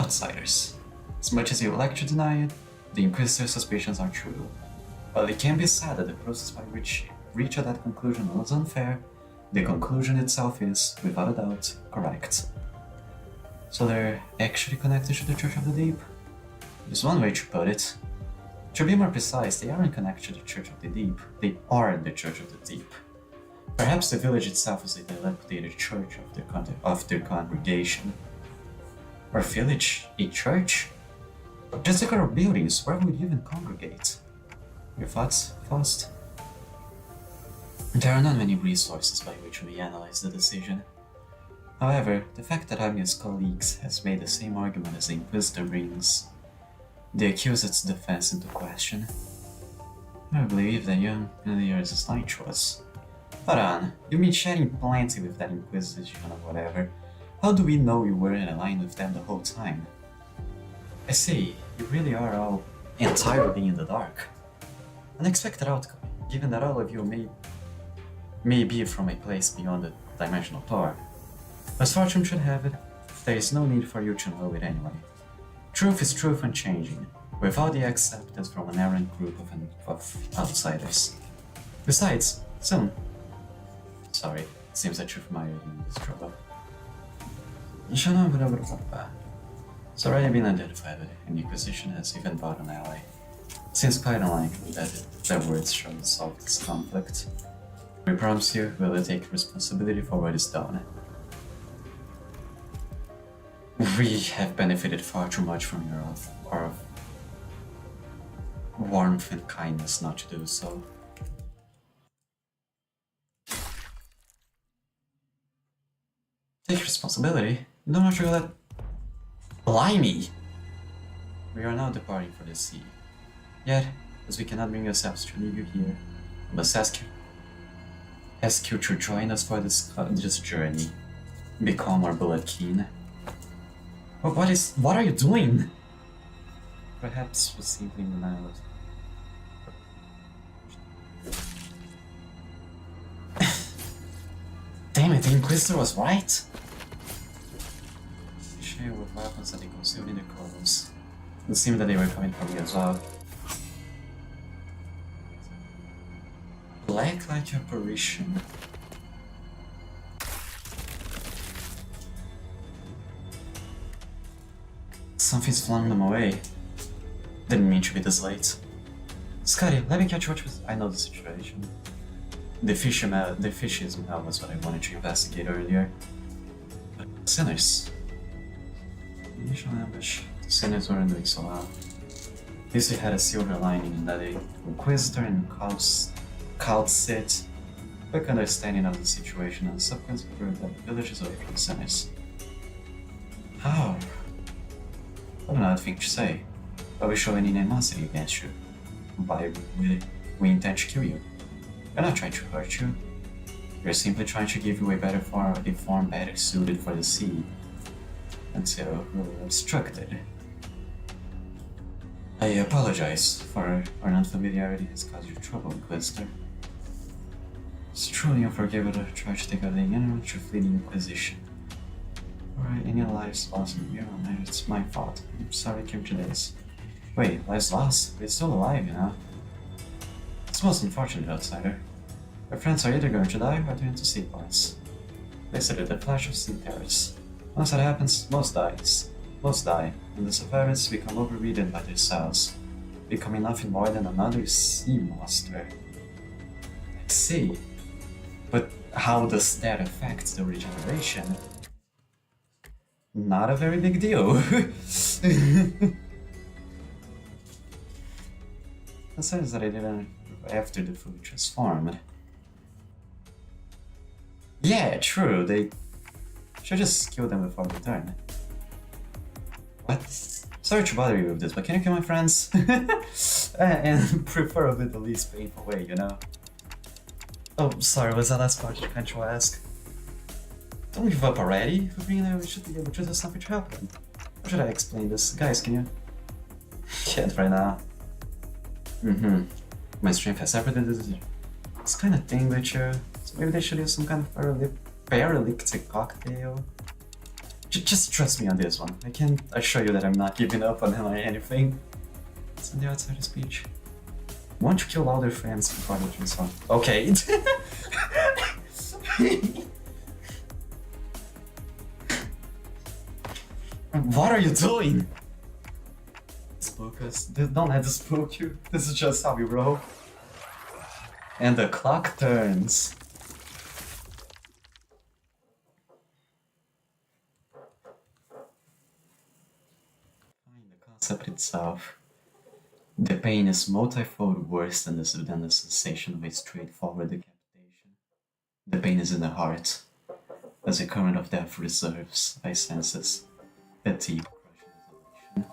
Outsiders. As much as you would like to deny it, the Inquisitor's suspicions are true. While it can be said that the process by which you reached that conclusion was unfair, the conclusion itself is, without a doubt, correct. So they're actually connected to the Church of the Deep? There's one way to put it. To be more precise, they aren't connected to the Church of the Deep, they are the Church of the Deep. Perhaps the village itself is a dilapidated church of their congregation. Or village? A church? Just look at our buildings, where would we even congregate? Your thoughts, Faust? There are not many resources by which we analyze the decision. However, the fact that Agnes' colleagues has made the same argument as the Inquisitor brings the accused's defense into question. I believe that young Elias is slight choice. Hold on, you've been chatting plenty with that Inquisition or whatever. How do we know you were in a line with them the whole time? I see, you really are all entirely in the dark. Unexpected outcome, given that all of you may be from a place beyond the dimensional door. As fortune should have it, there is no need for you to know it anyway. Truth is truth unchanging, without the acceptance from an errant group of outsiders. Besides, soon... Sorry, it seems that truth might be in this trouble. It's already been identified that the Inquisition has even bought an ally. Seems quite unlikely that their words shall solve this conflict. We promise you we will take responsibility for what is done. We have benefited far too much from your warmth and kindness not to do so. Take responsibility? You don't have to let... Blimey! We are now departing for the sea. Yet, as we cannot bring ourselves to leave you here, we must ask you to join us for this journey. Become our blood keen. What are you doing? Perhaps was simply in denial of... Damn it, the Inquisitor was right! They share with weapons that they concealed in their clothes. It seemed that they were coming from me as well. Black like apparition. Something's flung them away. Didn't mean to be this late. Scotty, let me catch you up with... I know the situation. The fishy smell was what I wanted to investigate earlier. But sinners. Initial ambush. The sinners weren't doing so well. At least we had a silver lining in that the Inquisitor and Cult sit. Quick understanding of the situation and subsequent proof that the village is away from the sinners. How? What an odd thing to say. But we show any animosity against you. By we intend to kill you. We're not trying to hurt you. We're simply trying to give you a form better suited for the sea. Until we were obstructed. I apologize for our unfamiliarity has caused you trouble, Inquisitor. It's truly unforgivable to try to take out the enemy to flee the Inquisition. Or any lives lost in the mirror, it's my fault. I'm sorry it came to this. Wait, lives lost? We're still alive, you know? It's most unfortunate, outsider. Our friends are either going to die or turn to seaports. They said it the flash of sea terrors. Once that happens, most die, and the survivors become overridden by themselves, becoming nothing more than another sea monster. I see. But how does that affect the regeneration? Not a very big deal. The sense that I didn't after the food transformed. Yeah, true, they should just kill them before they turn. What? Sorry to bother you with this, but can you kill my friends? And preferably the least painful way, you know? Oh, sorry, was that last part you kind of ask? Don't give up already. If we're being there, we should be able to do something to help them. How should I explain this? Guys, can you? Can't right now. My strength has separated this kind of thing with you. So maybe they should use some kind of paralytic cocktail. Just trust me on this one. I can assure you that I'm not giving up on anything. It's on the outside of speech. Want to kill all their friends before they transform. Okay. What are you doing? Spook us. Don't let us spook you. This is just how we roll. And the clock turns. The concept itself. The pain is multifold worse than the sensation of a straightforward decapitation. The pain is in the heart, as a current of death reserves, I senses, a deep crushing isolation.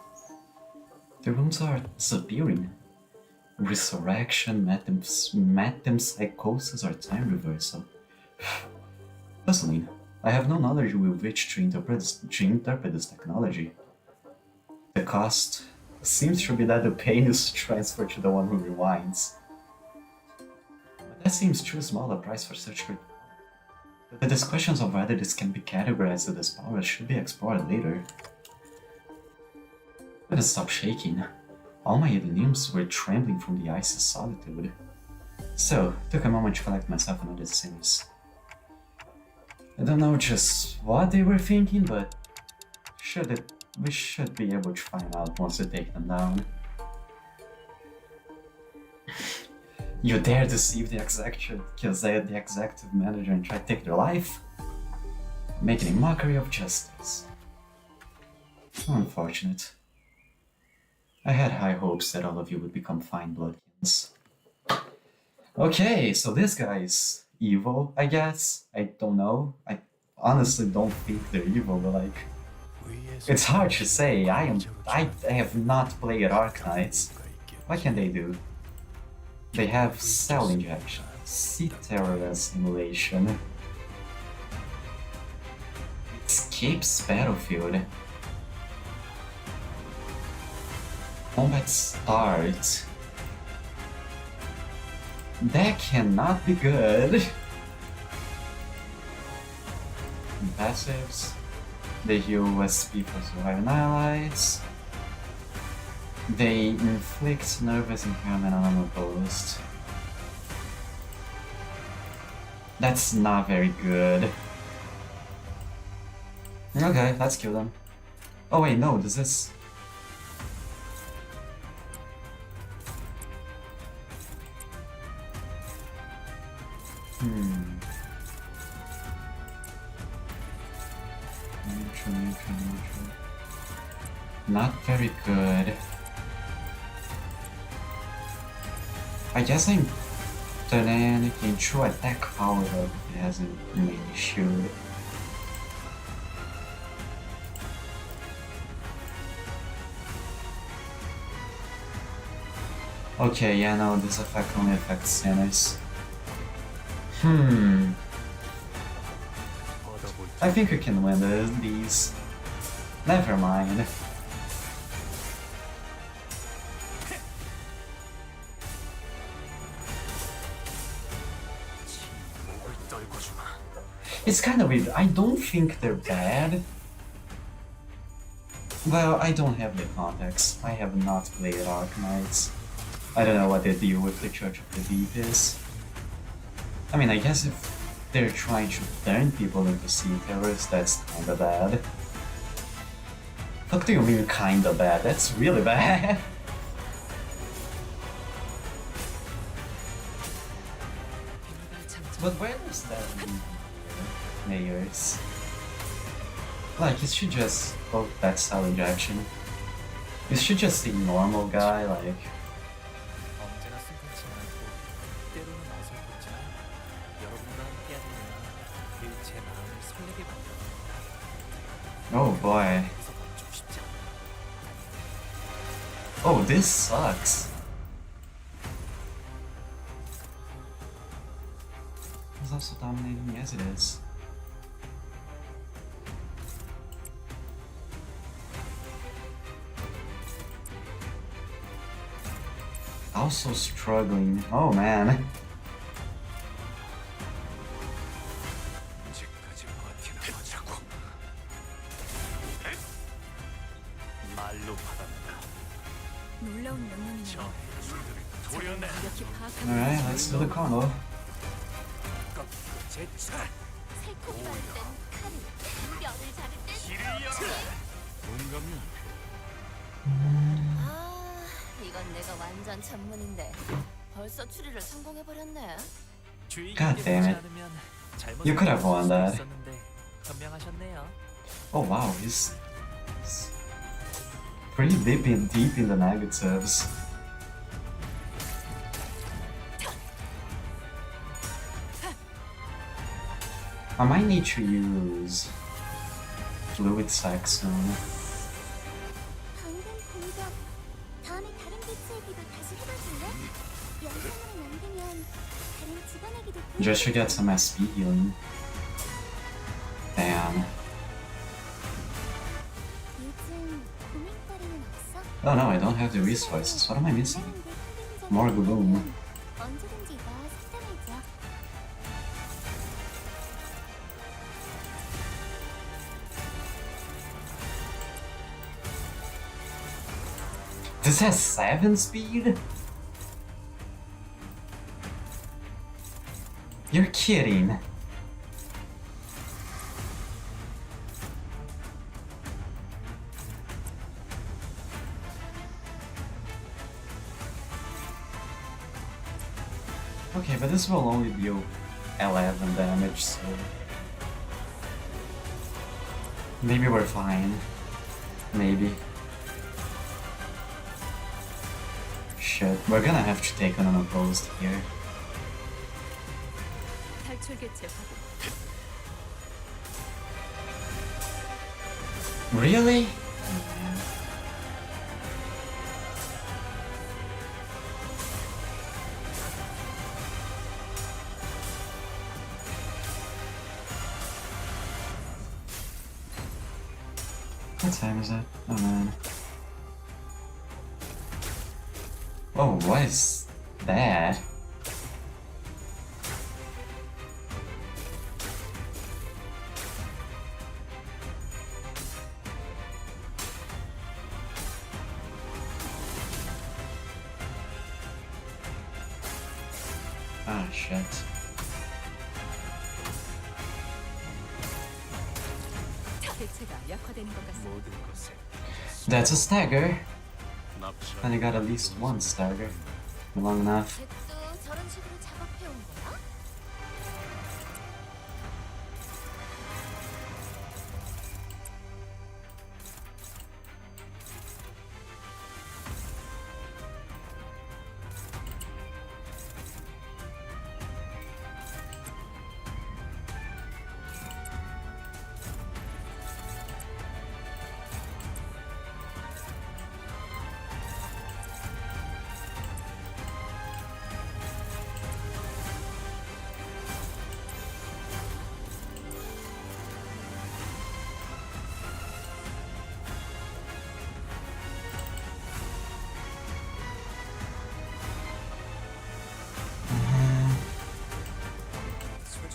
The wounds are disappearing. Resurrection, metempsychosis, or time reversal. Puzzling. I have no knowledge with which to interpret this technology. The cost seems to be that the pain is transferred to the one who rewinds. But that seems too small a price for such good. The discussions of whether this can be categorized as power should be explored later. Let us stop shaking. All my limbs were trembling from the icy solitude. So, took a moment to collect myself and notice sinners. I don't know just what they were thinking, but we should be able to find out once we take them down. You dare deceive the executive manager and try to take their life? Making a mockery of justice. How unfortunate. I had high hopes that all of you would become fine bloodkins. Okay, so this guy's evil, I guess. I don't know. I honestly don't think they're evil, but like... It's hard to say. I have not played arknights. What can they do? They have cell injection, sea terror simulation, escapes battlefield, combat start. That cannot be good. Passives. They heal SP for surviving allies. They inflict nervous impairment on unopposed. That's not very good. Okay, let's kill them. Oh wait, no, does this... Neutral. Not very good. I guess I'm turning into attack power up if it hasn't really should. Okay, yeah, no, this effect only affects sinners. I think we can win these. Never mind. It's kind of weird. I don't think they're bad. Well, I don't have the context. I have not played arknights. I don't know what the deal with the Church of the Deep is. I mean, I guess if they're trying to turn people into sea terrorists, that's kinda bad. What do you mean kinda bad? That's really bad. But where does that leave Mayors? Like, you should just... Oh, that's cell injection. You should just see normal guy, like...
언제나 승부치 않고 때로는 어설프지만 여러분과 함께하는 늘 제 마음을 설레게 만들어줍니다.
Oh boy.
여기서 멈추고 싶지 않아요.
Oh, this sucks. It's also dominating as it is. Also struggling. Oh man.
언제까지 버티나 보자고. 말로 받았나.
놀라운 명령이네요.
저 해줄들을 도려내.
완벽히 파악하고
Alright, let's do the combo.
제차.
살코기 바를 땐 칼을, 뼈를 자를 땐
길을 열어. 공감면.
아, 이건 내가 완전 전문인데 벌써 추리를 성공해버렸네.
주의
God
깊게
damn
보지
it.
않으면 잘못
You could have won that.
있었는데 현명하셨네요.
Oh wow, he's pretty deep in the negatives. I might need to use fluid sac soon.
방금 공격, 다음에 다른 대체기도 다시 해봐줄래? 영상으로 남기면 다른 집어내기도
Just to get some SP healing. Damn.
요즘 고민거리는 없어?
Oh no, I don't have the resources. What am I missing? More gloom.
언제든지 나 상담해줘.
This has 7 speed? You're kidding. Okay, but this will only deal 11 damage, so maybe we're fine. Maybe. Shit, we're gonna have to take an unopposed here.
탈출 개체 확인.
Really? What time is it? Oh man. Oh, what is that? Ah, shit.
개체가 약화되는 것 같습니다.
모든 것에
That's a stagger.
납치.
And I got at least one stagger. Long enough.
잭도 저런 식으로 작업해온 거야?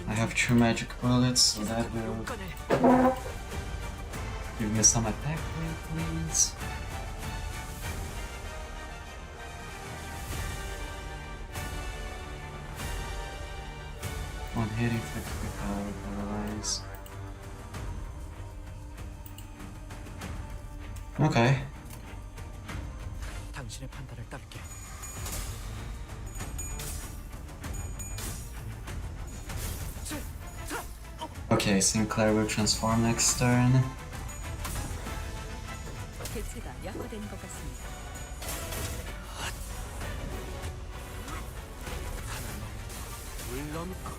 I have 2 magic bullets, so that will give me some attack rate, please. One hit inflict paralyze. Okay.
당신의 판단을 따를게.
Okay, Sinclair will transform next turn.
개체가 약화되는 것 같습니다.
물론고.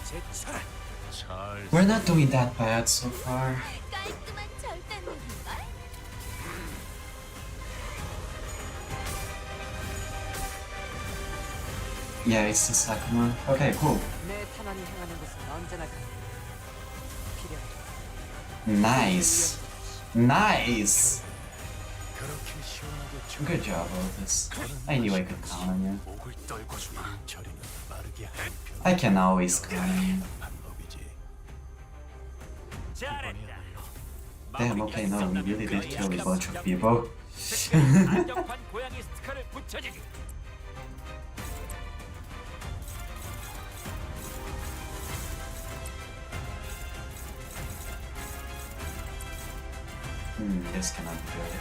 제차. 잘.
We're not doing that bad so far.
깔끔한 절단력인걸?
Yeah, it's the second one. Okay, cool.
내 탄환이 행하는 것은 언제나 필요해.
Nice. Nice.
그렇게 시원하게
Good job, Otis. I knew I could count on you.
목을 떨궈주마. 처리는 빠르게 하는
I can always count on you.
방법이지.
잘했다.
Damn, okay, no, we really did kill a bunch of people.
안정판 고양이 스티커를 붙여주기.
This cannot be good.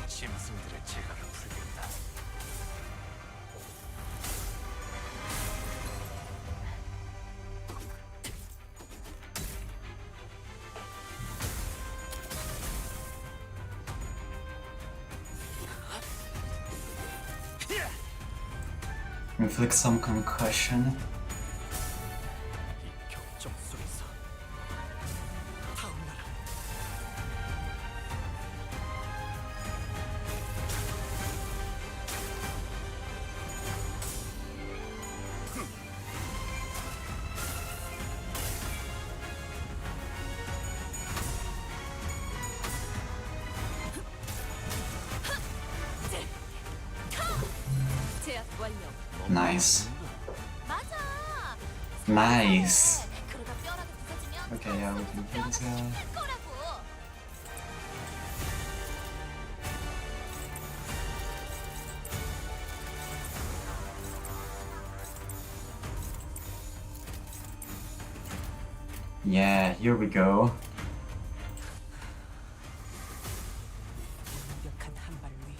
짐승들의 재갈을 풀겠다.
Inflict some concussion.
이 격정 속에서
타올라라.
제압 완료.
Nice.
맞아.
Nice.
그러다 뼈라도 부서지면
Okay, yeah, we can kill this guy.
거라고.
Yeah, here we go.
완벽한 한 발을 위해.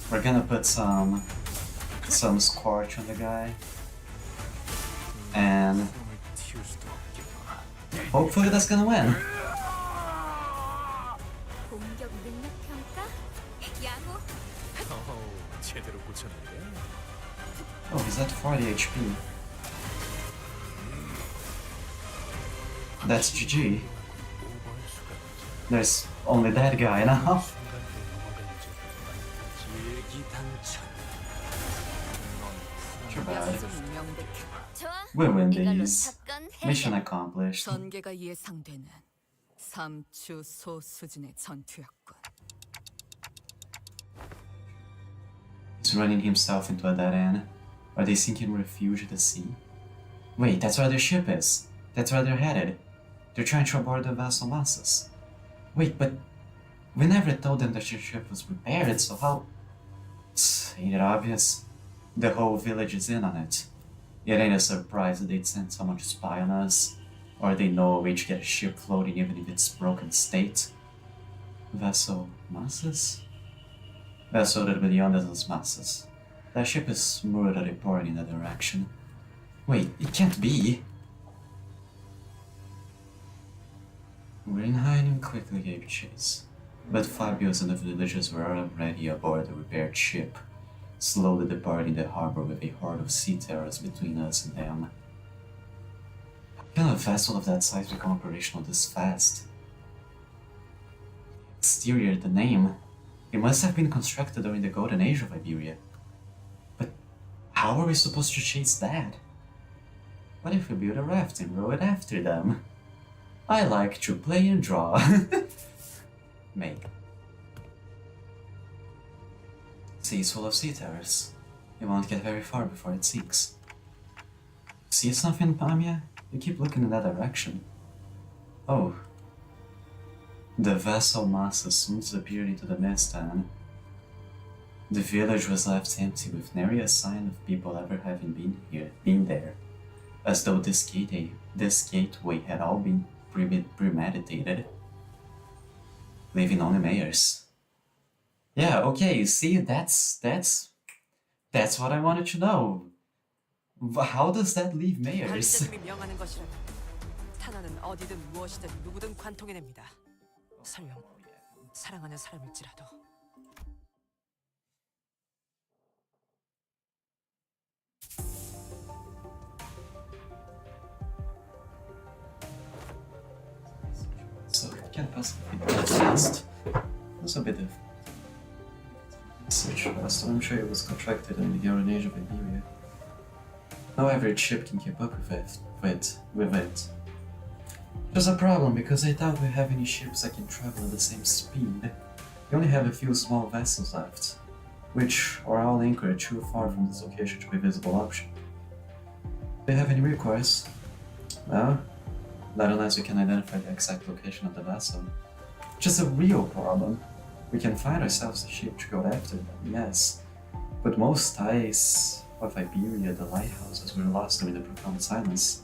We're gonna put some scorch on the guy. And
숨을 틔울 수도 없겠구나.
hopefully that's gonna win.
공격 능력 평가? 야구?
어허, 제대로 꽂혔는데.
Oh, he's at 40 HP. That's GG.
오버할 수가 없지.
There's only that guy now.
순간대 넘어가야지. 일기당천.
Too bad.
약속은 명백해.
좋아.
We win
이걸로
these.
사건
Mission
해결.
accomplished.
전개가 예상되는 삼추소 수준의 전투였군.
He's running himself into a dead end. Are they sinking refuge at the sea? Wait, that's where their ship is. That's where they're headed. They're trying to board the vessel masses. Wait, but we never told them that your ship was repaired, so how? Ain't it obvious? The whole village is in on it. It ain't a surprise that they'd send someone to spy on us, or they know a way to get a ship floating even if it's broken state. Vessel masses? Vessel rebellion de las masses. That ship is moored at a port in that direction. Wait, it can't be. Greenheim quickly gave chase, but Fabius and the villagers were already aboard the repaired ship, slowly departing the harbor with a horde of seafarers between us and them. How can a vessel of that size become operational this fast? Exterior, the name. It must have been constructed during the golden age of Iberia. But how are we supposed to chase that? What if we build a raft and row it after them? I like to play and draw. Make. Sea is full of sea terrors. You won't get very far before it sinks. See something, Pamia? You keep looking in that direction. Oh. The vessel masses soon disappeared into the mist, and the village was left empty with nary a sign of people ever having been there, as though this gateway had all been premeditated, leaving only mayors. Yeah, okay, see, that's what I wanted to know. How does that leave mayors?
관리자님이 명하는 것이라면 탄환은 어디든 무엇이든 누구든 관통해냅니다. 설령 사랑하는 사람일지라도.
can't possibly be that fast. That's a bit of research fast. I'm sure it was contracted in the Golden Age of Iberia. No average ship can keep up with it. There's a problem because I doubt we have any ships that can travel at the same speed. We only have a few small vessels left, which are all anchored too far from this location to be a visible option. Do you have any recourse? No? Not unless we can identify the exact location of the vessel. Which is a real problem. We can find ourselves a ship to go after them, yes. But most ties of Iberia, the lighthouses, were lost amid the profound silence.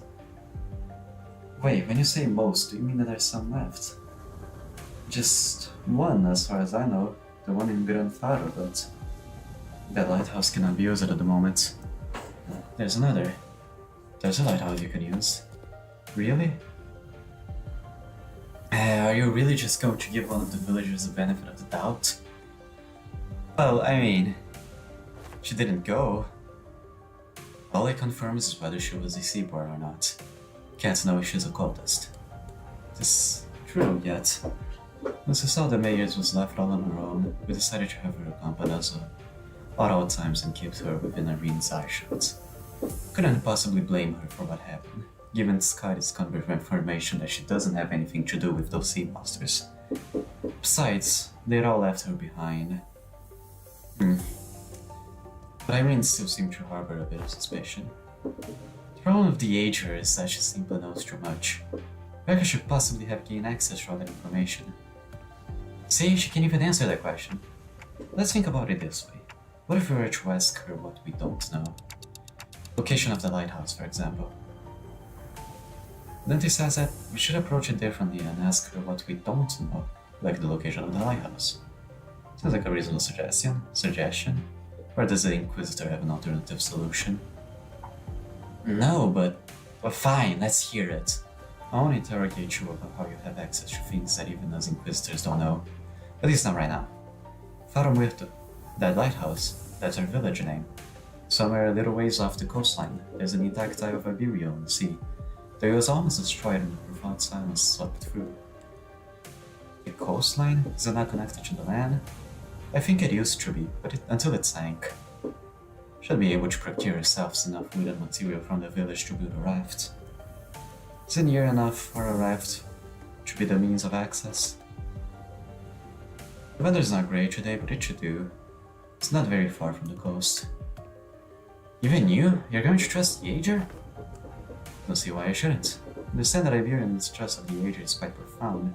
Wait, when you say most, do you mean that there's some left? Just one, as far as I know. The one in Gran Faro, but that lighthouse cannot be used at the moment. There's another. There's a lighthouse you can use. Really? Are you really just going to give one of the villagers the benefit of the doubt? Well, I mean, she didn't go. All it confirms is whether she was a seaborn or not. Can't know if she's a cultist. This true yet. Once we saw the Mayers was left all on her own, we decided to have her accompany us at all times and keep her within Irene's eyeshot. Couldn't possibly blame her for what happened, given Scotty's confirmation that she doesn't have anything to do with those sea monsters. Besides, they'd all left her behind. But Irene still seemed to harbor a bit of suspicion. The problem with the Ager is that she simply knows too much. Rebecca should possibly have gained access to all that information. See, she can't even answer that question. Let's think about it this way. What if we were to ask her what we don't know? Location of the lighthouse, for example. Dante says that we should approach it differently and ask her what we don't know, like the location of the lighthouse. Sounds like a reasonable suggestion. Or does the Inquisitor have an alternative solution? No, but fine, let's hear it. I want to interrogate you about how you have access to things that even us Inquisitors don't know. At least not right now. Faro Muerto, that lighthouse, that's our village name. Somewhere a little ways off the coastline, there's an intact eye of Iberia on the sea. Though it was almost destroyed and the profound silence swept through. The coastline? Is it not connected to the land? I think it used to be, but until it sank. Should be able to procure yourselves enough wood and material from the village to build a raft. Is it near enough for a raft to be the means of access? The weather's not great today, but it should do. It's not very far from the coast. Even you? You're going to trust the Ager? Don't see why I shouldn't. Understand that Iberian's trust of the Ager is quite profound,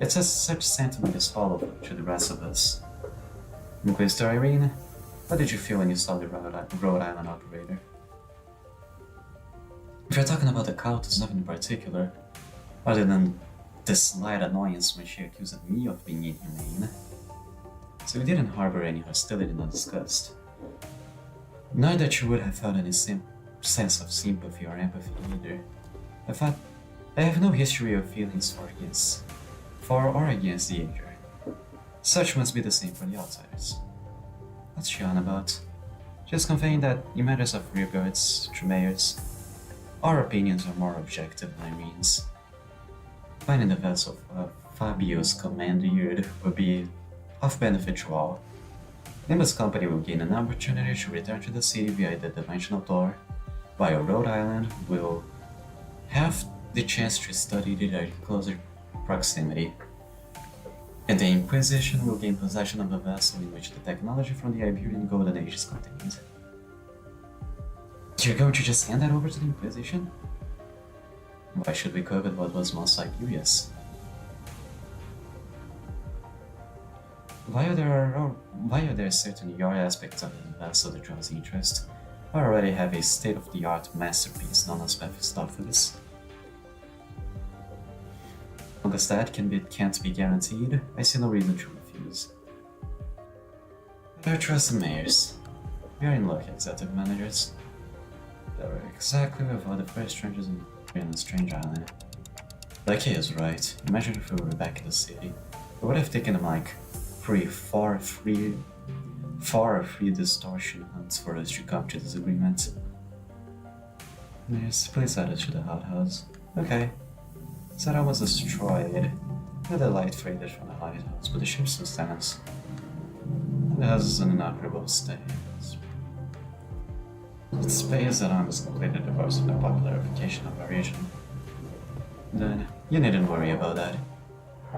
yet such sentiment is hollow to the rest of us. Inquisitor Irene, what did you feel when you saw the Rhode Island operator? If you're talking about the cult, there's nothing in particular, other than this slight annoyance when she accused me of being inhumane. So we didn't harbor any hostility nor disgust. Not that you would have felt any sense of sympathy or empathy either. In fact, I have no history of feelings for or against the Ager. Such must be the same for the outsiders. What's she on about? Just conveying that in matters of regards to mayors, our opinions are more objective than Irene's. Finding the vessel of Fabio's commandeered would be of benefit to all. Limbus Company will gain an opportunity to return to the city via the dimensional door, while Rhode Island will have the chance to study it at closer proximity. And the Inquisition will gain possession of a vessel in which the technology from the Iberian Golden Age is contained. You're going to just hand that over to the Inquisition? Why should we covet what was most Iberia's? While there are certain yard aspects of the vessel that draws interest, I already have a state-of-the-art masterpiece known as Mephistopheles. As long as that can't be guaranteed, I see no reason to refuse. I trust the mayors. We are in luck, executive managers. They were exactly without the first strangers in a strange island. Lucky is right. Imagine if we were back in the city. It would have taken them like four free distortion hunts for us to come to this agreement. Yes, please add us to the outhouse. Okay. Said I was destroyed. with a light faded from the lighthouse, but the ship still stands. And it has an inoperable stay. Its space that is completely divorced from the popular vacation of our region. Then, you needn't worry about that.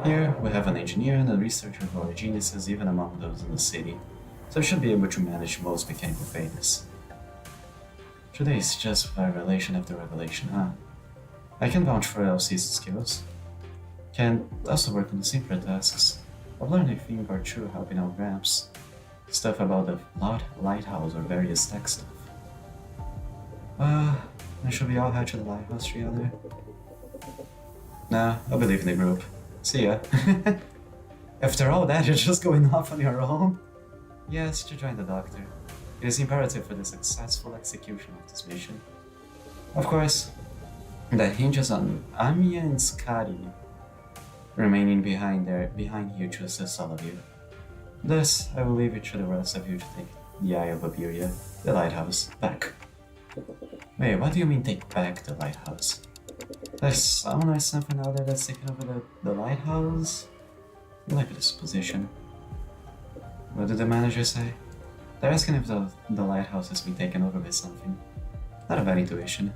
Here, we have an engineer and a researcher who are geniuses even among those in the city, so should be able to manage most mechanical failures. Today is just a revelation after revelation, huh? I can vouch for LC's skills. Can also work on the simpler tasks. I've learned a thing or two helping out Gramps. Stuff about the lighthouse or various tech stuff. Then should we all head to the lighthouse together? Nah, I believe in the group. See ya. After all that, you're just going off on your own? Yes, to join the doctor. It is imperative for the successful execution of this mission. Of course, that hinges on Amiya and Scotty remaining behind here to assist all of you. Thus, I will leave it to the rest of you to take the Eye of Iberia, the lighthouse, back. Wait, what do you mean take back the lighthouse? There's someone or something out there that's taking over the lighthouse? I like this position. What did the manager say? They're asking if the lighthouse has been taken over by something. Not a bad intuition.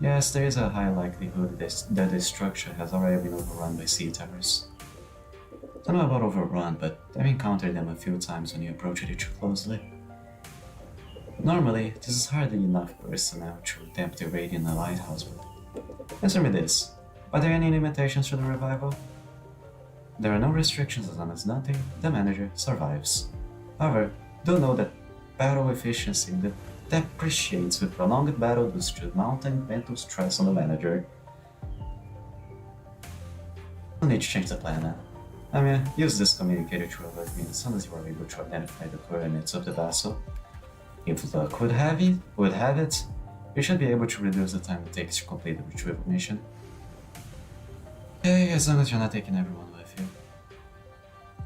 Yes, there is a high likelihood that this structure has already been overrun by sea terrors. Don't know about overrun, but I've encountered them a few times when you approach it too closely. Normally, this is hardly enough personnel to attempt evading the lighthouse, but answer me this. Are there any limitations to the revival? There are no restrictions as long as nothing, the manager, survives. However, do know that battle efficiency depreciates with prolonged battle due to mounting mental stress on the manager. No need to change the plan now. I mean, use this communicator to alert me as soon as you are able to identify the coordinates of the vessel. If luck would have it, you should be able to reduce the time it takes to complete the retrieval mission. Okay, as long as you're not taking everyone with you.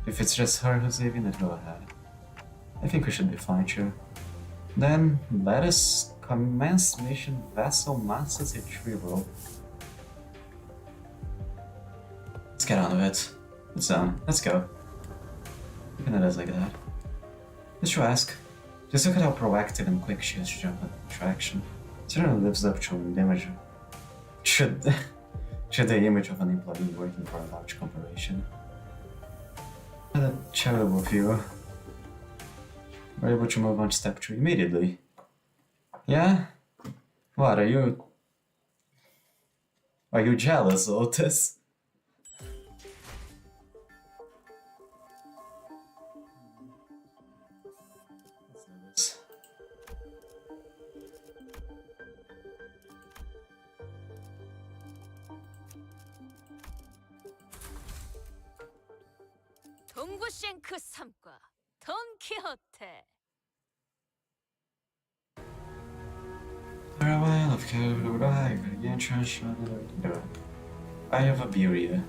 If it's just her who's leaving, then go ahead. I think we should be fine, too. Then, let us commence mission Vessel Master's Retrieval. Let's get on with it. It's done. Let's go. Looking at us like that. Just to ask, just look at how proactive and quick she is to jump into action. Certainly lives up to the image. Should the image of an employee working for a large corporation. What a charitable view. We're able to move on to step 2 immediately. Yeah? What, are you jealous, Otis? Let's do this.
동구쉔크 3과 돈키호테.
For a while, I've carried over the entrance Eye of Iberia.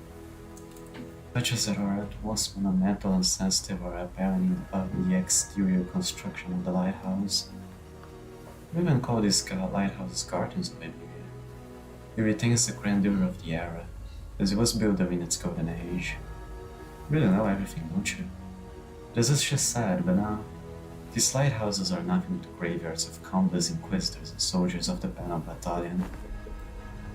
Touches that are at once monumental and sensitive are apparent in the exterior construction of the lighthouse. We even call these lighthouses Gardens of Iberia. It retains the grandeur of the era, as it was built during its golden age. You really know everything, don't you? This is just sad, but now, these lighthouses are nothing but graveyards of countless inquisitors and soldiers of the Panel Battalion.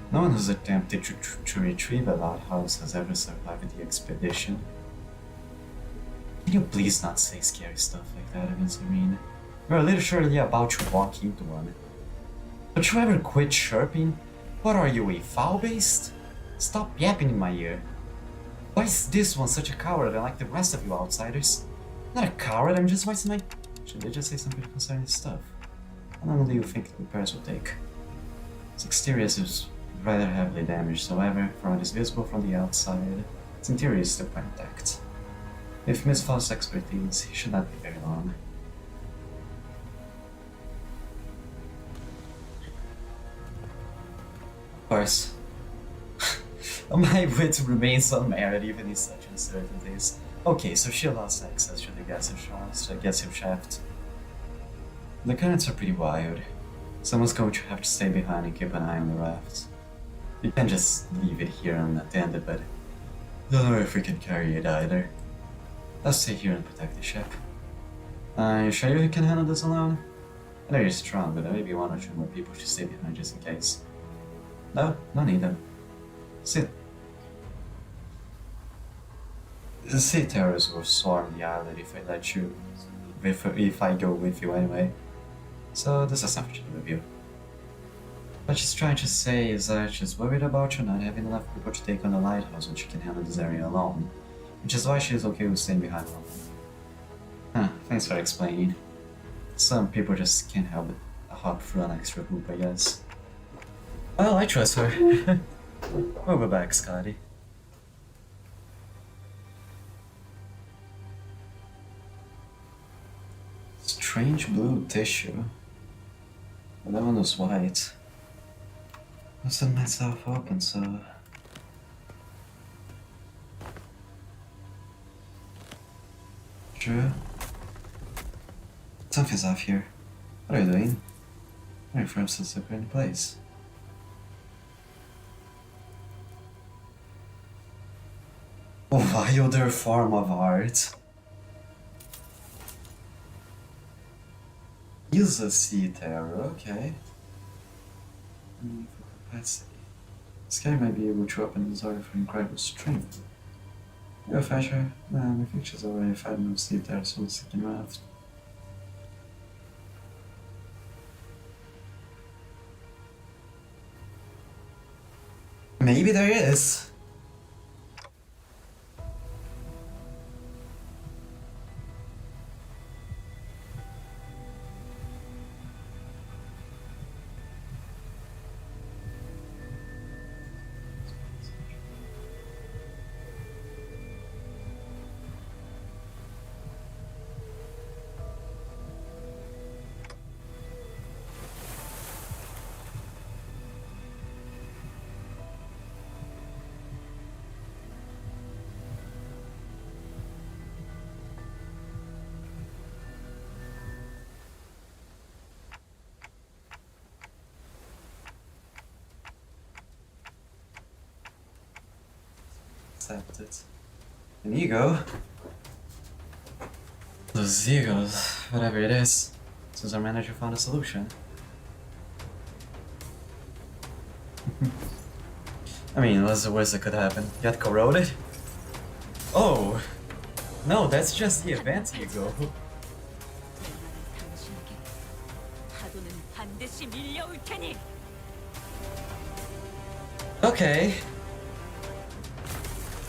No one who's attempted to retrieve a lighthouse has ever survived the expedition. Can you please not say scary stuff like that against Irene? We're literally about to walk into one. Don't you ever quit chirping? What are you, a foul-based? Stop yapping in my ear. Why is this one such a coward unlike the rest of you outsiders? Not a coward, I'm just voicing my... Should I just say something concerning stuff? How long do you think the repairs will take? Its exterior is rather heavily damaged, however, from what is visible from the outside, its interior is still quite intact. With Miss Faust's expertise, it should not be very long. Of course. My wit remains unmarried even in such uncertainties. Okay, so she lost access to the gas shaft. The currents are pretty wild. Someone's going to have to stay behind and keep an eye on the raft. You can't just leave it here unattended, but Don't know if we can carry it either. Let's stay here and protect the ship. You sure you can handle this alone? I know you're strong, but maybe one or two more people should stay behind just in case. No, no need them. Sit. The sea terrors will swarm the island if I let you, if I go with you anyway. So this is something to review. What she's trying to say is that she's worried about you not having enough people to take on the lighthouse when she can handle this area alone, which is why she's okay with staying behind alone. Huh, thanks for explaining. Some people just can't help but hop through an extra hoop, I guess. Well, I trust her. We'll be back, Scotty. Strange blue tissue. But that one was white. I set myself open, so... True. Something's off here. What are you doing? Waiting for us to separate in place. A wilder form of art. Use a sea terror, okay. For capacity. This guy might be able to open his order for incredible strength. Go fetcher. My features already fed no sea terror, so the second raft. Maybe there is. Accept it. An ego? Those egos, whatever it is, since our manager found a solution. I mean, what's the worst that could happen? Get corroded? Oh! No, that's just the event ego.
당신에게 파도는 반드시 밀려올 테니.
Okay.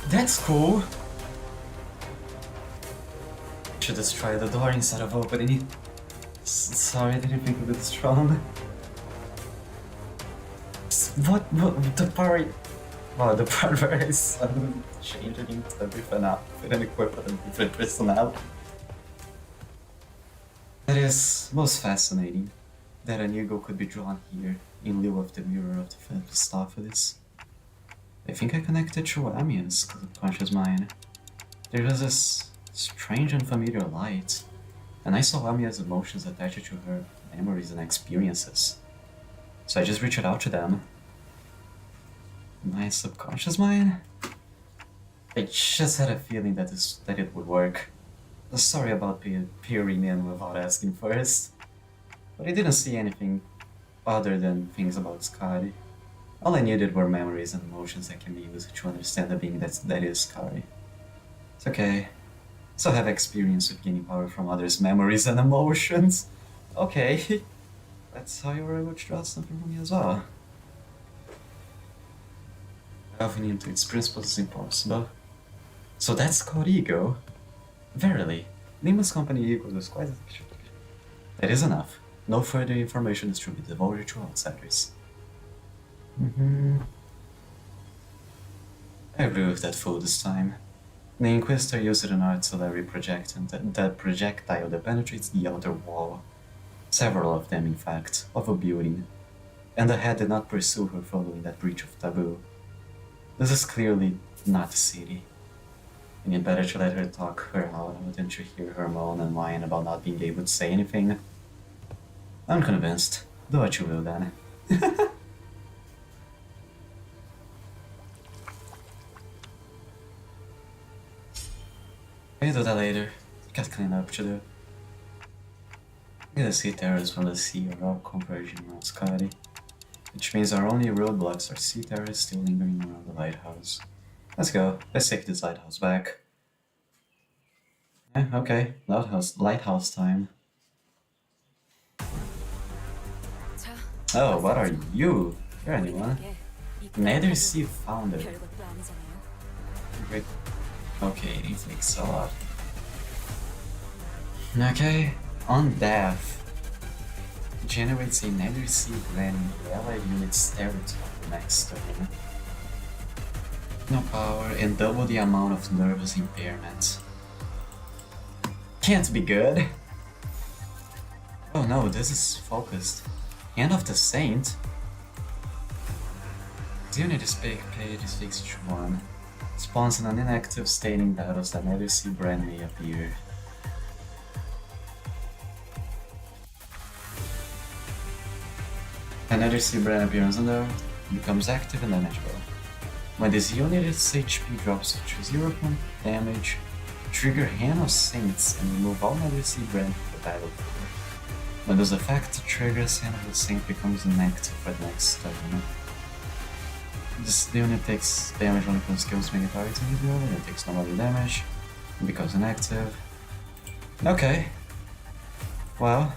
That's cool. Should just try the door instead of opening it. Sorry, I didn't think of it strong. What the part? Wow, the part where I suddenly changed it into a different outfit and equipped with a different personality. That is most fascinating. That an ego could be drawn here in lieu of the mirror of the phantom stuff for this. I think I connected to Amia's conscious mind. There was this strange and familiar light, and I saw Amia's emotions attached to her memories and experiences. So I just reached out to them. My subconscious mind? I just had a feeling that it would work. Sorry about peering in without asking first. But I didn't see anything other than things about Scotty. All I needed were memories and emotions that can be used to understand the being that is Scotty. It's okay. So I have experience with gaining power from others' memories and emotions. Okay. That's how you were able to draw something from me as well. Delving into its principles is impossible. So that's called ego? Verily, Limbus Company ego is quite... That is enough. No further information is to be divulged to outsiders. I agree with that fool this time. The Inquisitor used an artillery projectile that projectile that penetrates the outer wall. Several of them, in fact, of a building. And the head did not pursue her following that breach of taboo. This is clearly not the city. And you'd better to let her talk her out than to hear her moan and whine about not being able to say anything. I'm convinced. Do what you will then. can do that later. Got clean up to do. Get the sea terrors from the sea are all converging around Scotty, which means our only roadblocks are sea terrors still lingering around the lighthouse. Let's go. Let's take this lighthouse back. Okay. Lighthouse time.
자,
Oh, what are you? You're anyone.
우리에게 이
Nether Sea Founder.
별것도 아니잖아요.
Great. Okay, it inflicts a lot. Okay, on death. Generates a Nether Sea granting the allied unit's territory next turn. No power and double the amount of nervous impairment. Can't be good. Oh no, this is focused. Hand of the Saint? The unit is paid is fixed to 1. Spawns in an inactive state in battles that Nether Sea brand may appear. An Nether Sea brand appears on the becomes active and damageable. When this unit's HP drops to 0 damage, trigger Hand of Saints and remove all Nether Sea brand from the battlefield. When this effect triggers, Hand of the Saint becomes inactive for the next turn. This unit takes damage when it kills many targets in the field, and it takes no other damage, and becomes inactive. Okay. Well,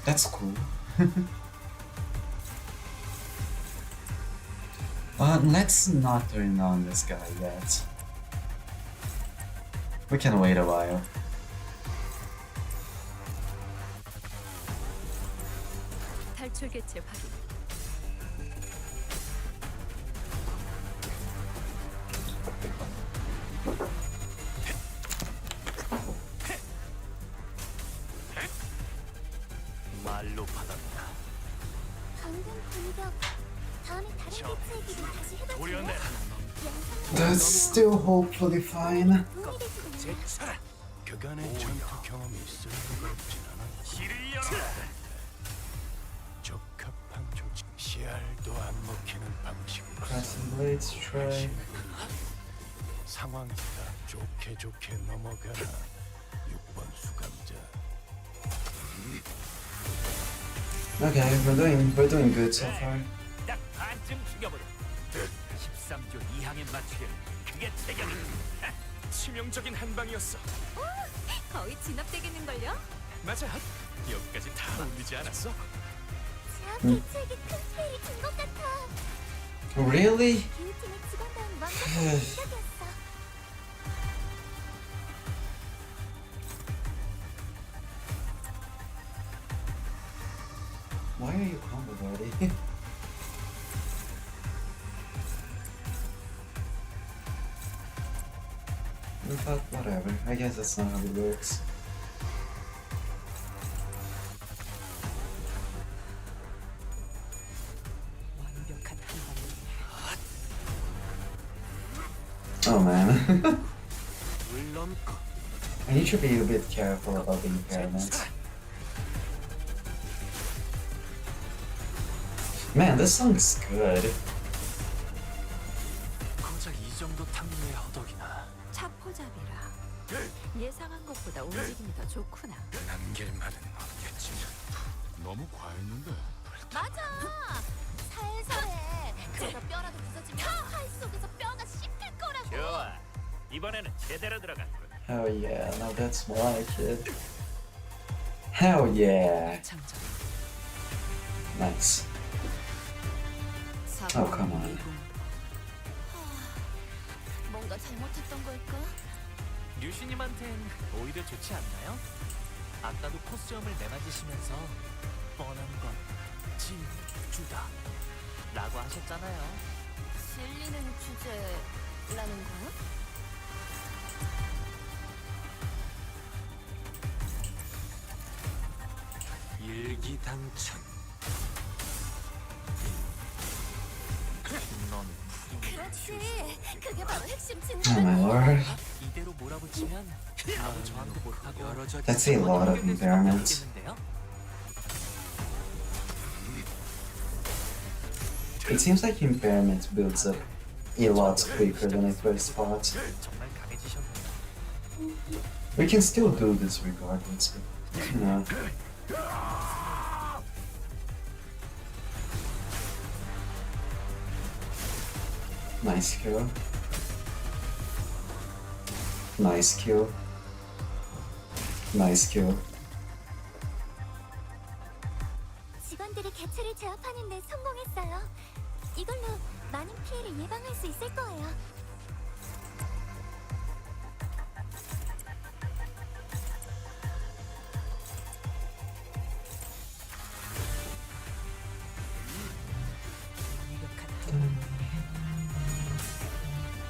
that's cool. Let's not turn on this guy yet. We can wait a while.
탈출 개체 확인.
말로 받았다.
방금 공격. 다음에 다른 개체 얘기도 다시 해볼
도련내
That's still hopefully fine.
도움이 될 수도 있네.
제사라.
그간의 전투 경험이 있을 리가 없진 않아.
길을 열어.
적합한 조직, 씨알도 안 먹히는 방식으로
Pressing blades, try.
상황이다. 좋게 좋게 넘어가라. 6번 수감자.
Okay, we're doing good so far.
딱 반쯤 죽여버려. 13조 2항에 맞추게. 그게 체격이다. 치명적인 한 방이었어.
거의 진압되겠는걸요?
맞아. 여기까지 다 올리지 않았어?
제압 개체에게 큰 피해를 준 것 같아.
Really?
기후팀의 직원다운 완벽한 공격이었어.
Why are you combo already? But whatever, I guess that's not how it works.
완벽한 한방이네.
Oh man.
물론
I need to be a bit careful about the impairments. Man, this song's good.
고작 이 정도 탕류의 허덕이나.
차포잡이라. 예상한 것보다 움직임이 더 좋구나.
남길 말은 없겠지. 너무 과했는데.
맞아. 살살해. 그러다 뼈라도 부서지면 칼 속에서 뼈가 씹힐 거라고.
좋아. 이번에는 제대로 들어갔군.
Hell yeah, now that's more like it. Hell yeah.
창작.
Nice. Oh, come on.
뭔가 잘못했던 걸까?
류시님한텐 오히려 좋지 않나요? 아까도 코스염을 내맞으시면서 뻔한 건 진주다 라고 하셨잖아요.
질리는 주제라는 거야?
일기당천.
넌
그렇지. 그게 바로 핵심
Oh
증명.
my lord.
이대로 몰아붙이면 아무 저항도 못하고
That's a lot of impairments. It seems like impairment builds up a lot quicker than I first thought.
정말 강해지셨네요.
We can still do this regardless, but you know. Nice kill. Nice kill. Nice kill.
직원들이 개체를 제압하는 데 성공했어요. 이걸로 많은 피해를 예방할 수 있을 거예요.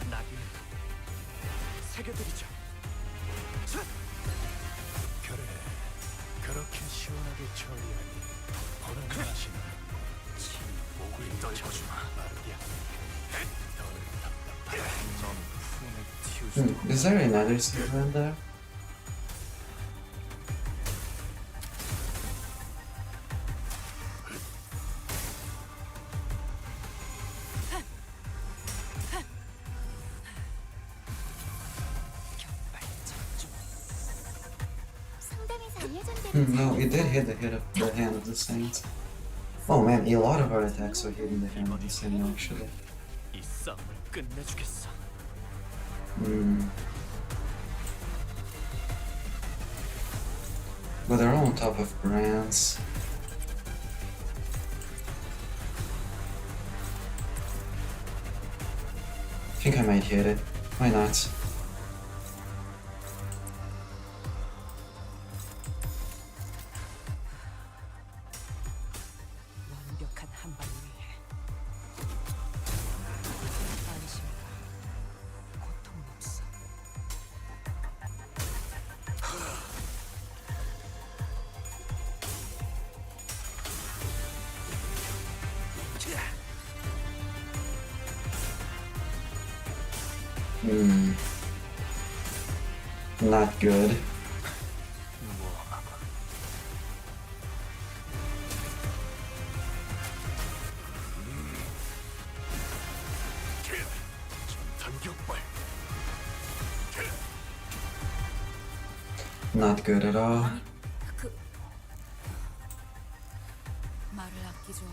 낙인 새겨드리죠.
그래, 그렇게 시원하게 처리하니 보는 맛이나
목을 떨궈주마.
빠르게 덜 답답하다.
넌 품에 틔울 수도
Is there another server there?
상담에서 알려준 대로
No, it did hit the hand of the saint. Oh man, a lot of our attacks are hitting the hand of the saint actually.
이 싸움을 끝내주겠어.
But they're on top of brands. I think I might hit it. Why not?
완벽한 한 방을 위해 안심해라. 고통은 없어.
Not good.
전탄격발.
Not good at all.
말을 아끼죠.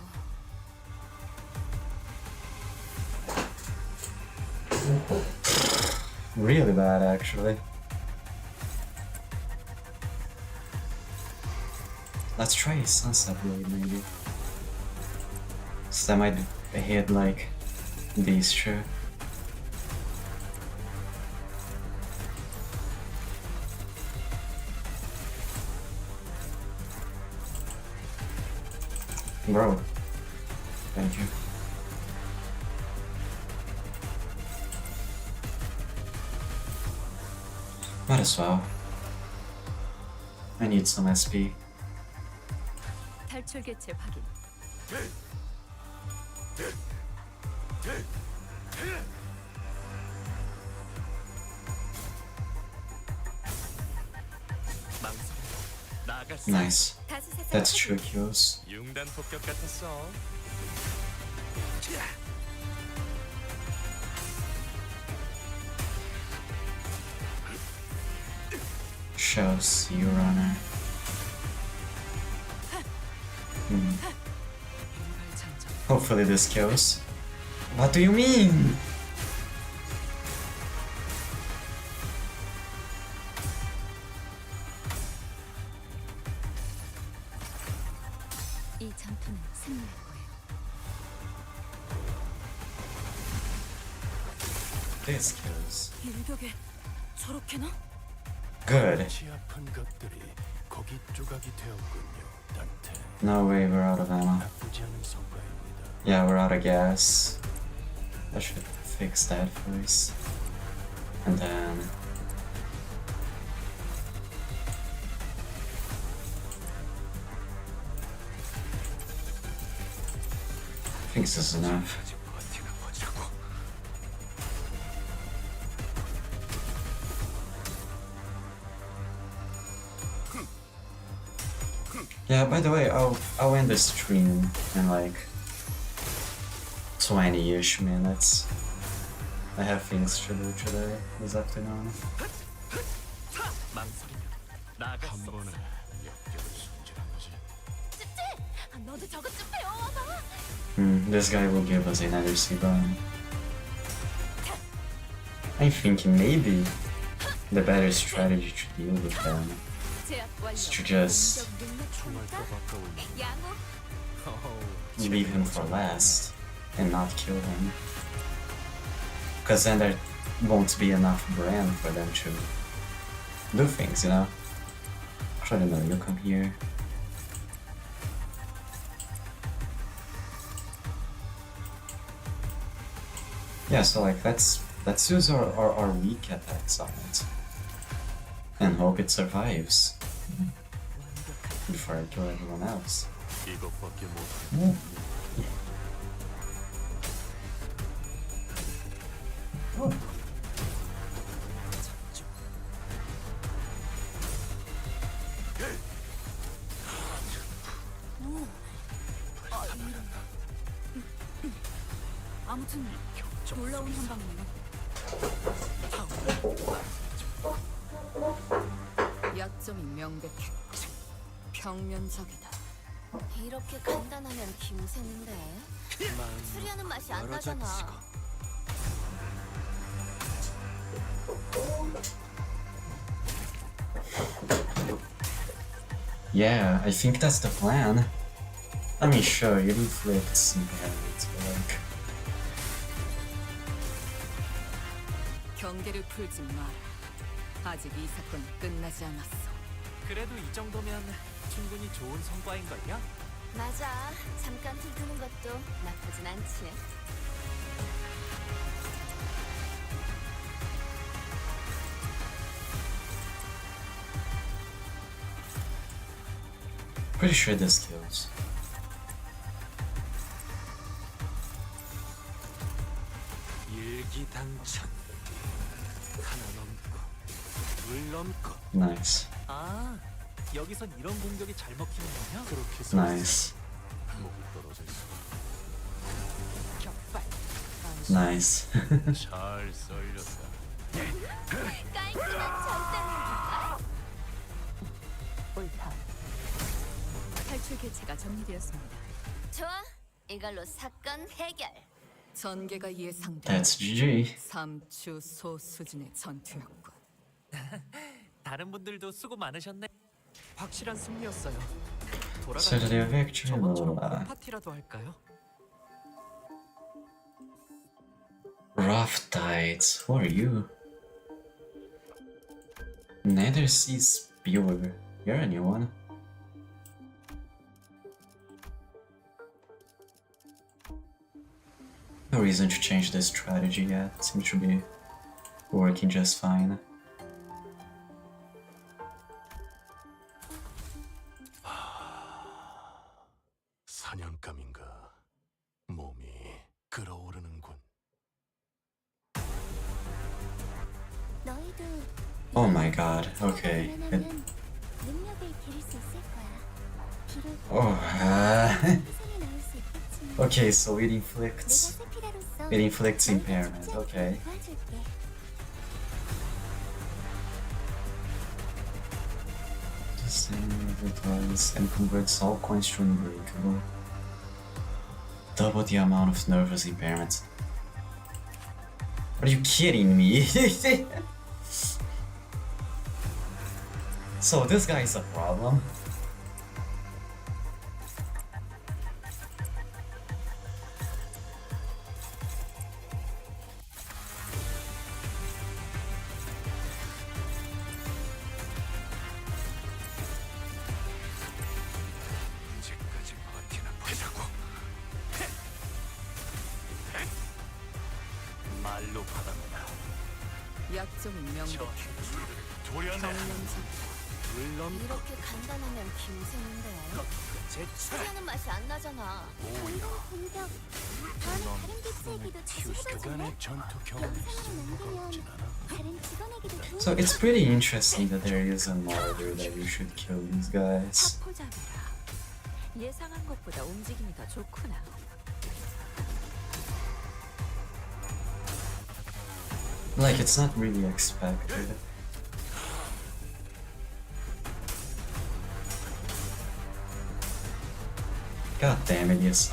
Really bad, actually. Let's try a sunset blade, maybe. So that might hit like these two. Bro, thank you. Might as well. I need some SP.
탈출 개체 확인.
나갈 수
Nice.
다수 세상
That's true kills.
융단 폭격 같았어.
Shows you runner.
일발 장전.
Hopefully this kills. What do you mean?
이 전투는 승리할 거예요.
This kills.
일격에 저렇게나?
Good.
치 아픈 것들이 고기 조각이 되었군요, 단테.
No way, we're out of ammo.
나쁘지 않은 성과입니다.
Yeah, we're out of gas. I should fix that first. And then... I think this is enough.
아직 버티나 보자고.
Yeah, by the way, I'll end the stream in like 20-ish minutes. I have things to do today, this afternoon.
망설이면 나아갈
한
수
번에
없어.
역경을 승질한 거지.
너도 저것 좀 배워와봐.
This guy will give us another C-bomb. I think maybe the better strategy to deal with them
제압 완료.
is to just
총알 더 가까울
양호.
leave him for last and not kill him. Because then there won't be enough brand for them to do things, you know? I don't know, you come here. Yeah, so like let's use our weak attacks on it. And hope it survives before I kill everyone else.
이것밖에 못.
아무튼 놀라운 한방이네요. 약점이 명백해. 평면적이다. 이렇게 간단하면 김새인데 추리하는 맛이 안 나잖아.
Yeah, I think that's the plan. I mean, sure, it inflicts impairment, but like,
경계를 풀지 마라. 아직 이 사건 끝나지 않았어.
그래도 이 정도면 충분히 좋은 성과인걸요?
맞아. 잠깐 들뜨는 것도 나쁘진 않지.
pretty sure this kills.
일기당천. 하나 넘고 둘 넘고.
Nice,
아, 여기선 이런 공격이 잘 먹히는군요.
그렇게 써.
nice,
목이 떨어져 있어.
격발.
nice.
잘 썰렸다.
깔끔한 절단력인가? 옳다. 탈출 개체가 정리되었습니다. 좋아. 이걸로 사건 해결. 전개가 예상돼.
That's GG.
삼추소 수준의 전투였군.
다른 분들도 수고 많으셨네. 확실한 승리였어요.
Saturday
돌아가면
victory.
저번처럼 파티라도 할까요?
Rough Tides. Who are you? Nether Sea Spewer. You're a new one. No reason to change this strategy yet. Seems to be working just fine.
사냥감인가. 몸이 끓어오르는군.
너희도
Oh my god. Okay.
능력을 기를 수 있을 거야. 비록
Oh.
세상에 나올 수 있겠지만
Okay, so it
내가
inflicts
세피라로서
impairment. Okay.
도와줄게.
Returns and converts all coins to unbreakable. Double the amount of nervous impairment. Are you kidding me? So this guy is a problem.
언제까지 버티나 보자고. 말로 받아내라.
약점이
저
명백해.
힘줄들을 도려내.
평면적.
둘 넘고
이렇게 간단하면 김새인데
제
추리하는 맛이 안 나잖아.
오야.
공격. 다른 개체에게도 자주 해봐줄래?
그간의 전투 경험이 쓸모가 없진 않아.
다른 직원에게도 도움.
So it's pretty interesting that there is a martyr that you should kill these guys.
사포잡이라. 예상한 것보다 움직임이 더 좋구나.
Like it's not really expected. God damn it, yes.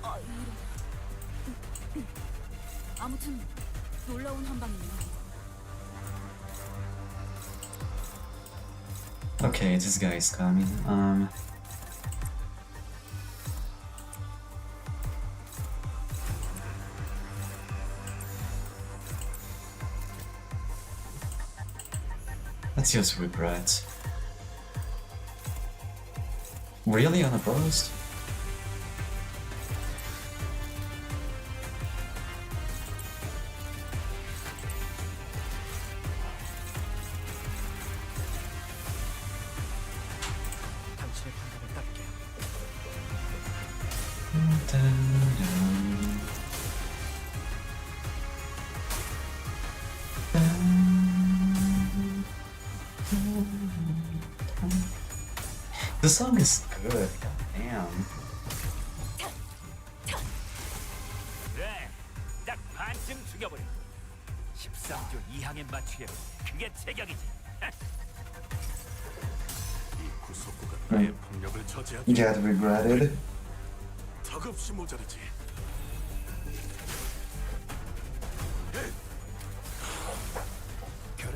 아, 이런. 아무튼 놀라운 한방이네요.
Okay, this guy is coming. Let's use regret. Really unopposed?
당신의 판단을 따를게요.
The song is good, goddamn.
그래, 딱 반쯤 죽여버려. 13조 2항에 맞추려면 그게 제격이지.
이 구속구가 나의 폭력을 저지하기
Get regretted.
턱없이 모자르지. 그래,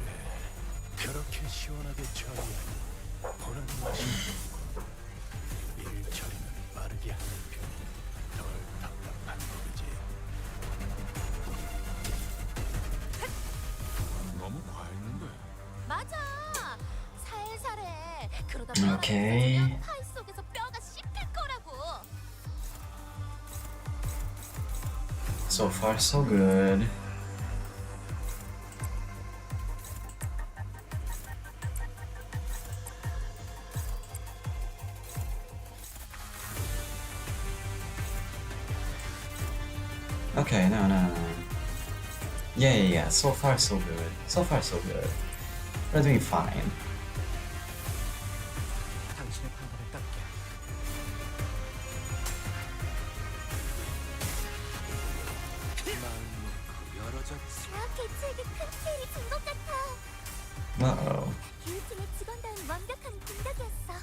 그렇게 시원하게 처리하니 보는 맛이 일 처리는 빠르게 하는 편이 덜 답답한 거지. 너무 과했는데.
맞아. 살살해. 그러다
오케이.
파이 속에서 뼈가 씹힐 거라고.
So far, so good. Okay, no. Yeah. So far, so good. So far, so good. We're doing fine.
당신의 판단을 따를게요.
마음 놓고 열어졌지.
계획에게 큰 피해를 준 것 같아.
Uh-oh.
교육팀의 직원다운 완벽한 공격이었어.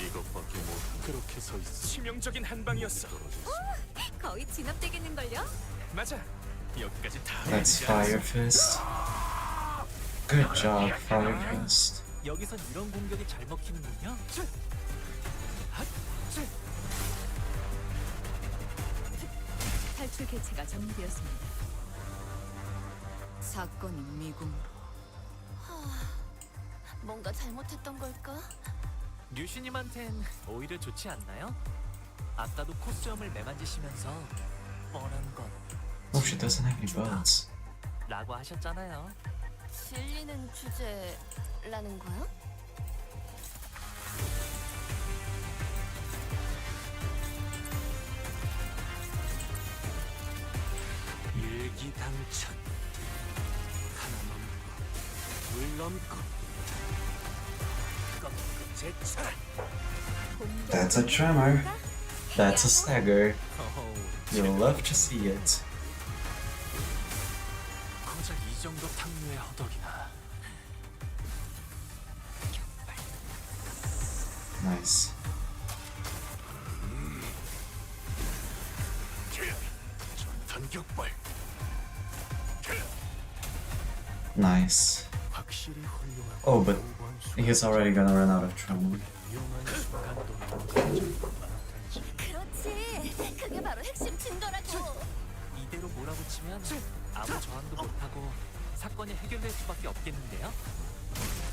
이것밖에 못 그렇게 서 있어.
치명적인 한방이었어.
거의 진압되겠는걸요?
맞아. 여기까지 다
That's Fire Fist. Good job, Fire Fist.
여기선 이런 공격이 잘 먹히는군요.
탈출 개체가 정리되었습니다. 사건이 미궁으로.
뭔가 잘못했던 걸까?
류슈님한텐 오히려 좋지 않나요? 아까도 코스염을 매만지시면서 뻔한 건
Oh, she doesn't have any bullets.
라고 하셨잖아요.
질리는 주제라는 거야?
일기당천. 하나 넘고 둘 넘고 꺾고 제쳐라.
That's a tremor. That's a stagger.
어허,
You'll love to see it.
고작 이 정도 탕류의 허덕이나.
Nice.
전탄격발.
Nice.
확실히 훌륭한.
Oh, but
고고한 수-
he's already gonna run out of tremor.
위험한 순간도 많았던지.
그렇지. 그게 바로 핵심 증거라고.
이대로 몰아붙이면 아무 저항도 못하고 사건이 해결될 수밖에 없겠는데요?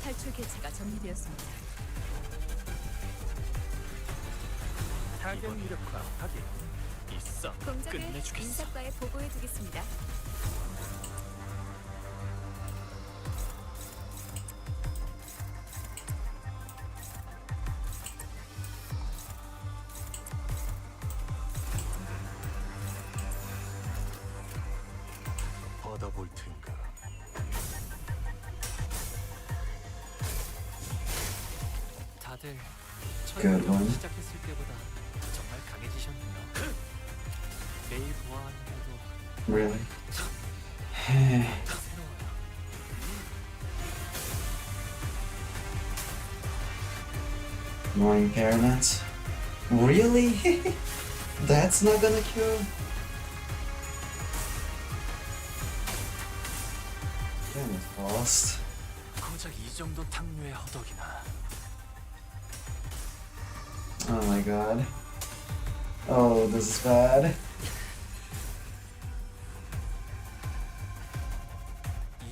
탈출 개체가 정리되었습니다.
타격 무력화 확인. 있어.
공작을
끝내주겠어.
인사과에 보고해두겠습니다.
받아볼 텐가.
다들
Good one.
촬영 시작했을 때보다 정말 강해지셨네요. 매일 보아하는 것도
Really?
새로워요.
More impairment? Really? That's not gonna kill? Damn it, fast.
고작 이 정도 탕류의 허덕이나.
Oh my god. Oh, this is bad.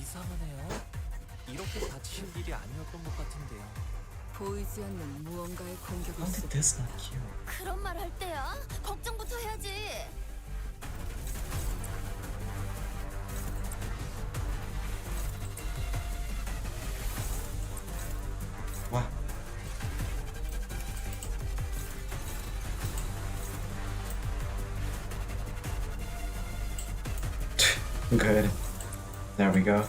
이상하네요. 이렇게 다치실 일이 아니었던 것 같은데요.
보이지 않는 무언가의 공격을
How did this not kill?
그런 말 할 때야. 걱정부터 해야지.
What? Good. There we go.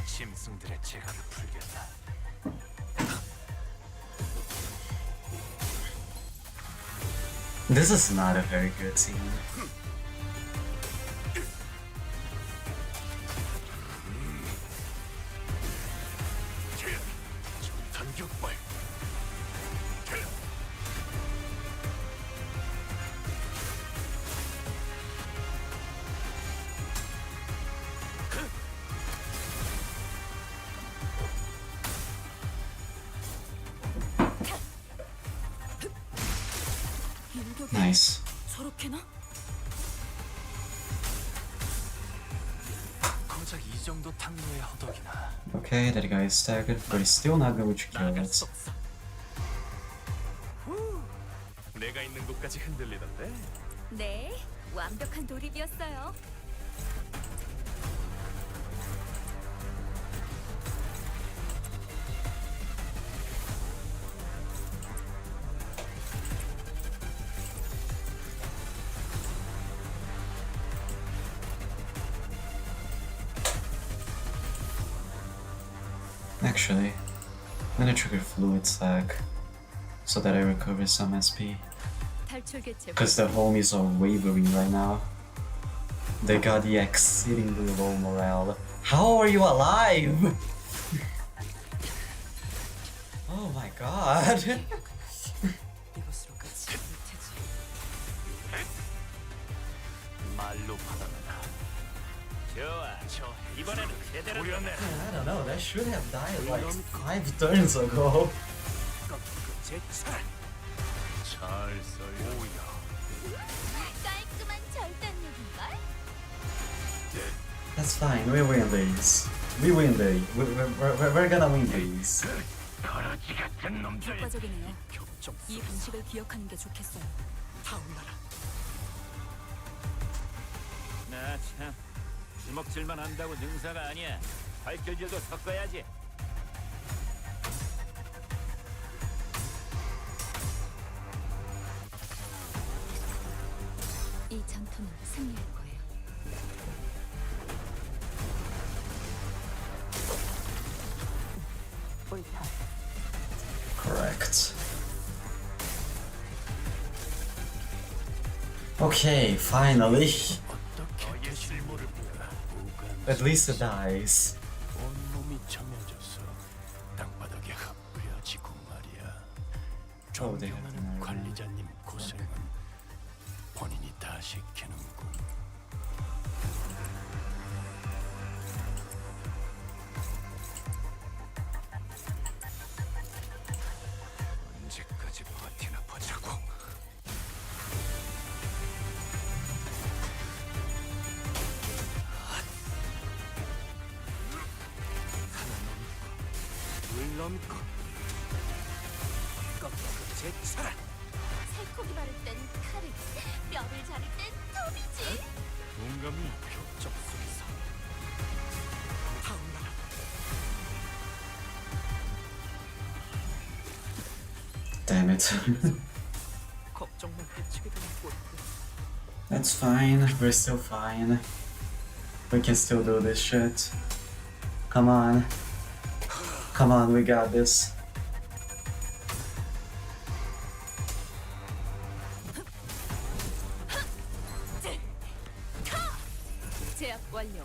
짐승들의 재갈을 풀겠다.
This is not a very good scene.
단격발.
일격이
Nice.
저렇게나?
고작 이 정도 탕류의 허덕이나.
Okay, that guy is staggered, but he's still not going to kill
나갈
it.
수 없어. 후, 내가 있는 곳까지 흔들리던데.
네, 완벽한 돌입이었어요.
Actually, I'm gonna trigger fluid stack so that I recover some SP.
탈출 개체
Because the homies are wavering right now. They got the exceedingly low morale. How are you alive? Oh my god.
이곳으로까지 올 테지.
말로 받아내라.
좋아. 이번에는 제대로
우려내.
I don't know, that should have died like 5 turns ago.
제차. 잘 썰려. 오야.
깔끔한 절단력인걸?
That's fine, we win these. We win these. We're gonna win these.
거러지 같은 놈들.
효과적이네요.
격정
이 방식을 기억하는 게 좋겠어요.
타올라라.
나 참. 주먹질만 한다고 능사가 아니야. 발길질도 섞어야지.
이 전투는 승리할 거예요.
옳다.
Correct. Okay, finally.
어떻게 실물을 보라.
At least it dies.
온몸이 점여져서 땅바닥에 흩뿌려지고 말이야.
Oh, they have
존경하는
an
관리자님 고생은 본인이 다 시키는군. 언제까지 버티나 보자고. 하나 넘고 둘 넘고 꺾고 제쳐라.
살코기 바를 땐 칼을, 뼈를 자를 땐 톱이지.
동감이 격적 속에서 타올라.
Damn it.
걱정만 끼치게 되는 꼴.
That's fine. We're still fine. We can still do this shit. Come on. Come on, we got this.
제압 완료.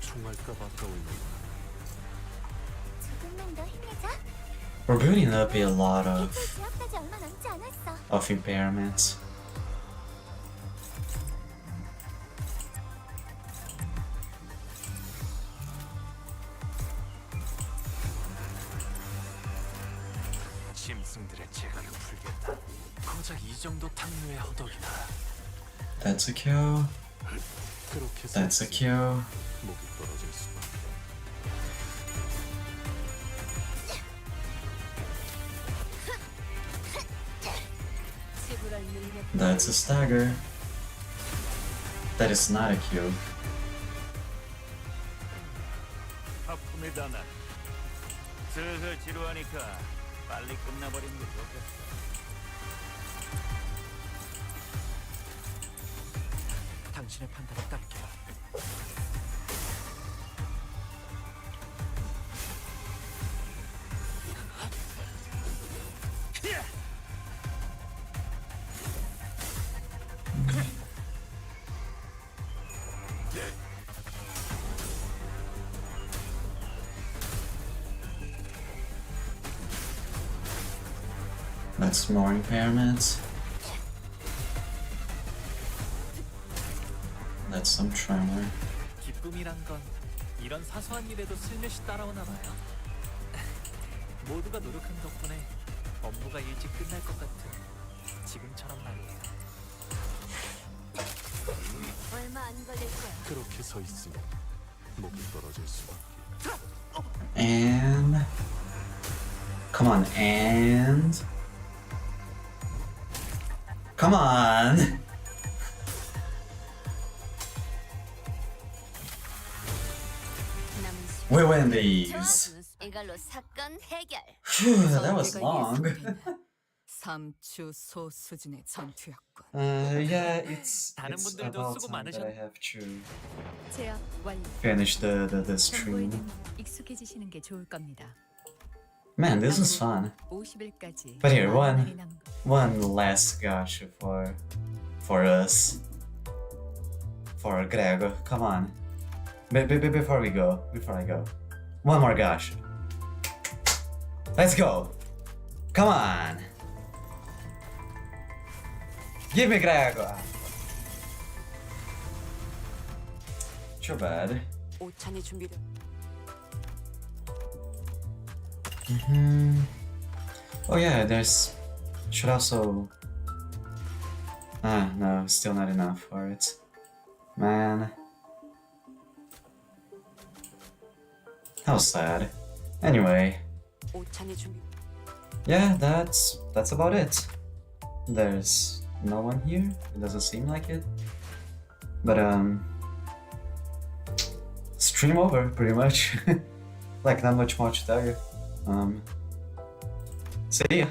총알값 아까울까.
조금만 더 힘내자.
We're building up a lot
개체 제압까지 얼마 남지 않았어.
of impairments.
짐승들의 재간을 풀겠다. 고작 이 정도 탕류의 허덕이다.
That's a kill.
그렇게
That's a kill.
목이 떨어질 수밖에.
지불할 능력.
That's a stagger. That is not a kill.
하품의 단한. 슬슬 지루하니까 빨리 끝나버리는 게 좋겠어.
당신의 판단에 따를게요.
That's more impairments. That's some tremor.
기쁨이란 건 이런 사소한 일에도 슬며시 따라오나 봐요. 모두가 노력한 덕분에 업무가 일찍 끝날 것 같은 지금처럼 말이에요.
얼마 안 걸릴 거야.
그렇게 서 있으면 목이 떨어질 수밖에.
And come on, and come on.
남은 수.
We win these.
이걸로 사건 해결.
Phew, that was long.
3주 수준의 전투였군.
Yeah, it's
다른 분들도
about
수고
time that I
많으셨-
have to
제압 완료.
finish the stream.
정보에는 익숙해지시는 게 좋을 겁니다.
Man, this was fun.
50일까지.
But here, one last gush for us. For Greg, come on. Before I go. One more gush. Let's go. Come on. Give me Greg. Too bad.
오찬이 준비된
Oh yeah, there's... Should also... Ah, no, still not enough for it. Man. How sad. Anyway,
오찬이 준비.
yeah, that's about it. There's no one here. It doesn't seem like it. But stream over pretty much. Like not much more to tell you. See ya.